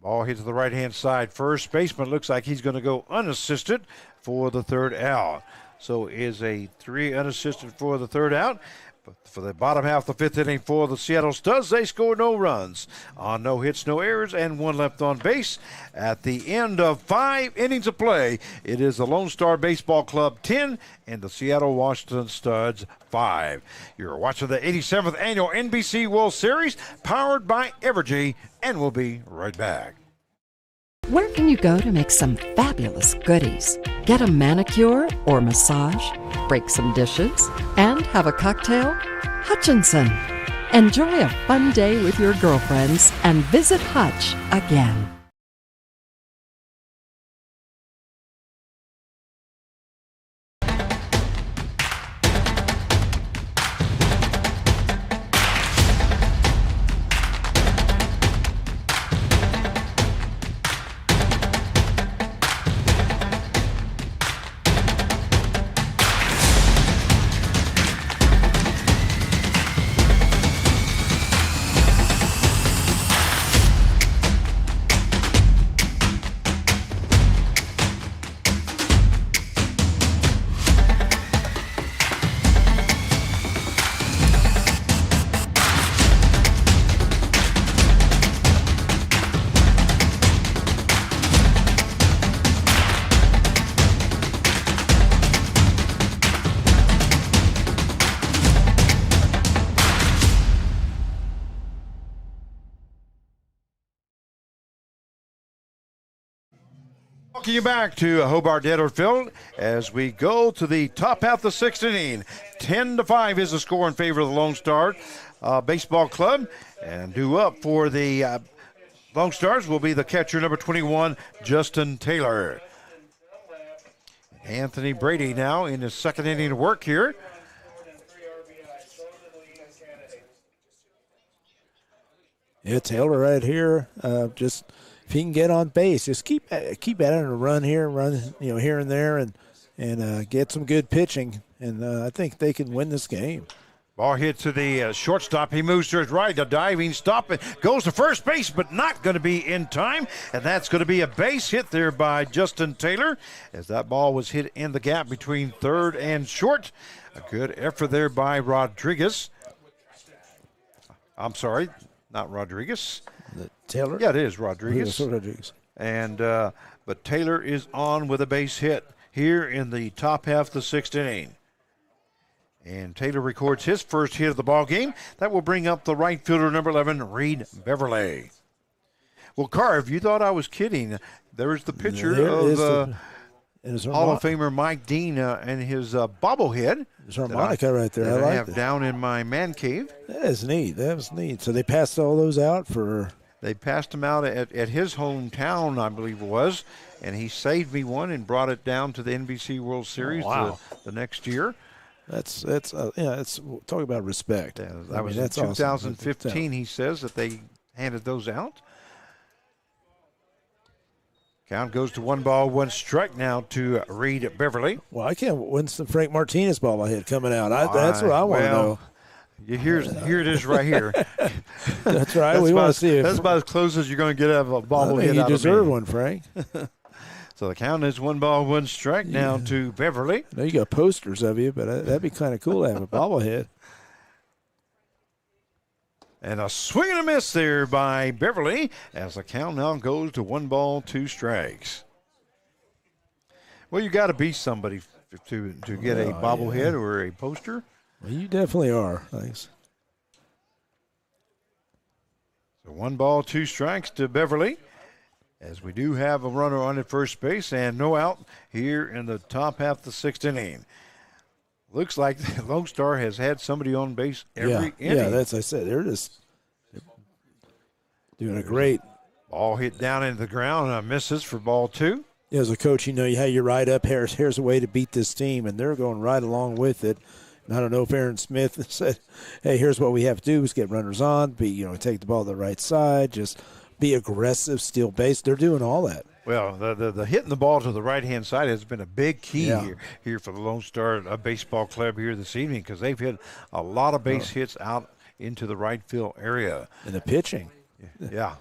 Ball hit to the right-hand side. First baseman looks like he's going to go unassisted for the 3rd out. So is a 3 unassisted for the 3rd out. But for the bottom half of the 5th inning for the Seattle Studs, they score no runs on no hits, no errors, and 1 left on base. At the end of 5 innings of play, it is the Lone Star Baseball Club 10 and the Seattle Washington Studs 5. You're watching the 87th Annual NBC World Series, powered by Evergy, and we'll be right back. Where can you go to make some fabulous goodies? Get a manicure or massage, break some dishes, and have a cocktail? Hutchinson. Enjoy a fun day with your girlfriends and visit Hutch again. Welcome you back to Hobart Deader Field as we go to the top half of the 6th inning. 10-5 is the score in favor of the Lone Star Baseball Club. And due up for the Lone Stars will be the catcher, number 21, Justin Taylor. Anthony Brady now in his 2nd inning of work here. Yeah, Taylor right here, just if he can get on base, just keep at it and run here, run here and there, and get some good pitching, and I think they can win this game. Ball hit to the shortstop. He moves to his right, a diving stop, and goes to first base, but not going to be in time. And that's going to be a base hit there by Justin Taylor, as that ball was hit in the gap between third and short. A good effort there by Rodriguez. I'm sorry, not Rodriguez. Taylor? Yeah, it is Rodriguez. Rodriguez. And but Taylor is on with a base hit here in the top half of the sixth inning. And Taylor records his first hit of the ball game. That will bring up the right fielder, number 11, Reed Beverly. Well, Carr, if you thought I was kidding, there's the picture of Hall of Famer Mike Dean and his bobblehead. There's harmonica right there. I like it. Down in my man cave. That is neat. That was neat. So they passed all those out for... They passed them out at his hometown, I believe it was, and he saved me one and brought it down to the NBC World Series the next year. That's talk about respect. Yeah, that was in 2015. Awesome. He says that they handed those out. Count goes to 1-1 strike now to Reed Beverly. Well, I can't. When's the Frank Martinez bobblehead coming out? That's what I want to know. Here it is right here. That's right. We want to see it. That's about as close as you're going to get out of a bobblehead. You deserve one, Frank. So the count is 1-1 strike now to Beverly. I know you got posters of you, but that'd be kind of cool to have a bobblehead. And a swing and a miss there by Beverly as the count now goes to 1-2 strikes. Well, you got to be somebody to get a bobblehead or a poster. Well, you definitely are. Thanks. So 1-2 strikes to Beverly, as we do have a runner on at first base and no out here in the top half of the sixth inning. Looks like LoneStar has had somebody on base every inning. Yeah, that's I said. They're just doing a great. Ball hit down into the ground and misses for ball 2. Yeah, as a coach, you know how you ride up. Here's a way to beat this team, and they're going right along with it. And I don't know if Aaron Smith said, "Hey, here's what we have to do: is get runners on, take the ball to the right side, just be aggressive, steal base." They're doing all that. Well, the hitting the ball to the right-hand side has been a big key here for the LoneStar Baseball Club here this evening, because they've hit a lot of base hits out into the right field area. And the pitching. Yeah.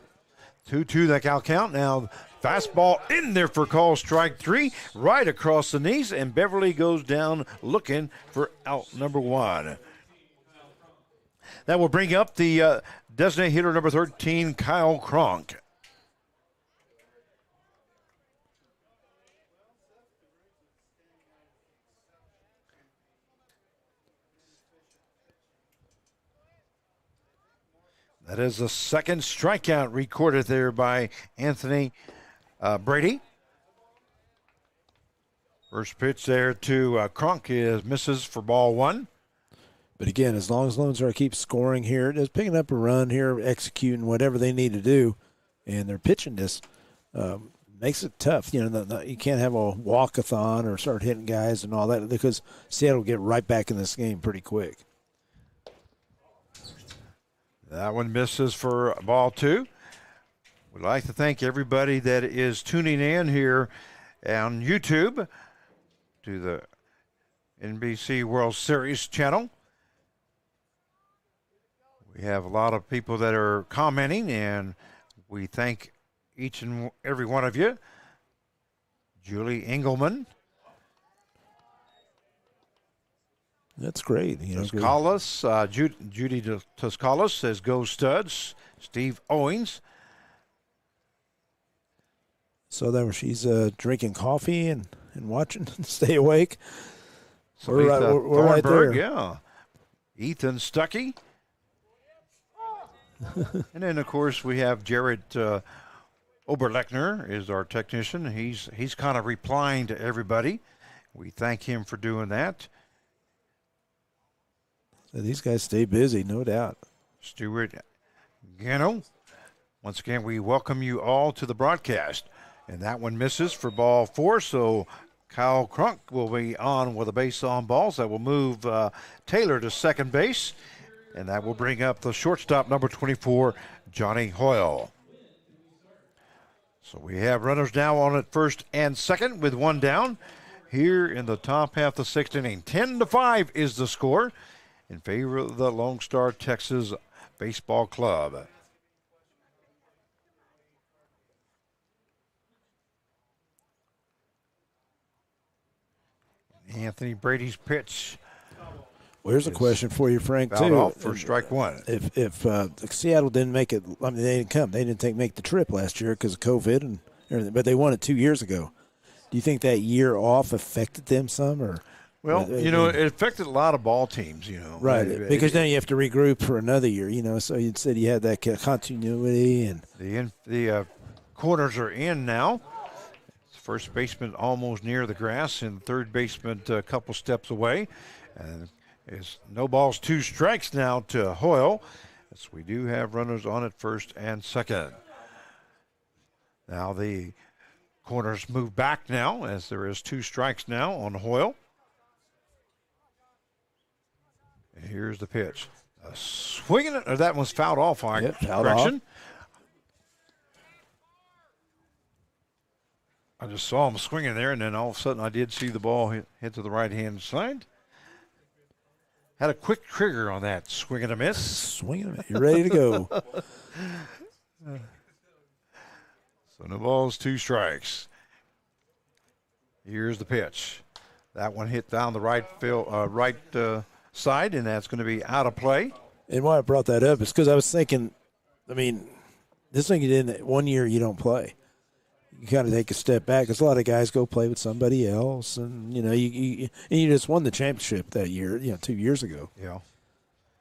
2-2 that count now. Fastball in there for call strike 3, right across the knees, and Beverly goes down looking for out number 1. That will bring up the designated hitter number 13, Kyle Cronk. That is the second strikeout recorded there by Anthony Brady. First pitch there to Cronk misses for ball 1. But again, as long as LoneStar keeps scoring here, just picking up a run here, executing whatever they need to do, and they're pitching this, makes it tough. You can't have a walk-a-thon or start hitting guys and all that, because Seattle will get right back in this game pretty quick. That one misses for ball 2. We'd like to thank everybody that is tuning in here on YouTube to the NBC World Series channel. We have a lot of people that are commenting, and we thank each and every one of you. Julie Engelman. That's great. Toscalis, Judy Toscalis says go Studs. Steve Owings. So that she's drinking coffee and watching Stay Awake. So we're right there. Yeah. Ethan Stuckey. And then, of course, we have Jared Oberlechner is our technician. He's kind of replying to everybody. We thank him for doing that. So these guys stay busy, no doubt. Stuart Gano. Once again, we welcome you all to the broadcast. And that one misses for ball 4, so Kyle Cronk will be on with a base on balls. That will move Taylor to second base, and that will bring up the shortstop, number 24, Johnny Hoyle. So we have runners now on at first and second with one down here in the top half of the sixth inning. 10-5 is the score. in favor of the Lone Star Texas Baseball Club. Anthony Brady's pitch. Well, here's a question for you, Frank, Fouled too. off for strike one. If Seattle didn't make it, I mean, they didn't come. They didn't make the trip last year because of COVID and everything, but they won it 2 years ago. Do you think that year off affected them some? Or Well, it affected a lot of ball teams, Right, because then you have to regroup for another year, so you said you had that continuity. And the corners are in now. First baseman almost near the grass, and third baseman a couple steps away. And it's no balls, 2 strikes now to Hoyle, as we do have runners on at first and second. Now the corners move back now, as there is 2 strikes now on Hoyle. And here's the pitch. Swinging it, or that one's fouled off. Fouled off. I just saw him swinging there, and then all of a sudden I did see the ball hit to the right-hand side. Had a quick trigger on that swing and a miss. Swing and a miss. You're ready to go. So no balls, 2 strikes. Here's the pitch. That one hit down the right side, and that's going to be out of play. And why I brought that up is because I was thinking, this thing you did 1 year you don't play. You kind of take a step back because a lot of guys go play with somebody else, and you just won the championship that year, 2 years ago. Yeah.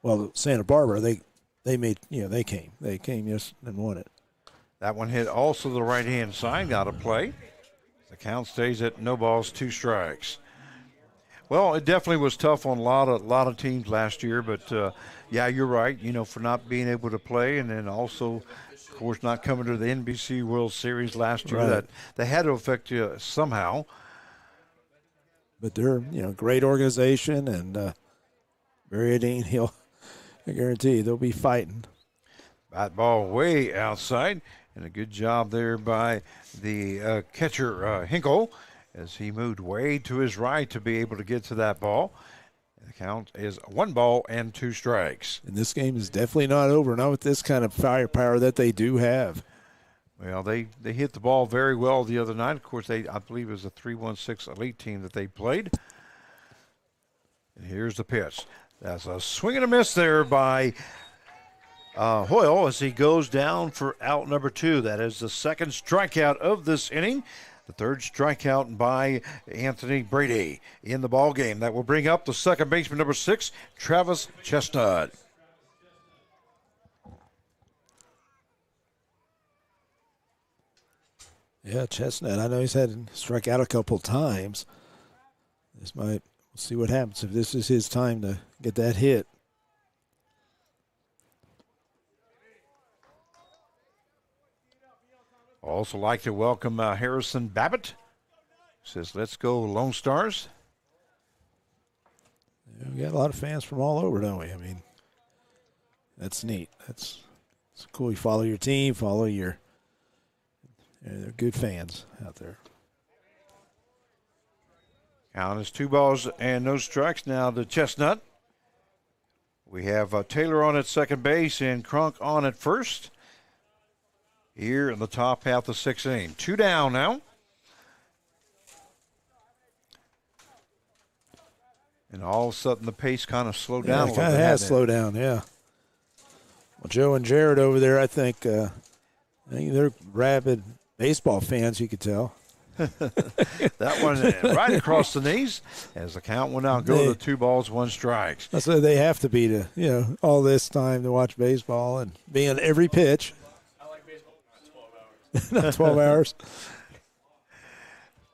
Well, Santa Barbara, they came yes and won it. That one hit also the right-hand side, out of play. The count stays at no balls, 2 strikes. Well, it definitely was tough on a lot of teams last year, but yeah, you're right. For not being able to play, and then also, of course, not coming to the NBC World Series last year. Right. That had to affect you somehow. But they're great organization, and Barry Hill, I guarantee you they'll be fighting. Bat ball way outside, and a good job there by the catcher Hinkle, as he moved way to his right to be able to get to that ball. The count is 1 ball and 2 strikes. And this game is definitely not over, not with this kind of firepower that they do have. Well, they hit the ball very well the other night. Of course, I believe it was a 3-1-6 elite team that they played. And here's the pitch. That's a swing and a miss there by Hoyle as he goes down for out number 2. That is the second strikeout of this inning. The third strikeout by Anthony Brady in the ball game. That will bring up the second baseman, number 6, Travis Chestnut. Yeah, Chestnut. I know he's had struck out a couple times. We'll see what happens if this is his time to get that hit. Also like to welcome Harrison Babbitt. Says, let's go Lone Stars. Yeah, we got a lot of fans from all over, don't we? That's neat. It's cool. You follow your team, they're good fans out there. Count is 2 balls and no strikes now to Chestnut. We have Taylor on at second base and Cronk on at first. Here in the top half of the 6th inning. 2 down now. And all of a sudden the pace kind of slowed down a little bit. It kind of has slowed down, yeah. Well, Joe and Jared over there, I think they're rabid baseball fans, you could tell. That one right across the knees as the count will now go to 2 balls, 1 strike. That's what they have to be to, all this time to watch baseball and be on every pitch. I like baseball, not 12 hours. Not 12 hours.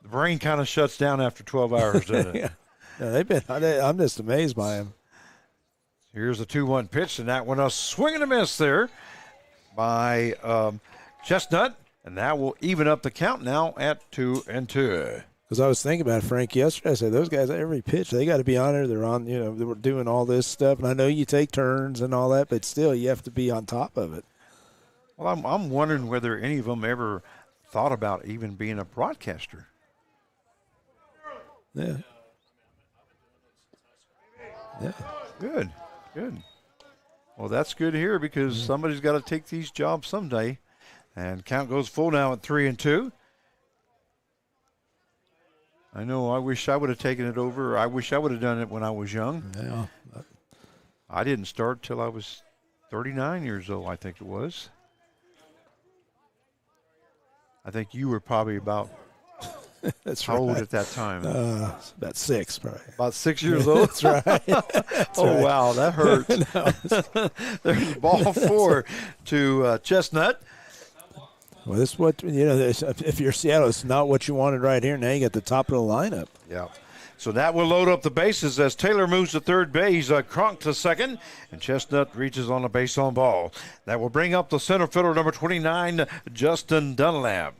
The brain kind of shuts down after 12 hours, doesn't it? Yeah. I'm just amazed by him. Here's the 2-1 pitch, and that one a swing and a miss there by Chestnut, and that will even up the count now at 2-2. Because I was thinking about it, Frank, yesterday. I said, those guys, every pitch, they got to be on there. They're on, they were doing all this stuff. And I know you take turns and all that, but still, you have to be on top of it. Well, I'm wondering whether any of them ever thought about even being a broadcaster. Yeah. Yeah. Good. Good. Well, that's good here because somebody's got to take these jobs someday. And count goes full now at 3-2. I know I wish I would have taken it over. I wish I would have done it when I was young. Yeah. I didn't start till I was 39 years old, I think it was. I think you were probably about That's how old at that time? About 6, probably. About 6 years old? That's right. That's Oh, right. wow, that hurts. There's ball 4 to Chestnut. Well, this is what, if you're Seattle, it's not what you wanted right here. Now you got the top of the lineup. Yeah. So that will load up the bases as Taylor moves to third base, Cronk to second, and Chestnut reaches on a base on ball. That will bring up the center fielder, number 29, Justin Dunlap.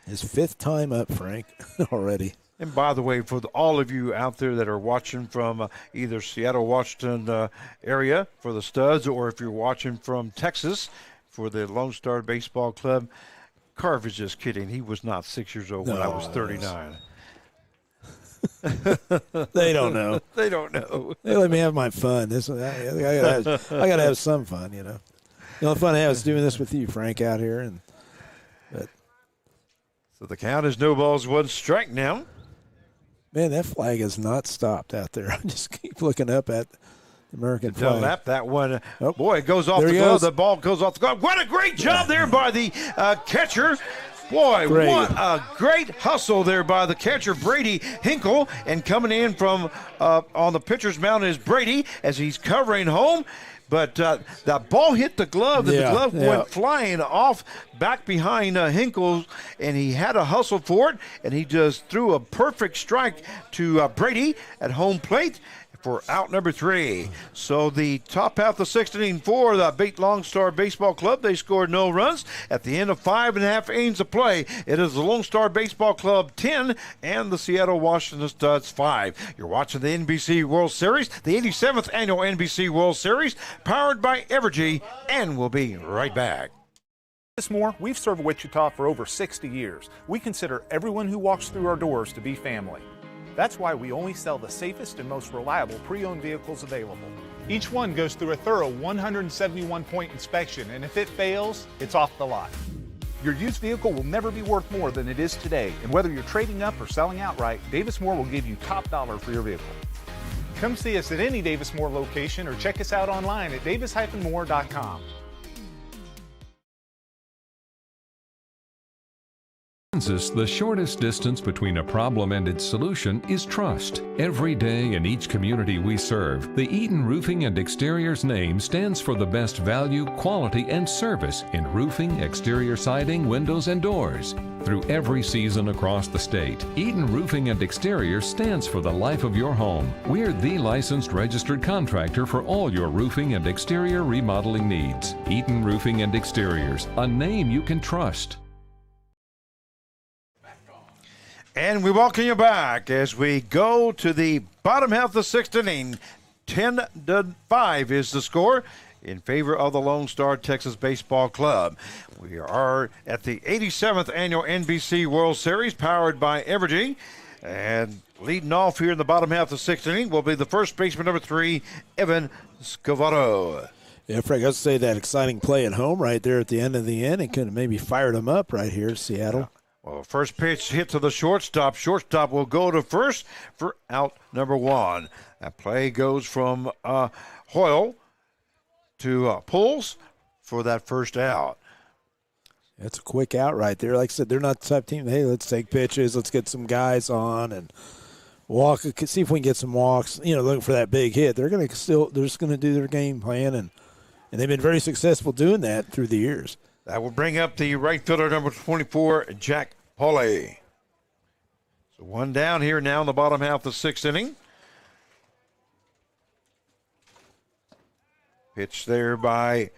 His 5th time up, Frank, already. And by the way, for all of you out there that are watching from either Seattle, Washington area for the Studs, or if you're watching from Texas for the Lone Star Baseball Club, Carv is just kidding. He was not 6 years old when I was 39. They don't know. They don't know. They let me have my fun. I gotta have some fun, The only fun I have is doing this with you, Frank, out here. So the count is no balls, 1 strike now. Man, that flag has not stopped out there. I just keep looking up at the American flag. Dunlap, that one. Oh. Boy, it goes off There the he glove. goes. The ball goes off the glove. What a great job there by the catcher. Boy, Great. what a great hustle there by the catcher, Brady Hinkle. And coming in from on the pitcher's mound is Brady as he's covering home. But that ball hit the glove, and the glove went flying off back behind Hinkle, and he had a hustle for it, and he just threw a perfect strike to Brady at home plate for out number 3. So the top half of the 6th inning for the Lone Star Baseball Club, they scored no runs. At the end of 5.5 innings of play, it is the Lone Star Baseball Club 10 and the Seattle Washington Studs 5. You're watching the NBC World Series, the 87th annual NBC World Series, powered by Evergy, and we'll be right back. Davis Moore, we've served Wichita for over 60 years. We consider everyone who walks through our doors to be family. That's why we only sell the safest and most reliable pre-owned vehicles available. Each one goes through a thorough 171-point inspection, and if it fails, it's off the lot. Your used vehicle will never be worth more than it is today, and whether you're trading up or selling outright, Davis Moore will give you top dollar for your vehicle. Come see us at any Davis Moore location or check us out online at davis-moore.com. The shortest distance between a problem and its solution is trust. Every day in each community we serve, the Eaton Roofing and Exteriors name stands for the best value, quality, and service in roofing, exterior siding, windows, and doors. Through every season across the state, Eaton Roofing and Exteriors stands for the life of your home. We're the licensed registered contractor for all your roofing and exterior remodeling needs. Eaton Roofing and Exteriors, a name you can trust. And we welcome you back as we go to the bottom half of the 6th inning. 10-5 is the score in favor of the Lone Star Texas Baseball Club. We are at the 87th annual NBC World Series powered by Evergy. And leading off here in the bottom half of the 6th inning will be the first baseman, number 3, Evan Scavolto. Yeah, Frank, I'd say that exciting play at home right there at the end of the inning could have maybe fired them up right here, Seattle. Yeah. Well, first pitch hit to the shortstop. Shortstop will go to first for out number 1. That play goes from Hoyle to Pulls for that first out. That's a quick out right there. Like I said, they're not the type of team, hey, let's take pitches, let's get some guys on and walk, see if we can get some walks, looking for that big hit. They're just going to do their game plan, and they've been very successful doing that through the years. That will bring up the right fielder, number 24, Jack Pauly. So one down here now in the bottom half of the 6th inning. Pitch there by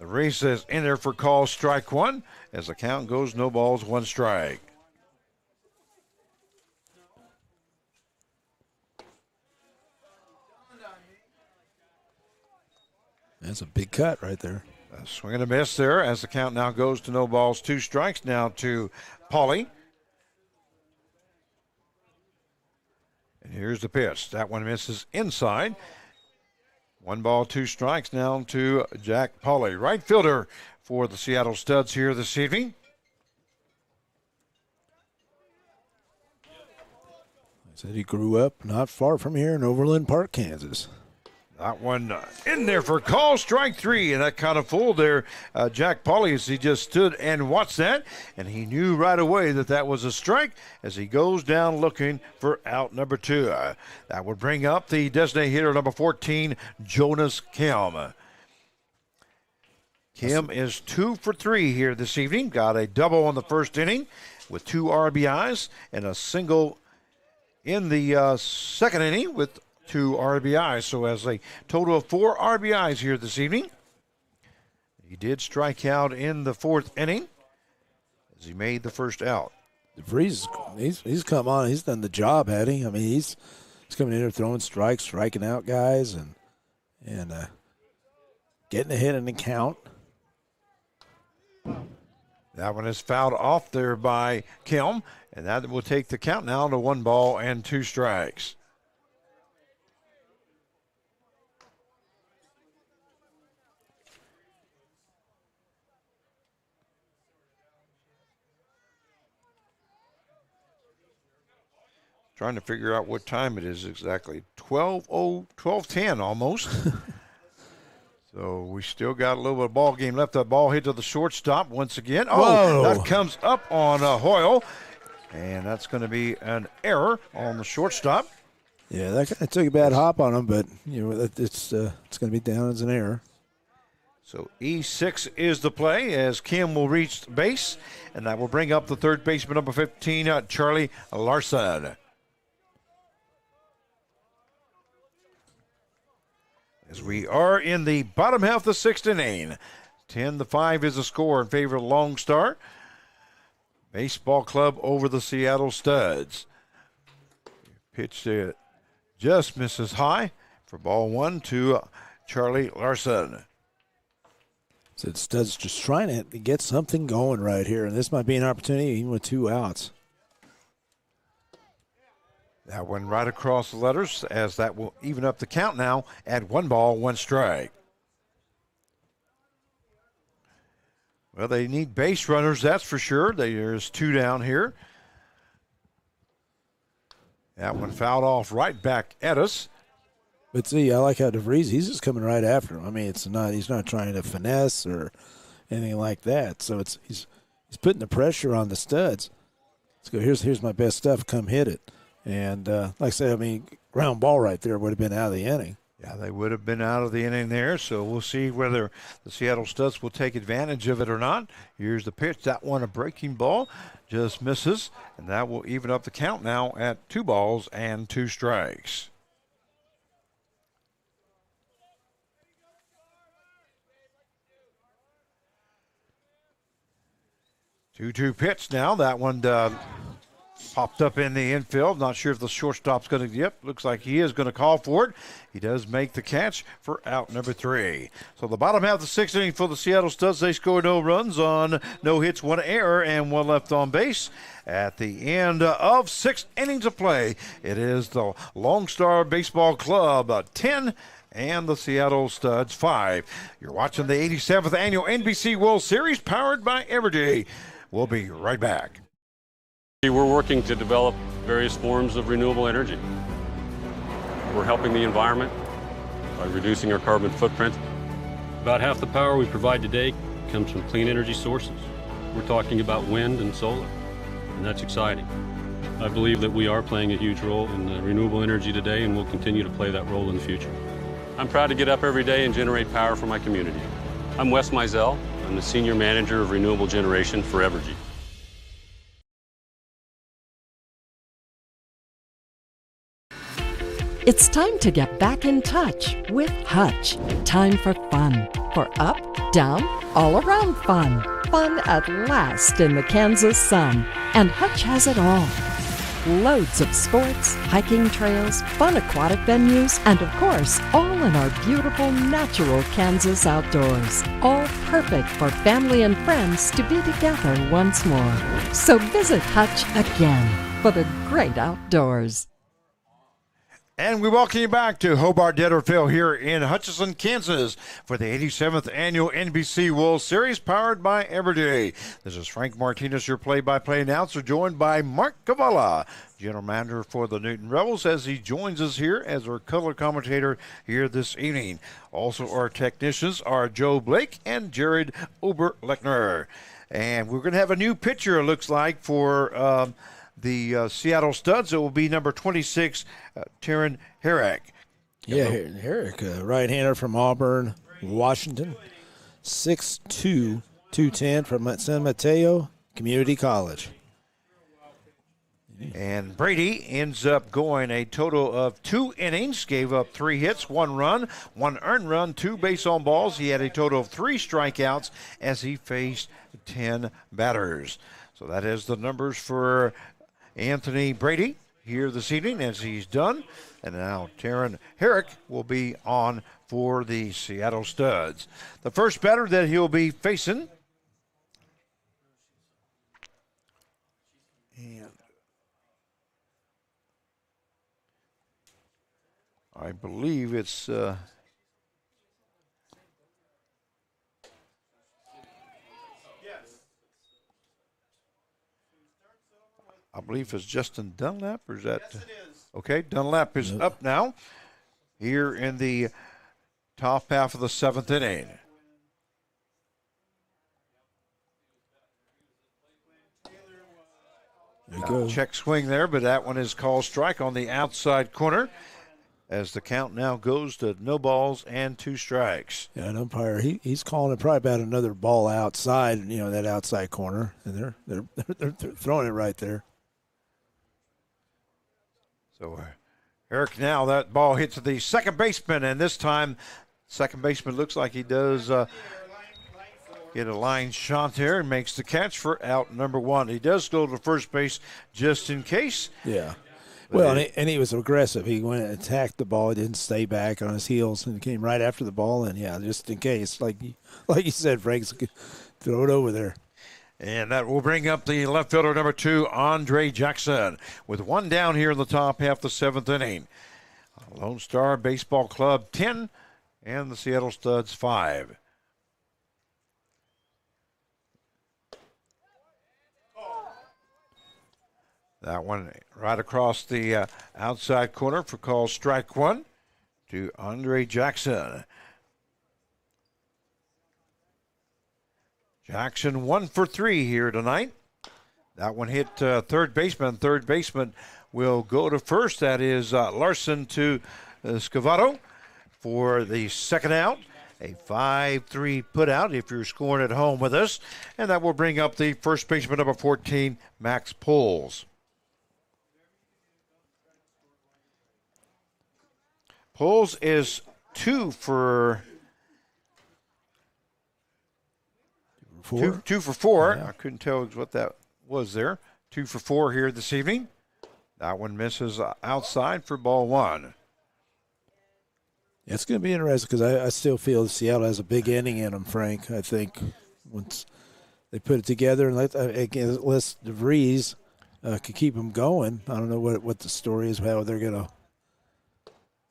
the Reese is in there for call strike 1 as the count goes no balls, 1 strike. That's a big cut right there. A swing and a miss there as the count now goes to no balls, 2 strikes now to Pauly. And here's the pitch. That one misses inside. 1 ball, 2 strikes now to Jack Pauly, right fielder for the Seattle Studs here this evening. Said he grew up not far from here in Overland Park, Kansas. That one in there for call, strike 3, and that kind of fooled there Jack Pauly as he just stood and watched that, and he knew right away that that was a strike as he goes down looking for out number 2. That would bring up the designated hitter number 14, Jonas Kim. Kim is 2 for 3 here this evening. Got a double in the first inning with 2 RBIs and a single in the second inning with 2 RBIs, so as a total of 4 RBIs here this evening. He did strike out in the 4th inning as he made the first out. DeVries, he's come on. He's done the job, had he? I mean, he's coming in there throwing strikes, striking out guys, and getting ahead in the count. That one is fouled off there by Kim, and that will take the count now to 1 ball and 2 strikes. Trying to figure out what time it is exactly. 12:10 almost. So we still got a little bit of ball game left. That ball hit to the shortstop once again. Oh, Whoa. That comes up on Hoyle, and that's going to be an error on the shortstop. Yeah, that kind of took a bad hop on him, but it's going to be down as an error. So E6 is the play as Kim will reach base, and that will bring up the third baseman, number 15, Charlie Larsen. As we are in the bottom half of the 6th inning. 10-5 is the score in favor of LoneStar Baseball Club over the Seattle Studs. Pitch it just misses high for ball 1 to Charlie Larsen. So the Studs just trying to get something going right here, and this might be an opportunity even with 2 outs. That one right across the letters as that will even up the count now at 1 ball, 1 strike. Well, they need base runners, that's for sure. There's 2 down here. That one fouled off right back at us. But see, I like how DeVries, he's just coming right after him. I mean, he's not trying to finesse or anything like that. So he's putting the pressure on the Studs. Let's go, here's my best stuff, come hit it. And like I said, I mean, ground ball right there would have been out of the inning. Yeah, they would have been out of the inning there, so we'll see whether the Seattle Studs will take advantage of it or not. Here's the pitch. That one, a breaking ball, just misses, and that will even up the count now at 2 balls and 2 strikes. Two pitch now. That one popped up in the infield. Not sure if the shortstop's going to, looks like he is going to call for it. He does make the catch for out number 3. So the bottom half of the 6th inning for the Seattle Studs, they score no runs on no hits, 1 error, and 1 left on base. At the end of 6 innings of play, it is the LoneStar Baseball Club 10 and the Seattle Studs 5. You're watching the 87th Annual NBC World Series powered by Evergy. We'll be right back. We're working to develop various forms of renewable energy. We're helping the environment by reducing our carbon footprint. About half the power we provide today comes from clean energy sources. We're talking about wind and solar, and that's exciting. I believe that we are playing a huge role in renewable energy today, and we'll continue to play that role in the future. I'm proud to get up every day and generate power for my community. I'm Wes Mizell. I'm the Senior Manager of Renewable Generation for Evergy. It's time to get back in touch with Hutch. Time for fun. For up, down, all around fun. Fun at last in the Kansas sun. And Hutch has it all. Loads of sports, hiking trails, fun aquatic venues, and of course, all in our beautiful natural Kansas outdoors. All perfect for family and friends to be together once more. So visit Hutch again for the great outdoors. And we welcome you back to Hobart Detterfield here in Hutchinson, Kansas for the 87th Annual NBC World Series powered by Everyday. This is Frank Martinez, your play-by-play announcer, joined by Mark Cavalla, general manager for the Newton Rebels, as he joins us here as our color commentator here this evening. Also, our technicians are Joe Blake and Jared Oberlechner. And we're going to have a new pitcher, it looks like, for the Seattle Studs. It will be number 26, Taryn Herrick. Yeah, Herrick, right-hander from Auburn, Washington. 6'2", 210 from San Mateo Community College. And Brady ends up going a total of 2 innings, gave up 3 hits, 1 run, 1 earned run, 2 base on balls. He had a total of 3 strikeouts as he faced 10 batters. So that is the numbers for Anthony Brady here this evening as he's done. And now Taryn Herrick will be on for the Seattle Studs. The first batter that he'll be facing, and I believe it's I believe it's Justin Dunlap, or is that? Yes, it is. Okay, Dunlap is up now here in the top half of the 7th inning. There you go. Check swing there, but that one is called strike on the outside corner as the count now goes to no balls and 2 strikes. Yeah, an umpire, he's calling it probably about another ball outside, that outside corner, and they're throwing it right there. So Eric, now that ball hits the second baseman, and this time second baseman looks like he does get a line shot there and makes the catch for out number 1. He does go to first base just in case. Yeah. Well, and he was aggressive. He went and attacked the ball. He didn't stay back on his heels and came right after the ball. And, yeah, just in case, like you said, Frank, throw it over there. And that will bring up the left fielder, number 2, Andre Jackson, with 1 down here in the top half of the 7th inning. Lone Star Baseball Club 10 and the Seattle Studs 5. That one right across the outside corner for call strike 1 to Andre Jackson. Jackson 1 for 3 here tonight. That one hit third baseman. Third baseman will go to first. That is Larsen to Scavolto for the second out. A 5-3 put out if you're scoring at home with us. And that will bring up the first baseman, number 14, Max Poles. Poles is 2 for 4. 2 for 4. Yeah. I couldn't tell what that was there. 2 for 4 here this evening. That one misses outside for ball 1. It's going to be interesting because I still feel Seattle has a big inning in them, Frank. I think once they put it together and let DeVries could keep them going. I don't know what the story is, how they're going to,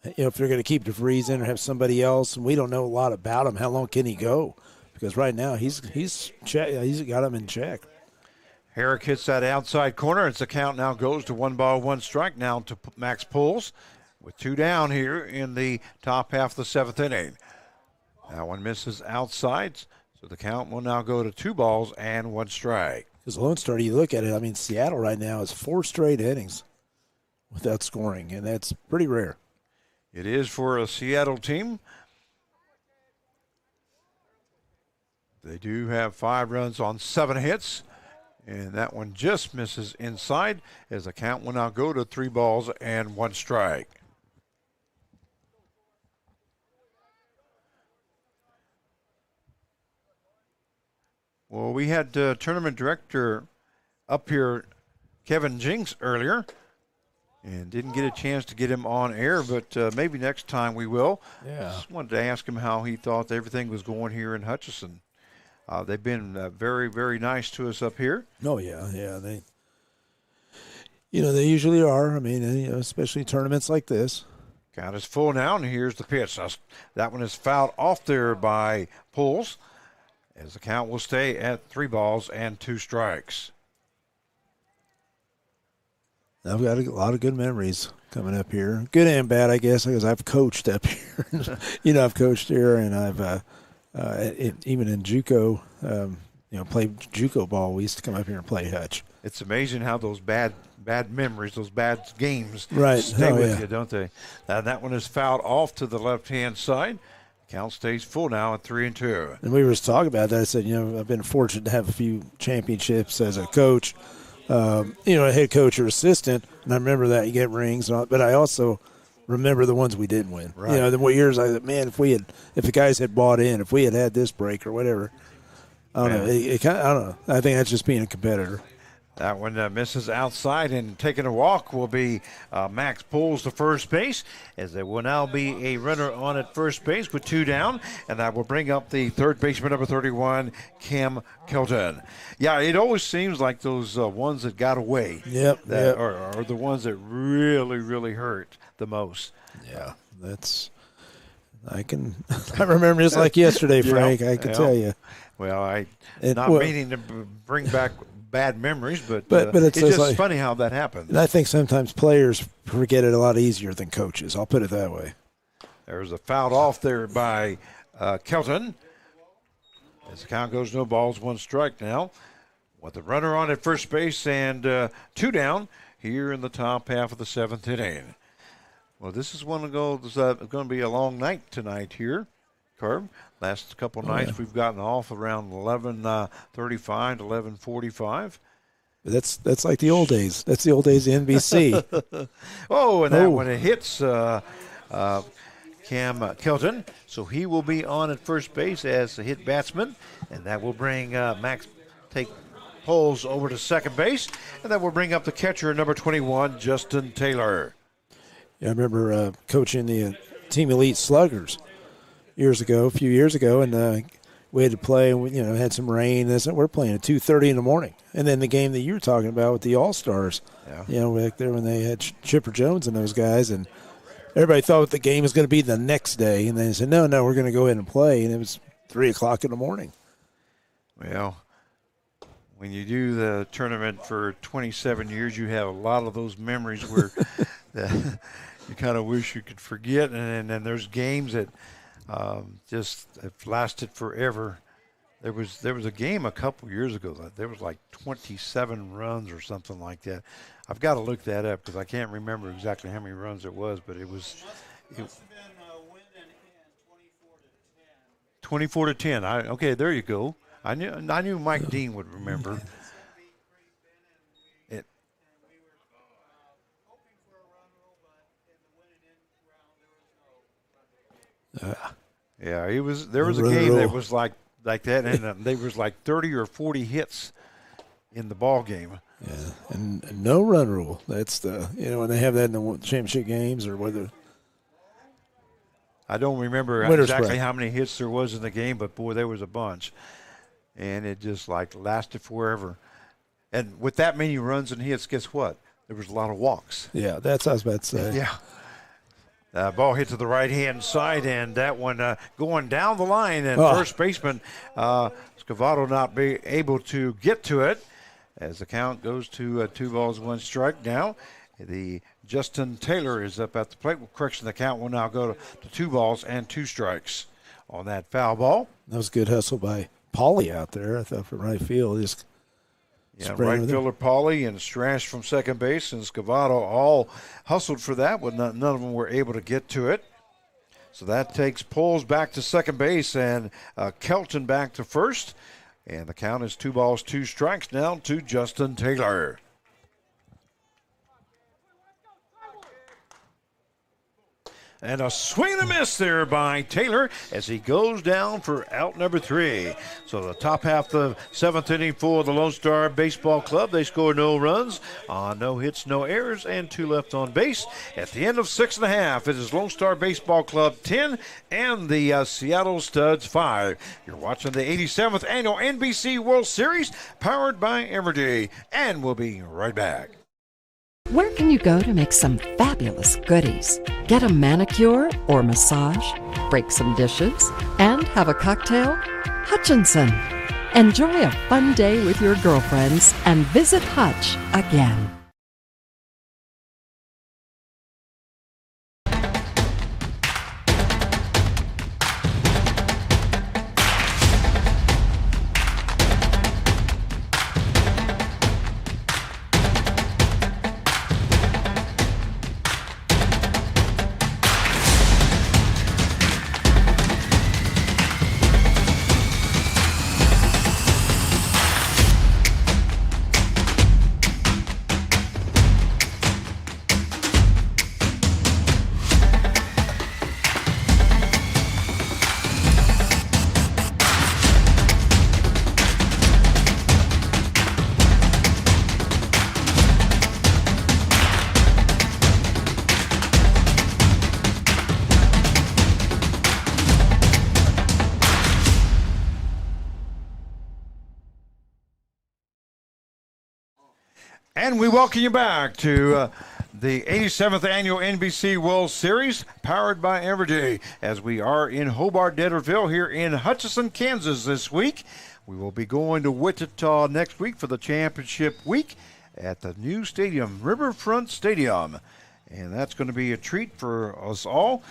if they're going to keep DeVries in or have somebody else. And we don't know a lot about him. How long can he go? Because right now he's got him in check. Herrick hits that outside corner. It's the count now goes to 1 ball, 1 strike now to Max Poles with 2 down here in the top half of the 7th inning. That one misses outside, so the count will now go to 2 balls and 1 strike. Because Lone Star, you look at it, I mean, Seattle right now is 4 straight innings without scoring, and that's pretty rare. It is for a Seattle team. They do have 5 runs on 7 hits, and that one just misses inside as the count will now go to 3 balls and 1 strike. Well, we had tournament director up here, Kevin Jinks, earlier, and didn't get a chance to get him on air, but maybe next time we will. Yeah. Just wanted to ask him how he thought everything was going here in Hutchinson. They've been very, very nice to us up here. Oh, yeah. They usually are. I mean, especially tournaments like this. Count is full now, and here's the pitch. That one is fouled off there by Pulls, as the count will stay at 3 balls and 2 strikes. I've got a lot of good memories coming up here, good and bad, I guess, because I've coached up here. I've coached here, and I've even in JUCO, played JUCO ball. We used to come up here and play hutch. It's amazing how those bad memories, those bad games right. stay with you, don't they? That one is fouled off to the left-hand side. Count stays full now at 3-2. And we were talking about that. I said, I've been fortunate to have a few championships as a coach, a head coach or assistant, and I remember that you get rings, but I also remember the ones we didn't win. Right. The years I thought, man, if the guys had bought in, if we had this break or whatever, I don't know. I think that's just being a competitor. That one misses outside, and taking a walk will be Max Pulls to first base, as there will now be a runner on at first base with 2 down, and that will bring up the third baseman, number 31, Kelton. Yeah, it always seems like those ones that got away are the ones that really, really hurt the most. Yeah, I remember just like yesterday, Frank, I can tell you. Well, meaning to bring back bad memories, but it's just like, funny how that happens. And I think sometimes players forget it a lot easier than coaches. I'll put it that way. There's a foul off there by Kelton. As the count goes, no balls, 1 strike now. With the runner on at first base and 2 down here in the top half of the 7th inning. Well, this is going to be a long night tonight here, Carb. Last couple nights we've gotten off around 11:35 to 11:45. That's like the old days. That's the old days of NBC. That when it hits Kelton, so he will be on at first base as the hit batsman, and that will bring Max Pulls over to second base, and that will bring up the catcher, number 21, Justin Taylor. Yeah, I remember coaching the Team Elite Sluggers a few years ago, and we had to play, and we had some rain. We're playing at 2:30 in the morning, and then the game that you were talking about with the All-Stars, back there when they had Chipper Jones and those guys, and everybody thought the game was going to be the next day, and they said, no, we're going to go ahead and play, and it was 3 o'clock in the morning. Well, when you do the tournament for 27 years, you have a lot of those memories where you kind of wish you could forget, and then there's games that just have lasted forever. There was a game a couple years ago that there was like 27 runs or something like that. I've got to look that up because I can't remember exactly how many runs it was, but it was. It must have been win and end 24-10. 24-10. Okay, there you go. I knew Mike Dean would remember. There was a game that was like that, and there was like 30 or 40 hits in the ball game. Yeah, and no run rule. That's when they have that in the championship games or whether. I don't remember exactly how many hits there was in the game, but boy, there was a bunch, and it just lasted forever. And with that many runs and hits, guess what? There was a lot of walks. Yeah, that's what I was about to say. Yeah. Ball hit to the right-hand side, and that one going down the line, and first baseman Scavolto not be able to get to it as the count goes to 2 balls, 1 strike. Now the Justin Taylor is up at the plate. Correction, the count will now go to 2 balls and 2 strikes on that foul ball. That was a good hustle by Paulie out there, I thought, from right field. Right fielder Paulie and Strash from second base, and Scavolto all hustled for that, but none of them were able to get to it. So that takes Pulls back to second base and Kelton back to first. And the count is 2 balls, 2 strikes now to Justin Taylor. And a swing and a miss there by Taylor as he goes down for out number 3. So the top half of the 7th inning for the Lone Star Baseball Club. They score no runs, no hits, no errors, and 2 left on base. At the end of 6 1/2, it is Lone Star Baseball Club 10 and the Seattle Studs 5. You're watching the 87th Annual NBC World Series powered by Everday, and we'll be right back. Where can you go to make some fabulous goodies? Get a manicure or massage, break some dishes, and have a cocktail? Hutchinson. Enjoy a fun day with your girlfriends and visit Hutch again. And we welcome you back to the 87th Annual NBC World Series, powered by Evergy, as we are in Hobart-Denverville here in Hutchinson, Kansas this week. We will be going to Wichita next week for the championship week at the new stadium, Riverfront Stadium. And that's going to be a treat for us all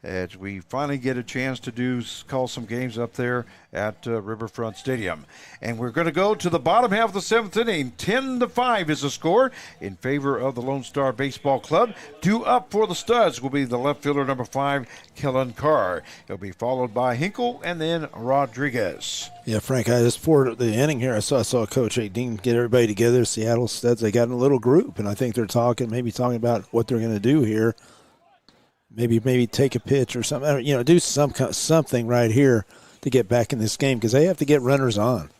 as we finally get a chance to call some games up there at Riverfront Stadium. And we're going to go to the bottom half of the seventh inning. 10-5 is the score in favor of the Lone Star Baseball Club. Due up for the studs will be the left fielder, number 5, Kellen Carr. He'll be followed by Hinkle and then Rodriguez. Yeah, Frank, I just for the inning here, I saw Coach Dean get everybody together, Seattle Studs. They got in a little group, and I think they're talking about what they're going to do here. Maybe take a pitch or something. Do something right here to get back in this game because they have to get runners on.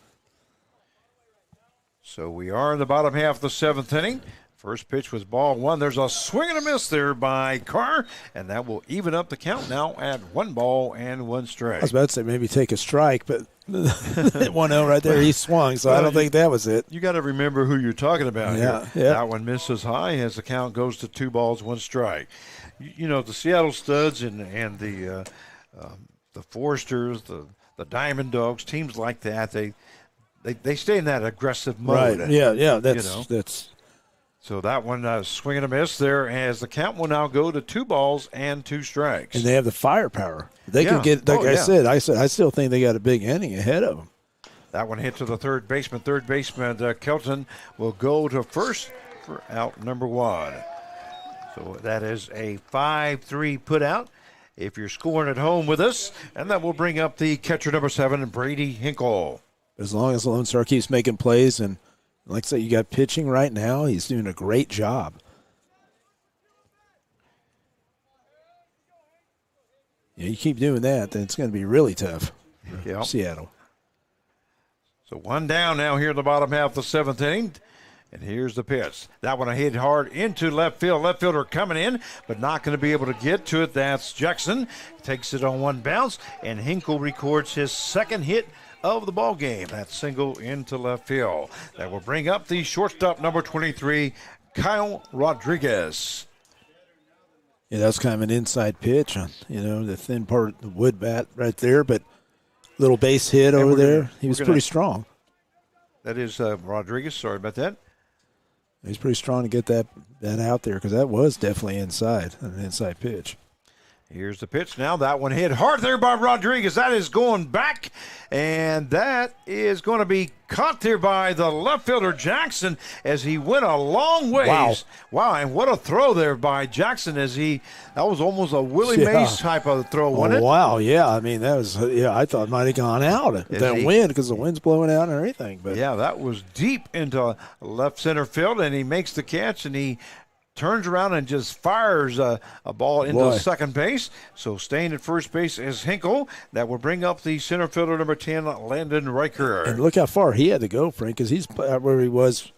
So we are in the bottom half of the seventh inning. First pitch was ball one. There's a swing and a miss there by Carr, and that will even up the count now at 1-1 strike. I was about to say maybe take a strike, but 1-0 right there, he swung, so I don't think that was it. You got to remember who you're talking about here. Yeah. That one misses high as the count goes to 2-1 strike. The Seattle Studs and the Foresters, the Diamond Dogs, teams like that, they stay in that aggressive mode. Right. Yeah. That's. So that one swing and a miss there as the count will now go to 2-2 strikes. And they have the firepower. They can get, like I said, I still think they got a big inning ahead of them. That one hit to the third baseman. Third baseman Kelton will go to first for out number 1. So that is a 5-3 put out if you're scoring at home with us. And that will bring up the catcher number 7, Brady Hinkle. As long as Lone Star keeps making plays, and like I said, you got pitching right now, he's doing a great job. You keep doing that, then it's going to be really tough for Seattle. So one down now here in the bottom half of the seventh inning. And here's the pitch. That one hit hard into left field. Left fielder coming in, but not going to be able to get to it. That's Jackson. Takes it on one bounce, and Hinkle records his second hit of the ball game. That single into left field. That will bring up the shortstop, number 23, Kyle Rodriguez. Yeah, that's kind of an inside pitch on, the thin part of the wood bat right there, but little base hit over there. He was pretty strong. That is Rodriguez. Sorry about that. He's pretty strong to get that out there because that was definitely an inside pitch. Here's the pitch now. That one hit hard there by Rodriguez. That is going back, and that is going to be caught there by the left fielder Jackson as he went a long ways. Wow, and what a throw there by Jackson that was almost a Willie Mays type of throw, wasn't it? Wow, yeah. I mean, that was, I thought it might have gone out at that wind because the wind's blowing out and everything. But yeah, that was deep into left center field, and he makes the catch, and he turns around and just fires a ball into second base. So staying at first base is Hinkle. That will bring up the center fielder, number 10, Landon Riker. And look how far he had to go, Frank, because he's where he was.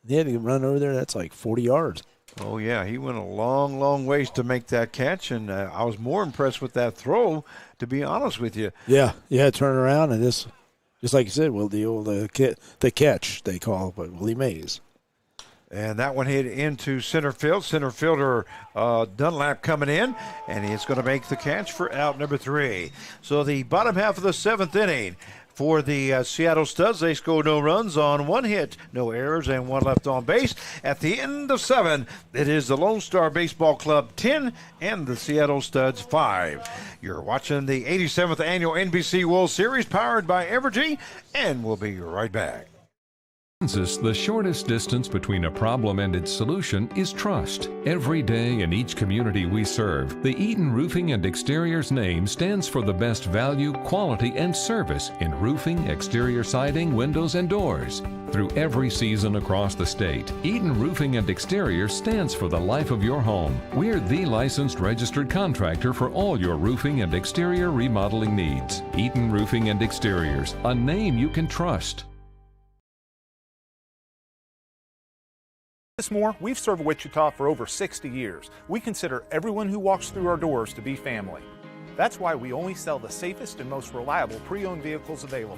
He had to run over there. That's like 40 yards. Oh, yeah. He went a long, long ways to make that catch, and I was more impressed with that throw, to be honest with you. Yeah, turn around and just like you said, the catch they call it, but Willie Mays. And that one hit into center field. Center fielder Dunlap coming in, and he's going to make the catch for out number 3. So the bottom half of the 7th inning for the Seattle Studs. They score no runs on 1 hit, no errors, and 1 left on base. At the end of 7, it is the Lone Star Baseball Club 10 and the Seattle Studs 5. You're watching the 87th Annual NBC World Series powered by Evergy, and we'll be right back. Kansas, the shortest distance between a problem and its solution is trust. Every day in each community we serve, the Eaton Roofing and Exteriors name stands for the best value, quality, and service in roofing, exterior siding, windows, and doors. Through every season across the state, Eaton Roofing and Exteriors stands for the life of your home. We're the licensed registered contractor for all your roofing and exterior remodeling needs. Eaton Roofing and Exteriors, a name you can trust. More, we've served Wichita for over 60 years. We consider everyone who walks through our doors to be family. That's why we only sell the safest and most reliable pre-owned vehicles available.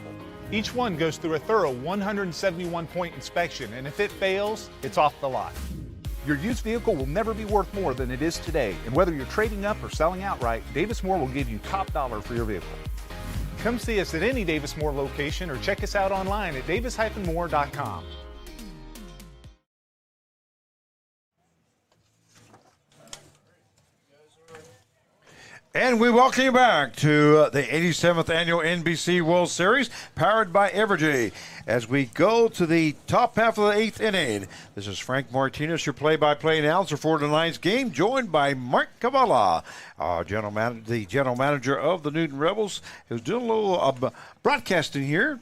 Each one goes through a thorough 171-point inspection, and if it fails, it's off the lot. Your used vehicle will never be worth more than it is today, and whether you're trading up or selling outright, Davis Moore will give you top dollar for your vehicle. Come see us at any Davis Moore location or check us out online at davis-moore.com. And we welcome you back to the 87th Annual NBC World Series, powered by Evergy. As we go to the top half of the 8th inning, this is Frank Martinez, your play-by-play announcer for tonight's game, joined by Mark Cavala, the general manager of the Newton Rebels, who's doing a little broadcasting here.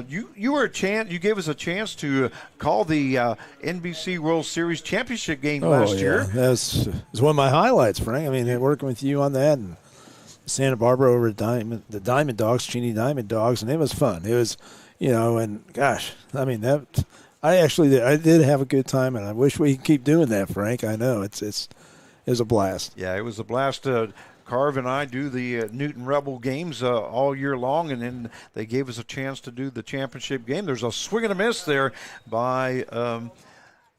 You gave us a chance to call the NBC World Series championship game last year. That was one of my highlights, Frank. I mean, working with you on that, and Santa Barbara over at the Diamond Dogs, Cheney Diamond Dogs, and it was fun. It was, and gosh, I mean, I did have a good time, and I wish we could keep doing that, Frank. I know it was a blast. Yeah, it was a blast. Carv and I do the Newton Rebel games all year long, and then they gave us a chance to do the championship game. There's a swing and a miss there by,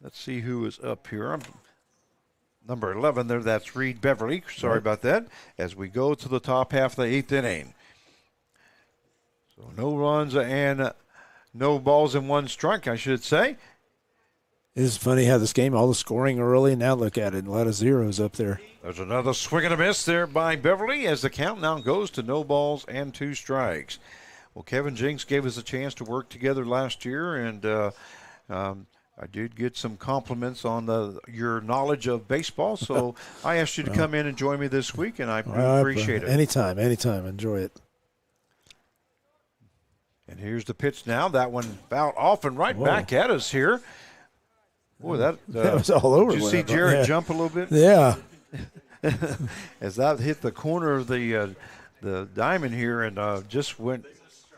let's see who is up here. Number 11 there, that's Reed Beverly. Sorry about that. As we go to the top half of the 8th inning. So no runs and no balls and 1 strike, I should say. It's funny how this game, all the scoring early, now look at it, a lot of zeros up there. There's another swing and a miss there by Beverly as the count now goes to no balls and 2 strikes. Well, Kevin Jinks gave us a chance to work together last year, and I did get some compliments on your knowledge of baseball, so I asked you to come in and join me this week, and I appreciate it. Anytime. Enjoy it. And here's the pitch now. That one fouled off and back at us here. Boy, that was all over. Did you see Jared jump a little bit? Yeah. As that hit the corner of the diamond here and just went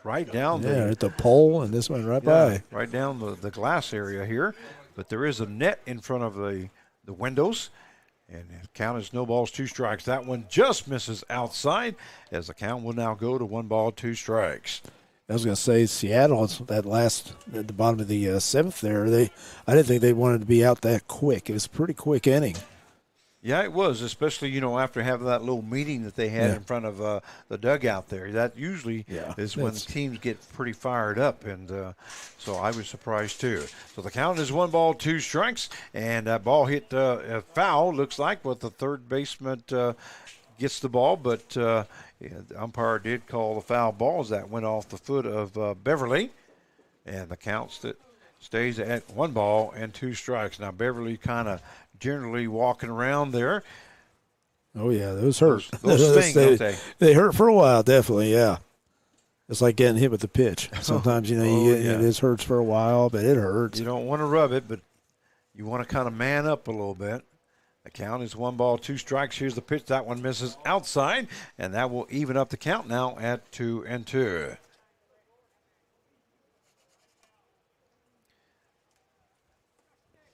right down at the pole, and this went right by. Right down the glass area here. But there is a net in front of the windows. And the count is no balls, 2 strikes. That one just misses outside as the count will now go to 1 ball, 2 strikes. I was going to say Seattle, at the bottom of the 7th there, I didn't think they wanted to be out that quick. It was a pretty quick inning. Yeah, it was, especially, after having that little meeting that they had in front of the dugout there. That usually is when teams get pretty fired up, and so I was surprised too. So the count is 1 ball, 2 strikes, and that ball hit a foul, looks like, but the third baseman gets the ball, but the umpire did call the foul ball as that went off the foot of Beverly, and the count stays at 1 ball and 2 strikes. Now Beverly kind of generally walking around there. Oh yeah, those hurt. Those sting, don't they? They hurt for a while, definitely. Yeah, it's like getting hit with the pitch. Sometimes it just hurts for a while, but it hurts. You don't want to rub it, but you want to kind of man up a little bit. The count is 1 ball, 2 strikes. Here's the pitch. That one misses outside, and that will even up the count now at 2-2.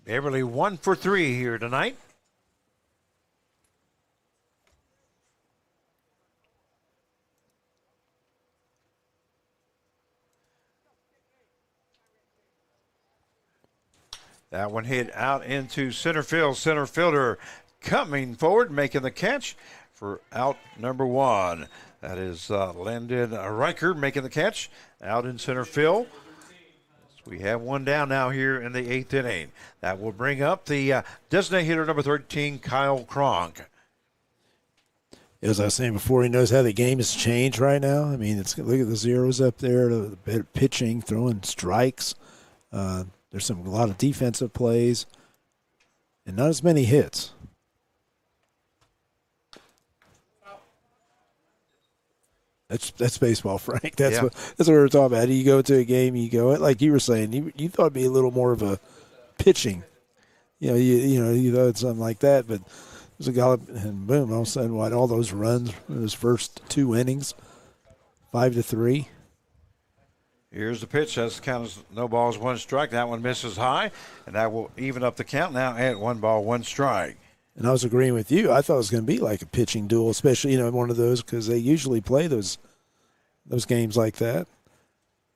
Beverly 1 for 3 here tonight. That one hit out into center field. Center fielder coming forward, making the catch for out number 1. That is Landon Riker making the catch out in center field. So we have one down now here in the 8th inning. That will bring up the designated hitter number 13, Kyle Cronk. As I was saying before, he knows how the game has changed right now. I mean, look at the zeros up there, the better pitching, throwing strikes. There's a lot of defensive plays and not as many hits. That's baseball, Frank. That's what we're talking about. You go to a game, you go like you were saying. You thought it'd be a little more of a pitching. You thought something like that, but there's a guy, and boom! All of a sudden, all those runs in his first 2 innings, 5-3. Here's the pitch. That's the count is no balls, 1 strike. That one misses high, and that will even up the count now at 1 ball, 1 strike. And I was agreeing with you. I thought it was going to be like a pitching duel, especially one of those, because they usually play those games like that.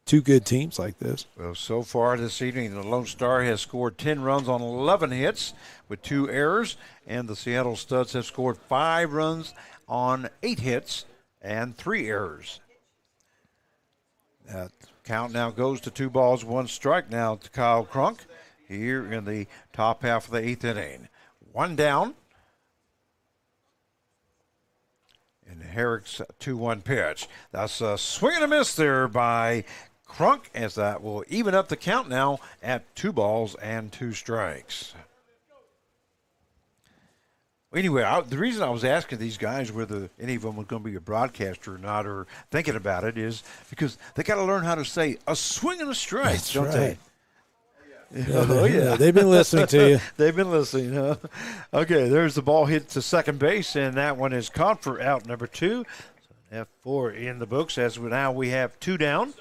2 good teams like this. Well, so far this evening, the Lone Star has scored 10 runs on 11 hits with 2 errors, and the Seattle Studs have scored 5 runs on 8 hits and 3 errors. That count now goes to 2 balls, 1 strike now to Kyle Cronk here in the top half of the 8th inning. 1 down. And Herrick's 2-1 pitch. That's a swing and a miss there by Cronk, as that will even up the count now at 2 balls and 2 strikes. Anyway, the reason I was asking these guys whether any of them were going to be a broadcaster or not, or thinking about it, is because they got to learn how to say a swing and a strike, That's don't right. they? Oh, yeah. They've been listening to you. They've been listening, huh? Okay, there's the ball hit to second base, and that one is caught for out number 2. So F4 in the books, as now we have 2 down.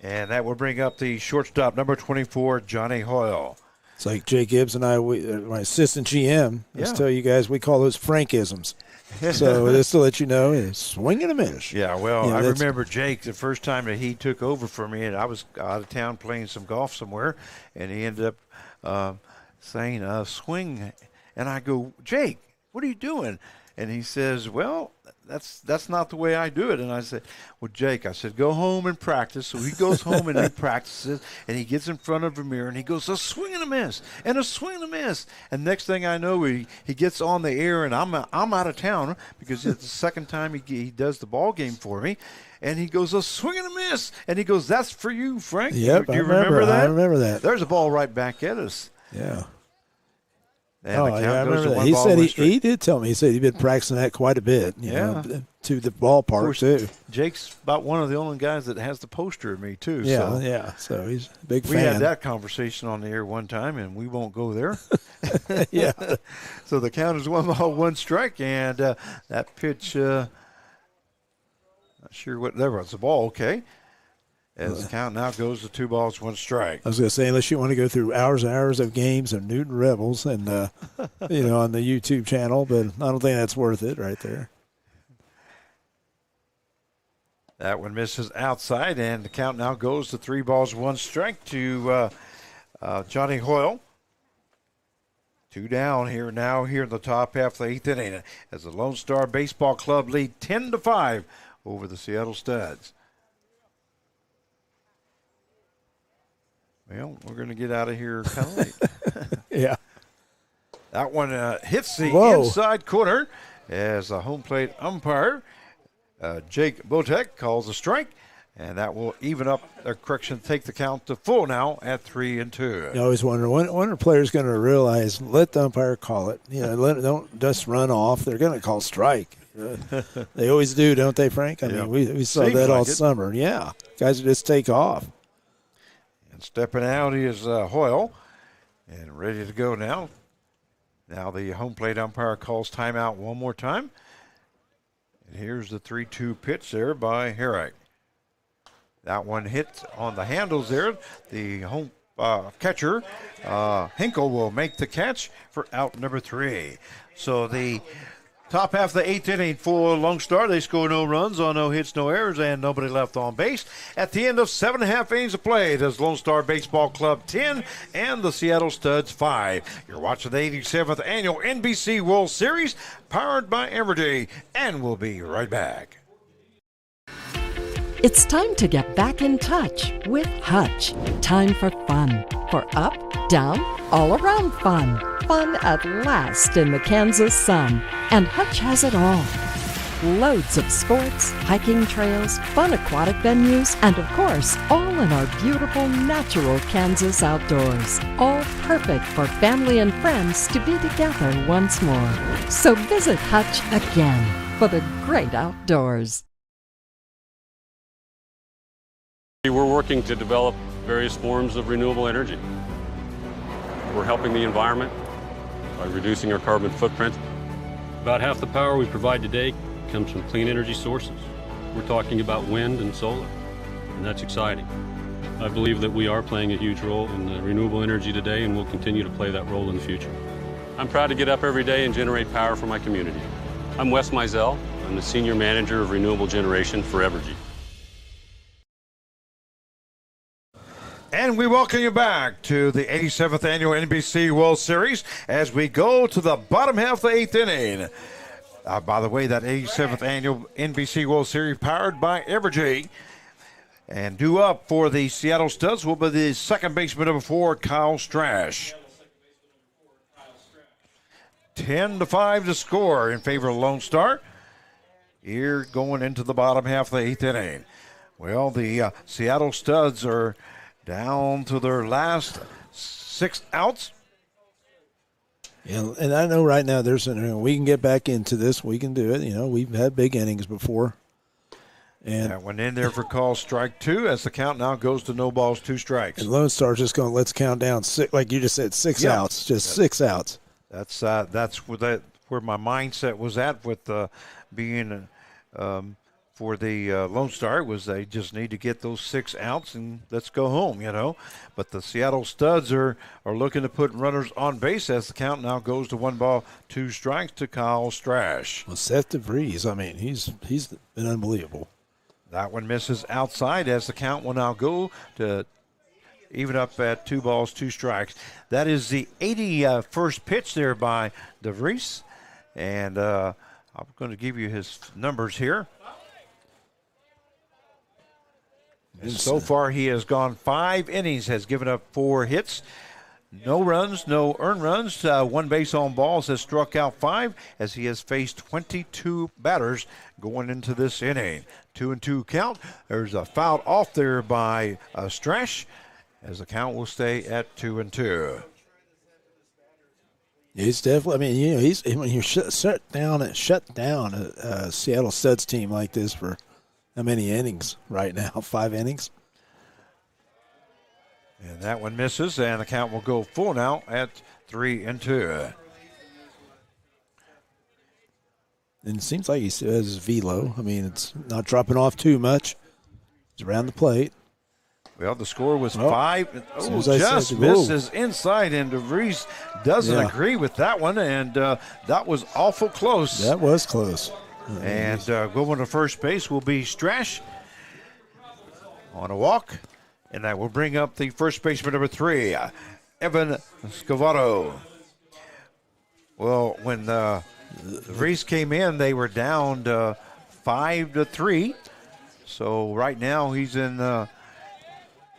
And that will bring up the shortstop, number 24, Johnny Hoyle. It's like Jay Gibbs and I, my assistant GM, let's tell you guys, we call those Frankisms. So just to let you know, it's swing and a miss. Yeah, well, I remember Jake the first time that he took over for me, and I was out of town playing some golf somewhere, and he ended up saying, swing. And I go, Jake, what are you doing? And he says, well, that's not the way I do it. And I said, well, Jake, I said, go home and practice. So he goes home and he practices, and he gets in front of a mirror, and he goes, a swing and a miss, and a swing and a miss. And next thing I know, he gets on the air, and I'm out of town because it's the second time he does the ball game for me. And he goes, a swing and a miss. And he goes, that's for you, Frank. Yep, Do you remember that? I remember that. There's a ball right back at us. Yeah. And I remember that. He said he did tell me. He said he'd been practicing that quite a bit. You know, to the ballpark too. Jake's about one of the only guys that has the poster of me too. Yeah, So he's a big fan. We had that conversation on the air one time, and we won't go there. Yeah. So the count is 1 ball, 1 strike, and that pitch. Not sure what there was. The ball, okay. As the count now goes to 2 balls, 1 strike. I was going to say, unless you want to go through hours and hours of games of Newton Rebels and, on the YouTube channel, but I don't think that's worth it right there. That one misses outside, and the count now goes to 3 balls, 1 strike to Johnny Hoyle. 2 down here in the top half of the 8th inning as the Lone Star Baseball Club lead 10-5 over the Seattle Studs. Well, we're going to get out of here kind of late. Yeah. That one hits the inside corner as the home plate umpire, Jake Botek, calls a strike, and that will even up, take the count to full now at 3-2. You always wonder, when are players going to realize, let the umpire call it. Don't just run off. They're going to call strike. They always do, don't they, Frank? I mean, we saw that all summer. Yeah. Guys just take off. Stepping out is Hoyle, and ready to go now. Now the home plate umpire calls timeout one more time. And here's the 3-2 pitch there by Herrick. That one hit on the handles there. The home catcher, Hinkle, will make the catch for out number 3. So the Top half of the 8th inning for LoneStar. They score no runs on no hits, no errors, and nobody left on base. At the end of 7.5 innings of play, does LoneStar Baseball Club 10 and the Seattle Studs 5. You're watching the 87th Annual NBC World Series, powered by Everday, and we'll be right back. It's time to get back in touch with Hutch. Time for fun. For up, down, all around fun. Fun at last in the Kansas sun. And Hutch has it all. Loads of sports, hiking trails, fun aquatic venues, and of course, all in our beautiful natural Kansas outdoors. All perfect for family and friends to be together once more. So visit Hutch again for the great outdoors. We're working to develop various forms of renewable energy. We're helping the environment by reducing our carbon footprint. About half the power we provide today comes from clean energy sources. We're talking about wind and solar, and that's exciting. I believe that we are playing a huge role in renewable energy today, and we'll continue to play that role in the future. I'm proud to get up every day and generate power for my community. I'm Wes Mizell. I'm the Senior Manager of Renewable Generation for Evergy. And we welcome you back to the 87th Annual NBC World Series as we go to the bottom half of the 8th inning. By the way, that 87th Annual NBC World Series powered by Evergy. And due up for the Seattle Studs will be the second baseman number 4, Kyle Strash. 10-5 to score in favor of LoneStar. Here going into the bottom half of the 8th inning. Well, the Seattle Studs are down to their last 6 outs. Yeah, and I know right now we can get back into this. We can do it. We've had big innings before. And that went in there for call strike 2 as the count now goes to no balls, 2 strikes. And LoneStar's just going, let's count down 6, like you just said, 6 outs, just 6 outs. That's where my mindset was at with being for the LoneStar was they just need to get those 6 outs and let's go home, But the Seattle Studs are looking to put runners on base as the count now goes to 1 ball, 2 strikes to Kyle Strash. Well, Seth DeVries, he's been unbelievable. That one misses outside as the count will now go to even up at 2 balls, 2 strikes. That is the 81st pitch there by DeVries. And I'm going to give you his numbers here. And so far, he has gone 5 innings, has given up 4 hits. No runs, no earned runs. 1 base on balls, has struck out 5 as he has faced 22 batters going into this inning. 2-2 count. There's a foul off there by Strash as the count will stay at 2-2. He's definitely, when you shut down a Seattle Studs team like this for how many innings right now? 5 innings? And that one misses, and the count will go full now at 3-2. And it seems like he has his velo. It's not dropping off too much. It's around the plate. Well, the score was 5. Just misses inside, and DeVries doesn't agree with that one, and that was awful close. That was close. And going to first base will be Strash on a walk. And that will bring up the first baseman number 3, Evan Scavolto. Well, when the Reese came in, they were down 5-3. So right now he's in the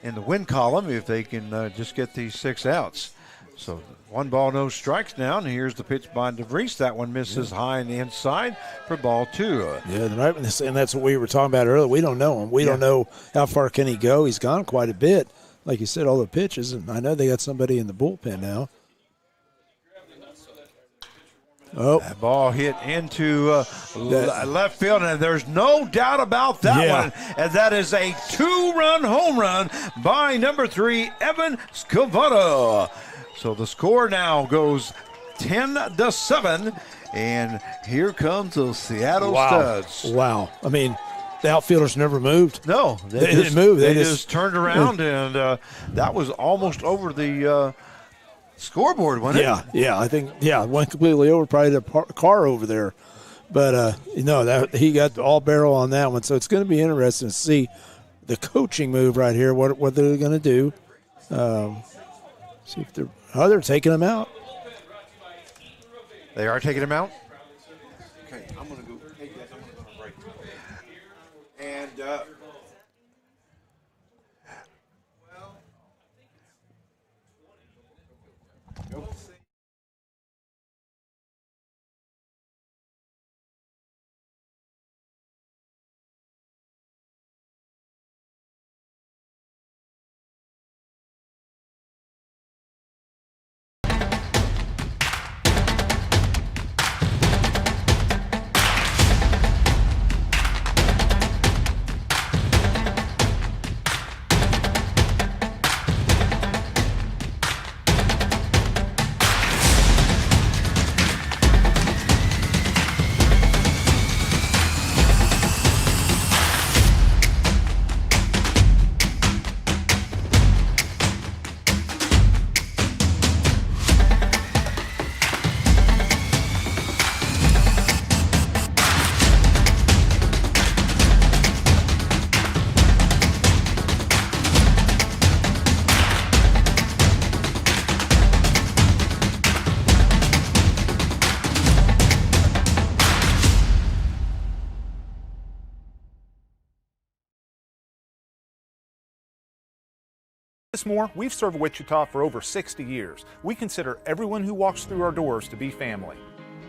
win column if they can just get these 6 outs. So 1 ball, no strikes now, and here's the pitch by DeVries. That one misses high on the inside for ball 2. Yeah, and that's what we were talking about earlier. We don't know him. We don't know how far can he go. He's gone quite a bit. Like you said, all the pitches, and I know they got somebody in the bullpen now. Oh, that ball hit into left field, and there's no doubt about that one. And that is a 2-run home run by number 3, Evan Scavolto. So the score now goes 10-7, and here comes the Seattle Studs. Wow. The outfielders never moved. No, they didn't move. They just turned around, and that was almost over the scoreboard, wasn't it? Yeah, I think, went completely over, probably the car over there. But, he got all barrel on that one. So it's going to be interesting to see the coaching move right here, what they're going to do. See if they're taking him out. They are taking him out? Okay, I'm going to go. Hey, guys, I'm going to go to break. And, More, we've served Wichita for over 60 years. We consider everyone who walks through our doors to be family.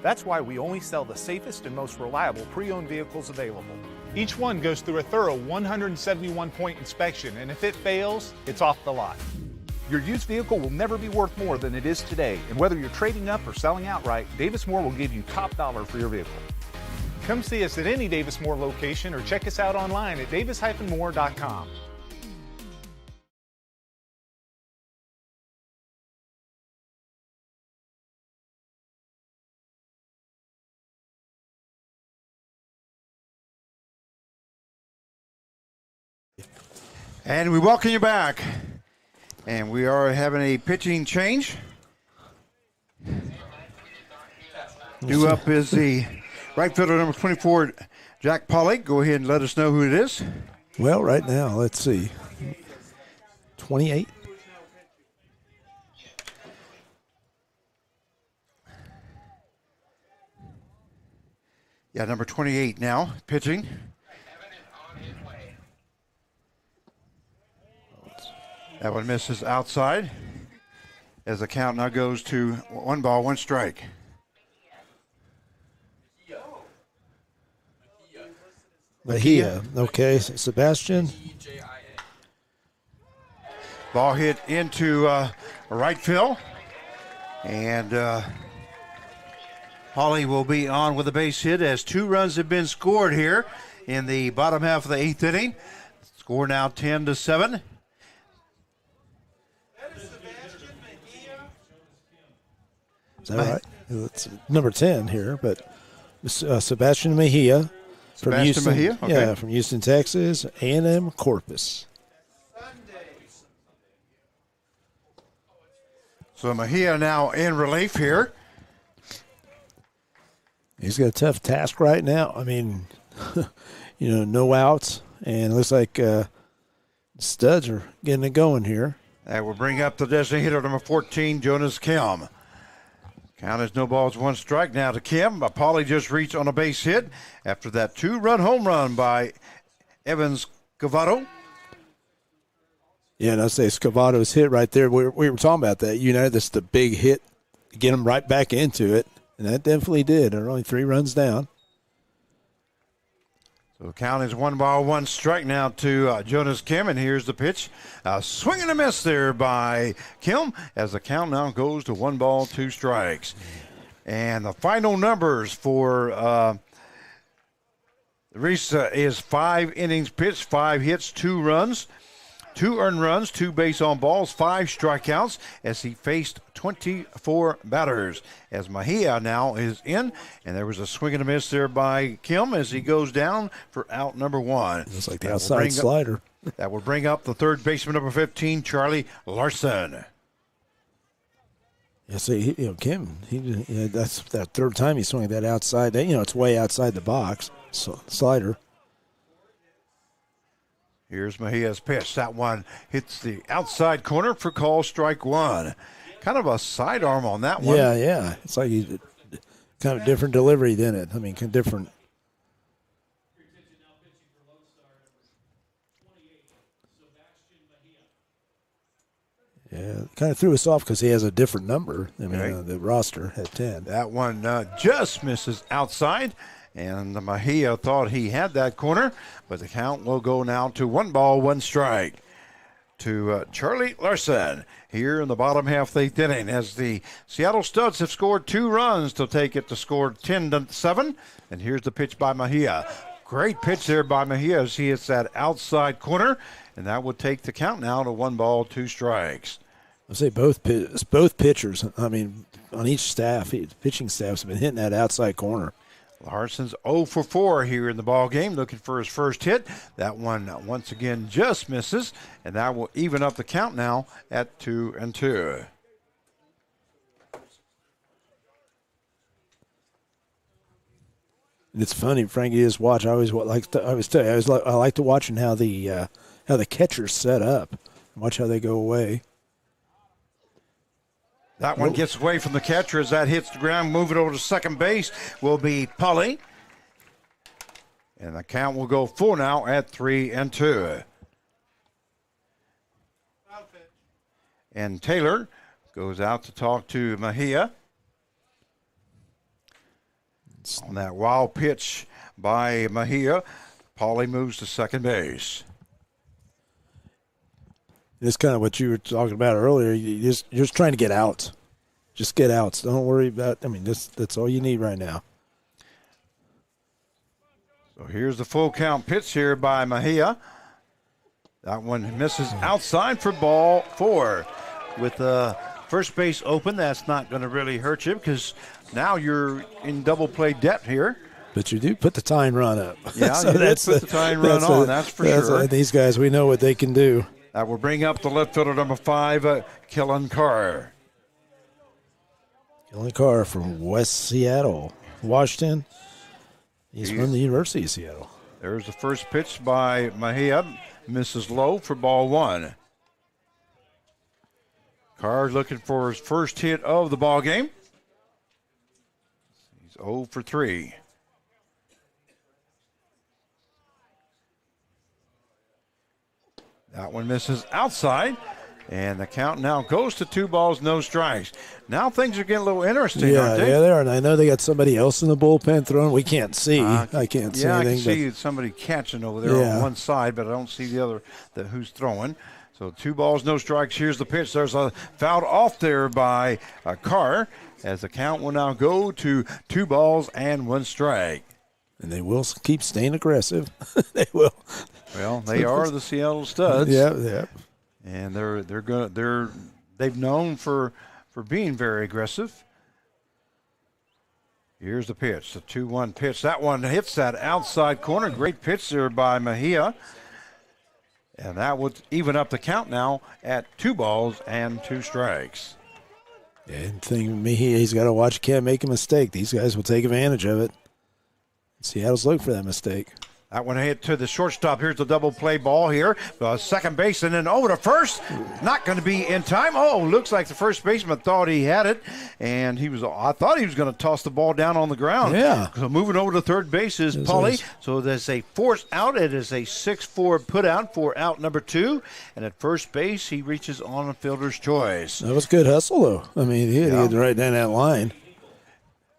That's why we only sell the safest and most reliable pre-owned vehicles available. Each one goes through a thorough 171-point inspection, and if it fails, it's off the lot. Your used vehicle will never be worth more than it is today, and whether you're trading up or selling outright, Davis Moore will give you top dollar for your vehicle. Come see us at any Davis Moore location or check us out online at davis-moore.com. And we welcome you back. And we are having a pitching change. Due up is the right fielder, number 24, Jack Pollock. Go ahead and let us know who it is. Well, right now, let's see. 28. Yeah, number 28 now, pitching. That one misses outside as the count now goes to 1 ball, 1 strike. Mejia. Okay, Sebastian. Ball hit into right field. And Hawley will be on with a base hit as 2 runs have been scored here in the bottom half of the 8th inning. Score now 10-7. Is that right? It's number 10 here, but Sebastian Mejia. From Houston, Mejia? Okay. Yeah, from Houston, Texas, A&M Corpus. So Mejia now in relief here. He's got a tough task right now. I mean, no outs, and it looks like studs are getting it going here. That will bring up the designated hitter, number 14, Jonas Kim. Count is no balls, 1 strike now to Kim. Pauly just reached on a base hit after that 2-run home run by Evans Scavolto. Yeah, and I say Scavato's hit right there. We were talking about that. That's the big hit to get him right back into it, and that definitely did. They're only 3 runs down. So the count is 1 ball, 1 strike now to Jonas Kim, and here's the pitch. Swing and a miss there by Kim as the count now goes to 1 ball, 2 strikes. And the final numbers for Reese is 5 innings pitched, 5 hits, 2 runs, 2 earned runs, 2 base on balls, 5 strikeouts as he faced 24 batters. As Mejia now is in, and there was a swing and a miss there by Kim as he goes down for out number 1. Looks like the outside slider. That will bring up the third baseman, number 15, Charlie Larsen. Yeah, see, Kim, that's that third time he's swinging that outside. It's way outside the box. So, slider. Here's Mejia's pitch. That one hits the outside corner for call strike one. Kind of a sidearm on that one. Yeah. It's like he's kind of different delivery, didn't it? I mean, different. Yeah, kind of threw us off because he has a different number. I mean, the roster had 10. That one just misses outside, and Mejia thought he had that corner, but the count will go now to 1 ball, 1 strike to Charlie Larsen here in the bottom half of the 8th inning, as the Seattle Studs have scored 2 runs to take it to score 10-7. And here's the pitch by Mejia. Great pitch there by Mejia as he hits that outside corner, and that would take the count now to 1 ball, 2 strikes. I say both pitchers. I mean, on each staff, pitching staffs have been hitting that outside corner. Larsen's 0 for 4 here in the ball game, looking for his first hit. That one once again just misses, and that will even up the count now at 2-2. It's funny, Frankie. Just watch. I like to watching how the catchers set up. Watch how they go away. That one gets away from the catcher as that hits the ground. Moving over to second base will be Polly. And the count will go full now at 3-2. And Taylor goes out to talk to Mejia. On that wild pitch by Mejia, Polly moves to second base. It's kind of what you were talking about earlier. You're just trying to get out. Just get out. So don't worry about. I mean, that's all you need right now. So here's the full count pitch here by Mejia. That one misses outside for ball 4. With first base open, that's not going to really hurt you because now you're in double play depth here. But you do put the tying run up. Yeah, so you did put the tying run on, that's for sure. These guys, we know what they can do. That will bring up the left fielder, number 5, Kellen Carr. Kellen Carr from West Seattle, Washington. He's from the University of Seattle. There's the first pitch by Mejia. Misses low for ball 1. Carr looking for his first hit of the ball game. He's 0 for 3. That one misses outside, and the count now goes to 2 balls, no strikes. Now things are getting a little interesting, aren't they? Yeah, they are. And I know they got somebody else in the bullpen throwing. We can't see. I can't see anything. Yeah, I can see somebody catching over there on one side, but I don't see the other who's throwing. So 2 balls, no strikes. Here's the pitch. There's a fouled off there by Carr, as the count will now go to 2 balls and 1 strike. And they will keep staying aggressive. They will. Well, they are the Seattle Studs. Yeah. And they've known for being very aggressive. Here's the pitch, the 2-1 pitch. That one hits that outside corner. Great pitch there by Mejia. And that would even up the count now at 2 balls and 2 strikes. Yeah, and the thing with Mejia, he's got to watch. Can't make a mistake. These guys will take advantage of it. Seattle's looking for that mistake. That one hit to the shortstop. Here's the double play ball here. Second base and then over to first. Not going to be in time. Oh, looks like the first baseman thought he had it. And I thought he was going to toss the ball down on the ground. Yeah. So moving over to third base is Pauly. So there's a force out. It is a 6-4 put out for out number 2. And at first base, he reaches on a fielder's choice. That was good hustle, though. I mean, he had to get right down that line.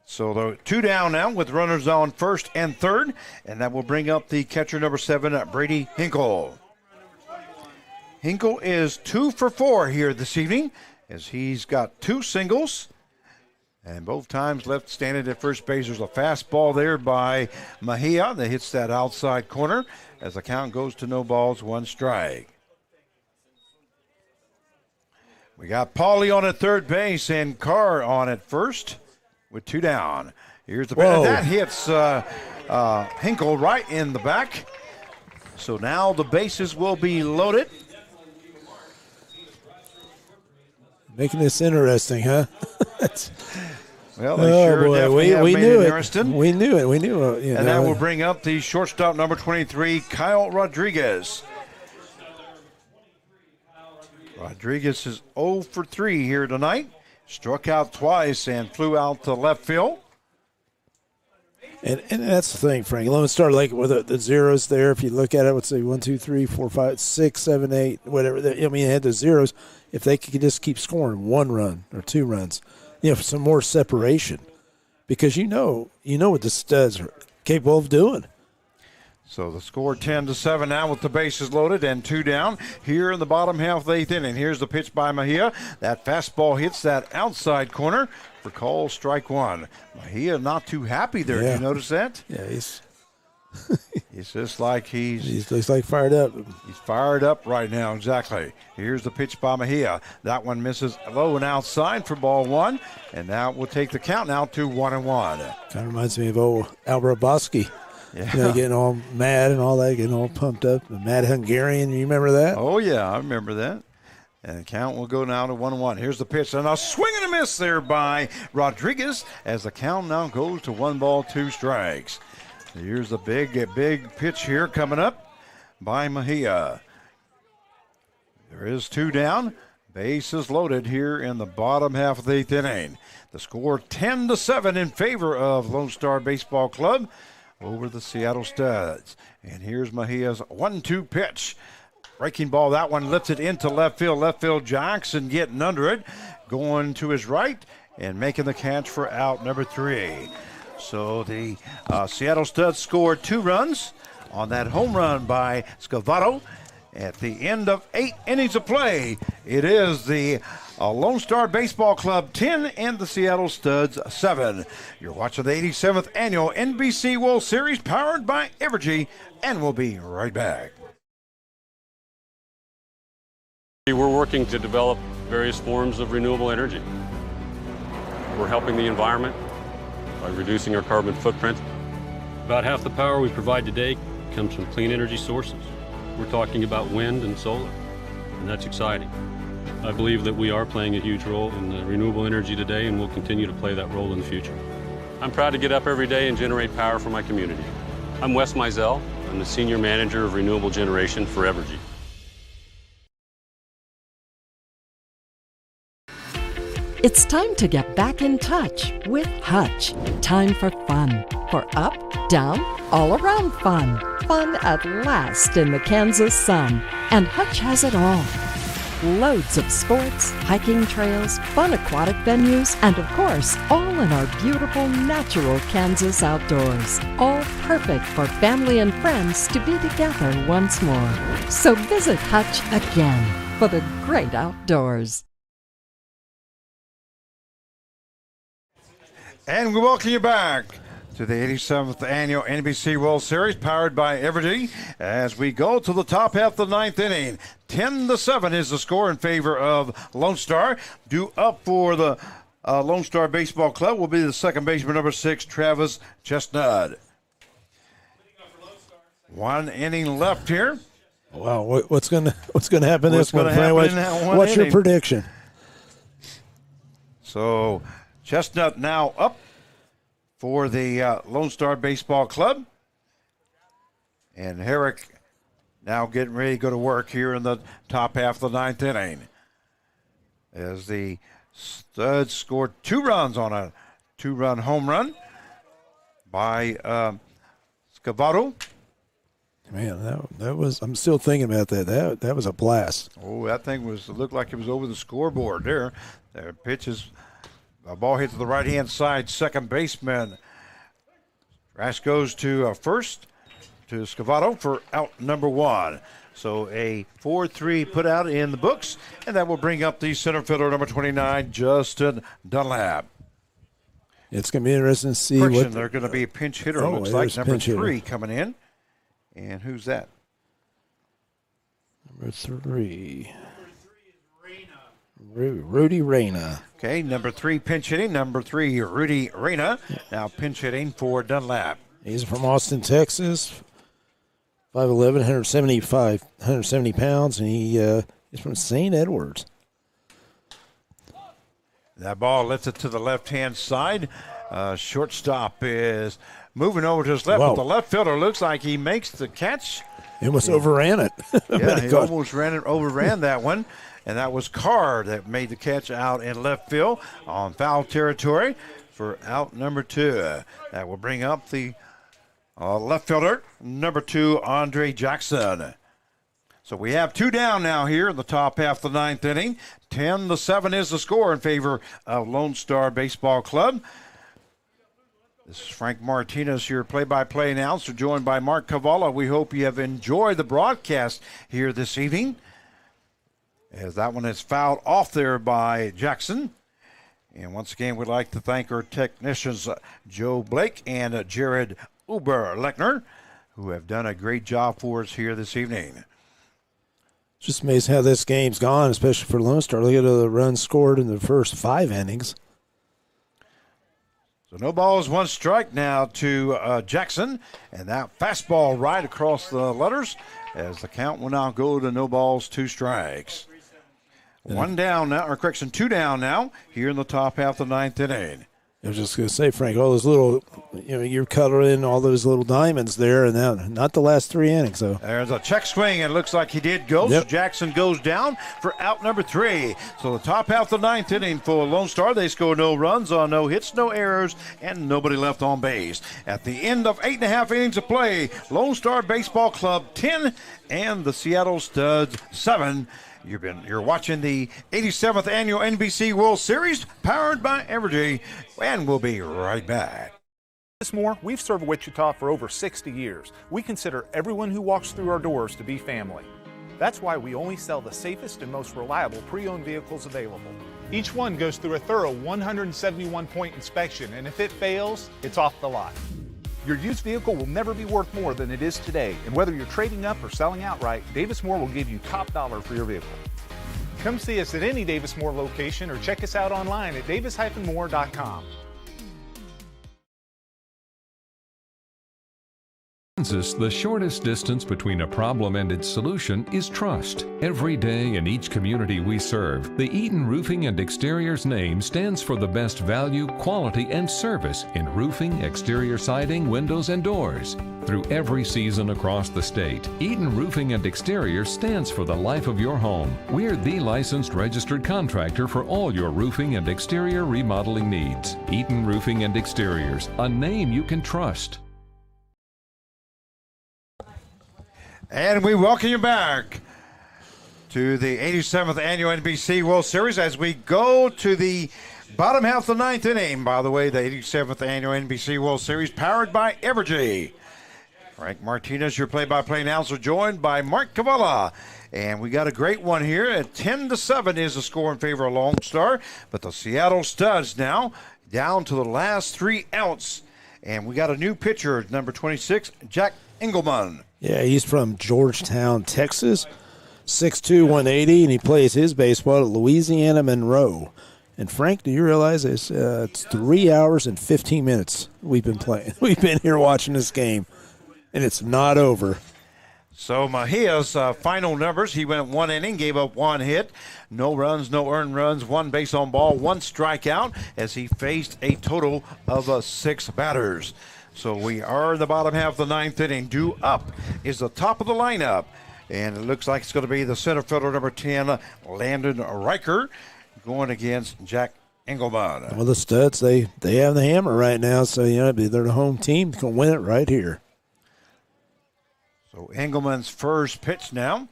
So the 2 down now with runners on first and third, and that will bring up the catcher number 7, Brady Hinkle. Hinkle is 2 for 4 here this evening, as he's got 2 singles, and both times left standing at first base. There's a fastball there by Mejia that hits that outside corner, as the count goes to no balls, 1 strike. We got Pauly on at third base and Carr on at first. With 2 down. Here's the pitch. That hits Hinkle right in the back. So now the bases will be loaded. Making this interesting, huh? Well, they sure definitely have made it interesting. We knew it. And that will bring up the shortstop, number 23, Kyle Rodriguez. Rodriguez is 0 for 3 here tonight. Struck out twice and flew out to left field. And that's the thing, Frank. Lone Star, like with the zeros there, if you look at it, let's say 1, 2, 3, 4, 5, 6, 7, 8, whatever. I mean, it had the zeros. If they could just keep scoring 1 run or 2 runs, for some more separation, because you know what the studs are capable of doing. So the score 10-7 now with the bases loaded and 2 down here in the bottom half of the 8th inning. Here's the pitch by Mejia. That fastball hits that outside corner for call strike 1. Mejia not too happy there. Yeah. Did you notice that? Yeah, he's just like he's like fired up. He's fired up right now, exactly. Here's the pitch by Mejia. That one misses low and outside for ball 1, and now we'll take the count now to 1-1. Kind of reminds me of old Albert Bosky. Yeah. Getting all mad and all that, getting all pumped up. The Mad Hungarian, you remember that? Oh, yeah, I remember that. And the count will go now to 1-1. Here's the pitch, and a swing and a miss there by Rodriguez as the count now goes to 1 ball, 2 strikes. Here's the big pitch here coming up by Mejia. There is 2 down. Bases loaded here in the bottom half of the 8th inning. The score 10-7 in favor of Lone Star Baseball Club over the Seattle Studs. And here's Mejia's 1-2 pitch. Breaking ball, that one lifted into left field. Left field, Jackson getting under it, going to his right and making the catch for out number 3. So the Seattle Studs scored 2 runs on that home run by Scavolto. At the end of 8 innings of play, it is the Lone Star Baseball Club 10 and the Seattle Studs 7. You're watching the 87th Annual NBC World Series powered by Evergy, and we'll be right back. We're working to develop various forms of renewable energy. We're helping the environment by reducing our carbon footprint. About half the power we provide today comes from clean energy sources. We're talking about wind and solar, and that's exciting. I believe that we are playing a huge role in renewable energy today, and we'll continue to play that role in the future. I'm proud to get up every day and generate power for my community. I'm Wes Mizell. I'm the Senior Manager of Renewable Generation for Evergy. It's time to get back in touch with Hutch. Time for fun. For up, down, all around fun. Fun at last in the Kansas sun. And Hutch has it all. Loads of sports, hiking trails, fun aquatic venues, and of course, all in our beautiful natural Kansas outdoors. All perfect for family and friends to be together once more. So visit Hutch again for the great outdoors. And we welcome you back to the 87th Annual NBC World Series powered by Evergy as we go to the top half of the 9th inning. 10-7 is the score in favor of Lone Star. Due up for the Lone Star Baseball Club will be the second baseman, number 6, Travis Chestnut. 1 inning left here. Wow, what's going to happen What's this one, gonna Frank? happen in that one What's your inning? prediction? So Chestnut now up for the Lone Star Baseball Club. And Herrick now getting ready to go to work here in the top half of the 9th inning. As the Studs scored 2 runs on a 2-run home run by Scavolto. Man, that was. I'm still thinking about that. That was a blast. Oh, that thing looked like it was over the scoreboard there. There pitches. A ball hit to the right-hand side, second baseman. Rash goes to first to Scavolto for out number 1. So a 4-3 put out in the books, and that will bring up the center fielder, number 29, Justin Dunlap. It's going to be interesting to see Friction, they're going to be a pinch hitter, looks like, there's number pinch hitter. 3 coming in. And who's that? Number 3. Rudy Reyna. Okay, number 3 pinch hitting. Number 3, Rudy Reyna. Now pinch hitting for Dunlap. He's from Austin, Texas. 5'11", 170 pounds, and he's from St. Edwards. That ball lifted to the left-hand side. Shortstop is moving over to his left, Whoa. but the left fielder looks like he makes the catch. He almost overran it. Yeah, he almost overran that one. And that was Carr that made the catch out in left field on foul territory for out number 2. That will bring up the left fielder, number 2, Andre Jackson. So we have 2 down now here in the top half of the 9th inning. 10-7 is the score in favor of Lone Star Baseball Club. This is Frank Martinez, your play-by-play announcer, joined by Mark Cavallo. We hope you have enjoyed the broadcast here this evening, as that one is fouled off there by Jackson. And once again, we'd like to thank our technicians, Joe Blake and Jared Uber-Lechner, who have done a great job for us here this evening. Just amazing how this game's gone, especially for Lone Star. Look at the runs scored in the first 5 innings. So no balls, 1 strike now to Jackson. And that fastball right across the letters, as the count will now go to no balls, 2 strikes. 1 down now, or correction, 2 down now here in the top half of the 9th inning. I was just going to say, Frank, all those little, you're coloring all those little diamonds there, and now not the last 3 innings. So there's a check swing, and it looks like he did go. Yep. So Jackson goes down for out number 3. So the top half of the 9th inning for Lone Star, they score no runs on no hits, no errors, and nobody left on base. At the end of 8.5 innings of play, Lone Star Baseball Club 10 and the Seattle Studs 7. You're watching the 87th Annual NBC World Series, powered by Evergy, and we'll be right back. Davis Moore, we've served Wichita for over 60 years. We consider everyone who walks through our doors to be family. That's why we only sell the safest and most reliable pre-owned vehicles available. Each one goes through a thorough 171-point inspection, and if it fails, it's off the lot. Your used vehicle will never be worth more than it is today, and whether you're trading up or selling outright, Davis Moore will give you top dollar for your vehicle. Come see us at any Davis Moore location or check us out online at davis-moore.com. Kansas, the shortest distance between a problem and its solution is trust. Every day in each community we serve, the Eaton Roofing and Exteriors name stands for the best value, quality, and service in roofing, exterior siding, windows, and doors. Through every season across the state, Eaton Roofing and Exteriors stands for the life of your home. We're the licensed registered contractor for all your roofing and exterior remodeling needs. Eaton Roofing and Exteriors, a name you can trust. And we welcome you back to the 87th Annual NBC World Series as we go to the bottom half of the 9th inning. By the way, the 87th Annual NBC World Series powered by Evergy. Frank Martinez, your play-by-play announcer, joined by Mark Cavallo. And we got a great one here. At 10-7 is the score in favor of Lone Star. But the Seattle Studs now down to the last 3 outs. And we got a new pitcher, number 26, Jack Engelman. yeah, he's from Georgetown, Texas, 6'2", 180, and he plays his baseball at Louisiana Monroe. And Frank, do you realize it's 3 hours and 15 minutes we've been playing? We've been here watching this game, and it's not over. So Mejia's final numbers, he went 1 inning, gave up 1 hit, no runs, no earned runs, 1 base on ball, 1 strikeout, as he faced a total of 6 batters. So we are in the bottom half of the 9th inning. Due up is the top of the lineup, and it looks like it's going to be the center fielder, number 10, Landon Riker, going against Jack Engelman. Well, the Studs, they have the hammer right now, so they're the home team. They can win it right here. So Engelman's first pitch now.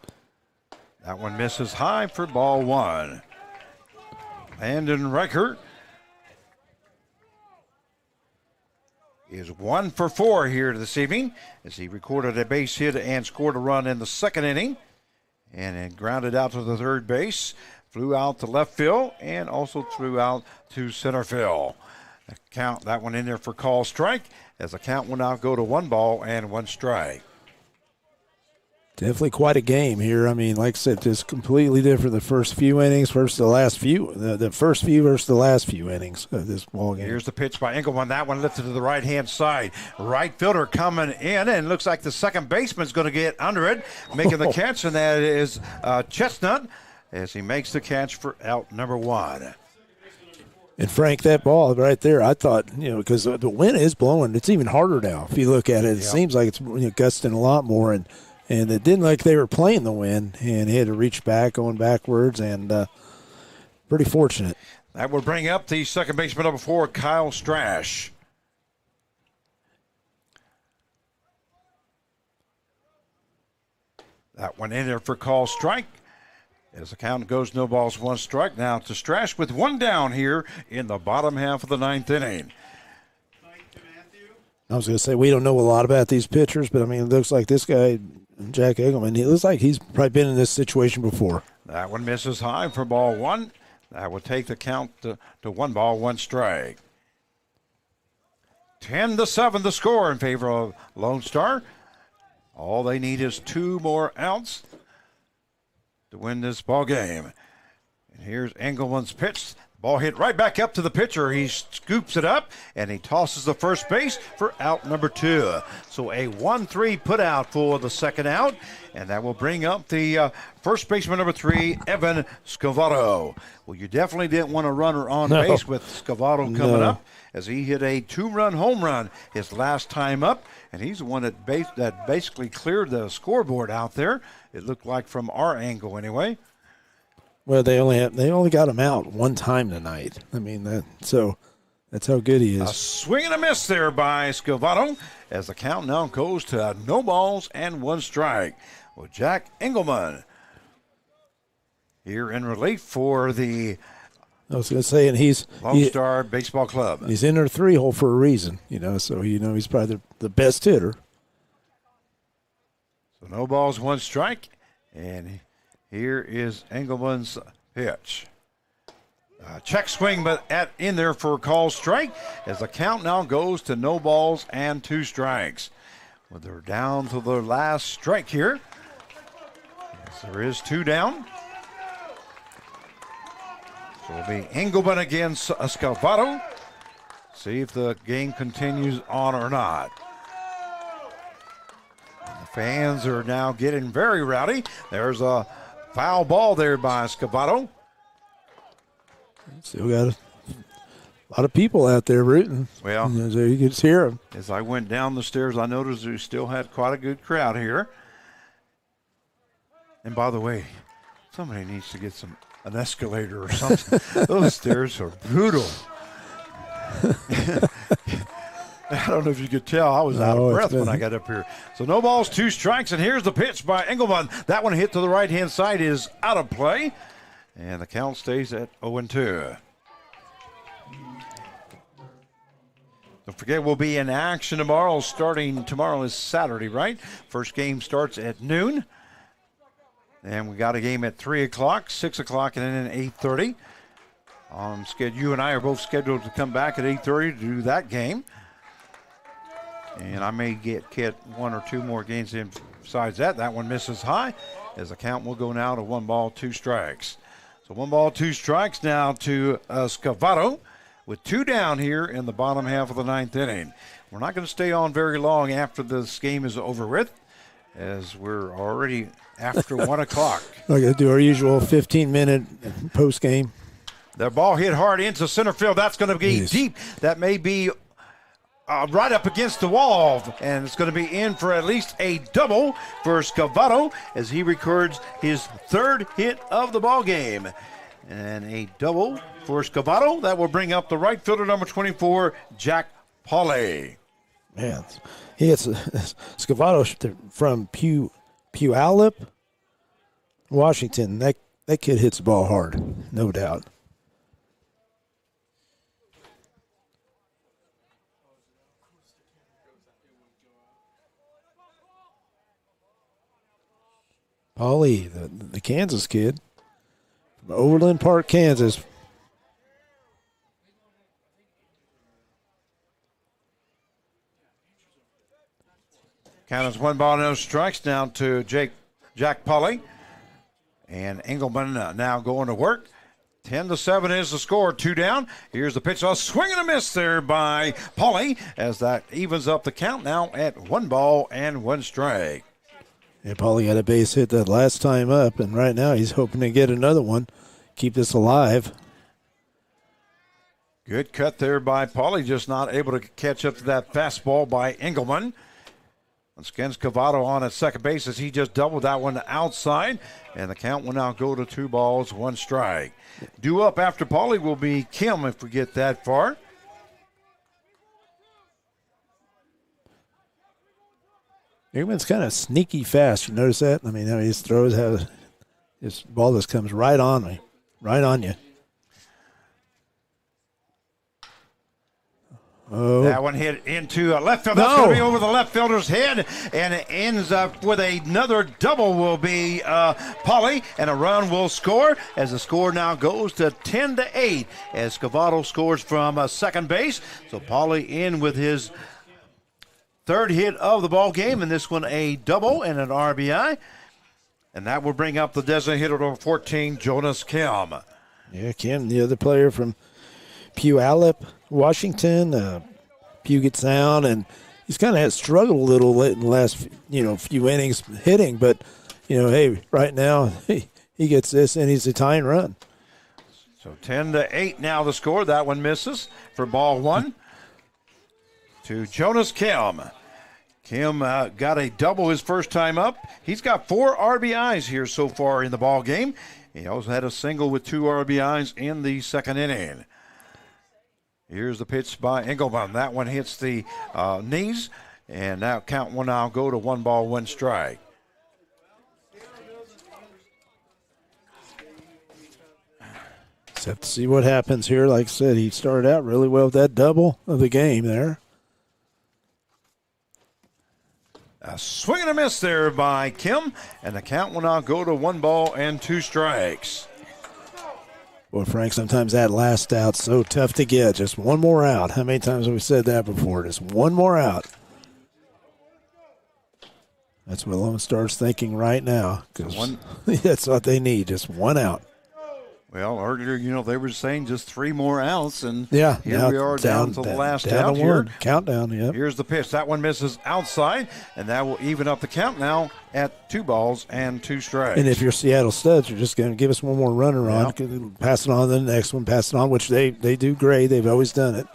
That one misses high for ball 1. Landon Riker is 1 for 4 here this evening as he recorded a base hit and scored a run in the 2nd inning. And then grounded out to the 3rd base, flew out to left field, and also threw out to center field. Count that one in there for call strike, as the count will now go to 1 ball and 1 strike. Definitely quite a game here. I mean, like I said, just completely different the first few innings versus the last few. The first few versus the last few innings of this ball game. Here's the pitch by Engelman. That one lifted to the right-hand side. Right fielder coming in, and looks like the second baseman's going to get under it, making the catch, and that is Chestnut as he makes the catch for out number 1. And Frank, that ball right there, I thought, because the wind is blowing, it's even harder now. If you look at it, it seems like it's gusting a lot more, and it didn't look like they were playing the wind, and he had to reach back, going backwards, and pretty fortunate. That will bring up the second baseman number 4, Kyle Strash. That one in there for call strike. As the count goes, no balls, 1 strike. Now to Strash with 1 down here in the bottom half of the 9th inning. I was going to say, we don't know a lot about these pitchers, but, it looks like this guy, Jack Engelman, he looks like he's probably been in this situation before. That one misses high for ball 1. That will take the count to 1 ball, 1 strike. 10-7 the score in favor of Lone Star. All they need is 2 more outs to win this ball game. And here's Engelman's pitch. Ball hit right back up to the pitcher. He scoops it up, and he tosses the first base for out number 2. So a 1-3 put out for the second out, and that will bring up the first baseman number 3, Evan Scavolto. Well, you definitely didn't want a runner on base with Scavolto coming up, as he hit a 2-run home run his last time up, and he's the one that basically cleared the scoreboard out there. It looked like from our angle anyway. Well, they only got him out 1 time tonight. So that's how good he is. A swing and a miss there by Scavolto, as the count now goes to no balls and 1 strike. Well, Jack Engelman here in relief for the I was going to say, and he's Lone Star Baseball Club. He's in their 3-hole for a reason, so he's probably the best hitter. So no balls, 1 strike, and here is Engelman's pitch. Check swing, but in there for a call strike, as the count now goes to no balls and 2 strikes. Well, they're down to their last strike here. Yes, there is 2 down. So it'll be Engelman against Scavolto. See if the game continues on or not. The fans are now getting very rowdy. There's a foul ball there by Scavolto. Still got a lot of people out there rooting. Well, you can just hear them. As I went down the stairs, I noticed we still had quite a good crowd here. And by the way, somebody needs to get an escalator or something. Those stairs are brutal. I don't know if you could tell. I was out of breath when I got up here. So no balls, 2 strikes, and here's the pitch by Engelman. That one hit to the right-hand side is out of play, and the count stays at 0-2. Don't forget, we'll be in action tomorrow. Tomorrow is Saturday, right? First game starts at noon. And we got a game at 3 o'clock, 6 o'clock, and then at 8:30. You and I are both scheduled to come back at 8:30 to do that game. And I may get 1 or 2 more games in besides that. That one misses high, as the count will go now to 1 ball, 2 strikes. So 1 ball, 2 strikes now to Scavolto, with 2 down here in the bottom half of the 9th inning. We're not going to stay on very long after this game is over with, as we're already after 1 o'clock. We're going to do our usual 15-minute post game. The ball hit hard into center field. That's going to be deep. That may be right up against the wall, and it's going to be in for at least a double for Scavolto, as he records his 3rd hit of the ball game. And a double for Scavolto. That will bring up the right fielder, number 24, Jack Pauly. Man, he hits Scavolto from Puyallup, Washington. That kid hits the ball hard, no doubt. Pauly, the Kansas kid from Overland Park, Kansas. Count is 1 ball, no strikes, down to Jack Pauly. And Engelman now going to work. 10-7 is the score, 2 down. Here's the pitch, a swing and a miss there by Pauly, as that evens up the count now at 1 ball and 1 strike. Yeah, Pauly got a base hit that last time up, and right now he's hoping to get another one, keep this alive. Good cut there by Pauly, just not able to catch up to that fastball by Engelman. Once again, Scavolto on at second base as he just doubled that one outside, and the count will now go to 2 balls, 1 strike. Due up after Pauly will be Kim if we get that far. Engelman's kind of sneaky fast. You notice that? I mean, his throws have this ball just comes right on me, right on you. Oh. That one hit into left field. That's going to be over the left fielder's head, and it ends up with another double will be Pauly, and a run will score as the score now goes to 10-8 as Scavolto scores from second base. So Pauly in with his 3rd hit of the ball game, and this one a double and an RBI. And that will bring up the designated hitter number 14, Jonas Kim. Yeah, Kim, the other player from Puyallup, Washington. Puget Sound, and he's kind of struggled a little late in the last few innings hitting, but hey, right now he gets this and he's a tying run. So 10-8 now the score. That one misses for ball 1 to Jonas Kim. Kim got a double his first time up. He's got 4 RBIs here so far in the ball game. He also had a single with 2 RBIs in the second inning. Here's the pitch by Engelman. That one hits the knees, and now count will now go to 1 ball, 1 strike. Just have to see what happens here. Like I said, he started out really well with that double of the game there. A swing and a miss there by Kim, and the count will now go to 1 ball and 2 strikes. Well, Frank, sometimes that last out's so tough to get. Just one more out. How many times have we said that before? Just one more out. That's what LoneStar's thinking right now, because that's what they need, just 1 out. Well, earlier, they were saying just 3 more outs, and here we are down to the last out here. Countdown, yeah. Here's the pitch. That one misses outside, and that will even up the count now at 2 balls and 2 strikes. And if you're Seattle Studs, you're just going to give us one more runner on, pass it on to the next one, pass it on, which they do great. They've always done it.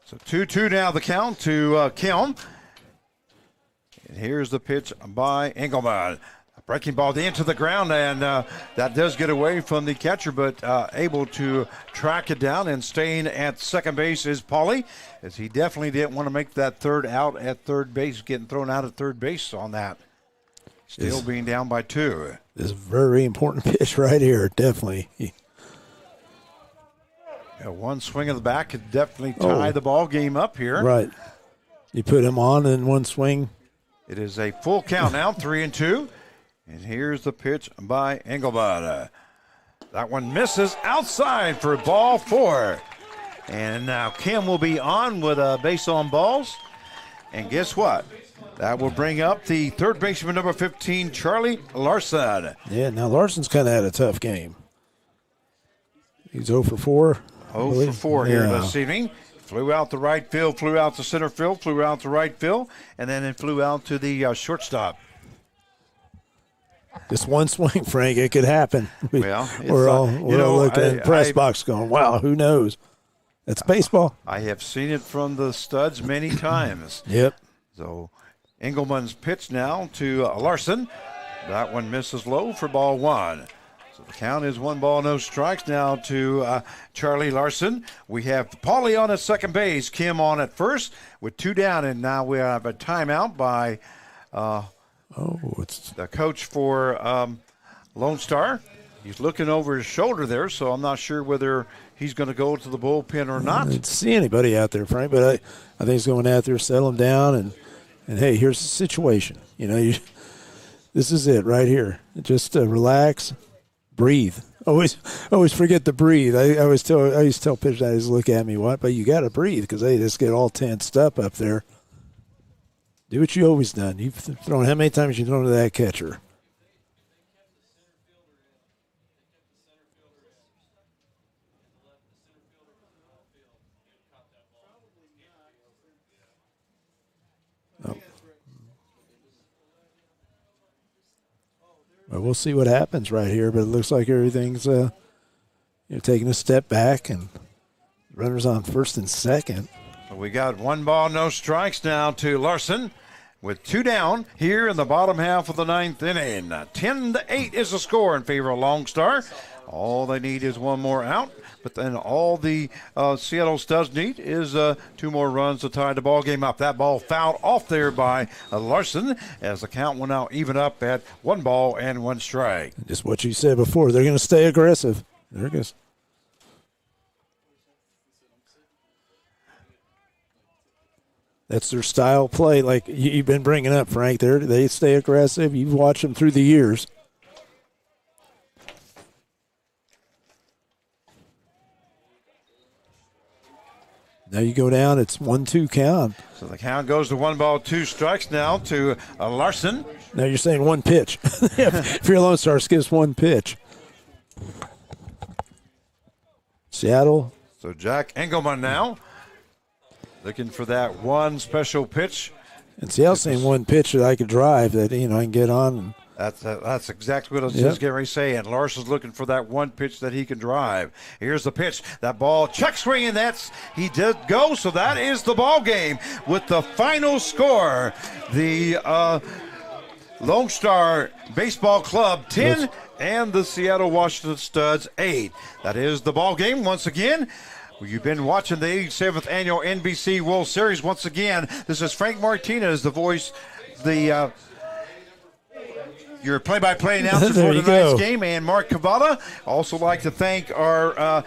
So 2-2 now the count to Kim. And here's the pitch by Engelman. Breaking ball into the ground, and that does get away from the catcher, but able to track it down and staying at second base is Pauly, as he definitely didn't want to make that 3rd out at third base, getting thrown out at third base on that. Still being down by 2. This is a very important pitch right here, definitely. One swing of the bat could definitely tie the ball game up here. Right. You put him on in one swing. It is a full count now, 3-2. And here's the pitch by Engelman. That one misses outside for ball 4. And now Kim will be on with a base on balls. And guess what? That will bring up the third baseman, number 15, Charlie Larsen. Yeah, now Larsen's kind of had a tough game. He's 0 for 4. 0 for 4 here this evening. Flew out to right field, flew out to center field, flew out to right field, and then it flew out to the shortstop. Just one swing, Frank. It could happen. Well, we're all looking in the press box going, wow, who knows? That's baseball. I have seen it from the Studs many times. Yep. So Engelman's pitch now to Larsen. That one misses low for ball 1. So the count is 1 ball, no strikes now to Charlie Larsen. We have Pauly on at second base, Kim on at first with 2 down, and now we have a timeout by it's the coach for LoneStar. He's looking over his shoulder there, so I'm not sure whether he's going to go to the bullpen or not. I didn't see anybody out there, Frank, but I think he's going out there, settle him down, and hey, here's the situation. This is it right here. Just relax, breathe. Always forget to breathe. I used to tell pitchers, I just look at me, what? But you got to breathe because they just get all tensed up there. Do what you always done. You've thrown how many times you've thrown to that catcher? Well, we'll see what happens right here, but it looks like everything's taking a step back, and runners on first and second. So we got 1 ball, no strikes now to Larsen with 2 down here in the bottom half of the 9th inning. 10-8 is the score in favor of LoneStar. All they need is 1 more out. But then all the Seattle Studs need is 2 more runs to tie the ball game up. That ball fouled off there by Larsen as the count will now even up at 1 ball and 1 strike. Just what you said before. They're going to stay aggressive. There it goes. That's their style play, like you've been bringing up, Frank. They stay aggressive. You've watched them through the years. Now you go down, it's 1-2 count. So the count goes to 1 ball, 2 strikes now to Larsen. Now you're saying 1 pitch. If you're LoneStar, skips 1 pitch. Seattle. So Jack Engelman now looking for that 1 special pitch. And Seattle's saying 1 pitch that I could drive that, I can get on. That's exactly what I was just getting ready to say. And Larsen's looking for that 1 pitch that he can drive. Here's the pitch. That ball check swing, and he did go. So that is the ball game with the final score. The LoneStar Baseball Club 10 and the Seattle Washington Studs 8. That is the ball game once again. You've been watching the 87th Annual NBC World Series once again. This is Frank Martinez, the voice, your play-by-play announcer for tonight's game, and Mark Cavada. Also like to thank our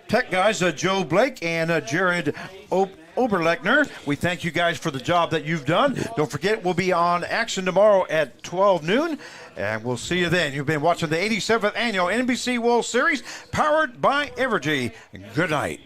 tech guys, Joe Blake and Jared Oberlechner. We thank you guys for the job that you've done. Don't forget, we'll be on action tomorrow at 12 noon, and we'll see you then. You've been watching the 87th Annual NBC World Series, powered by Evergy. Good night.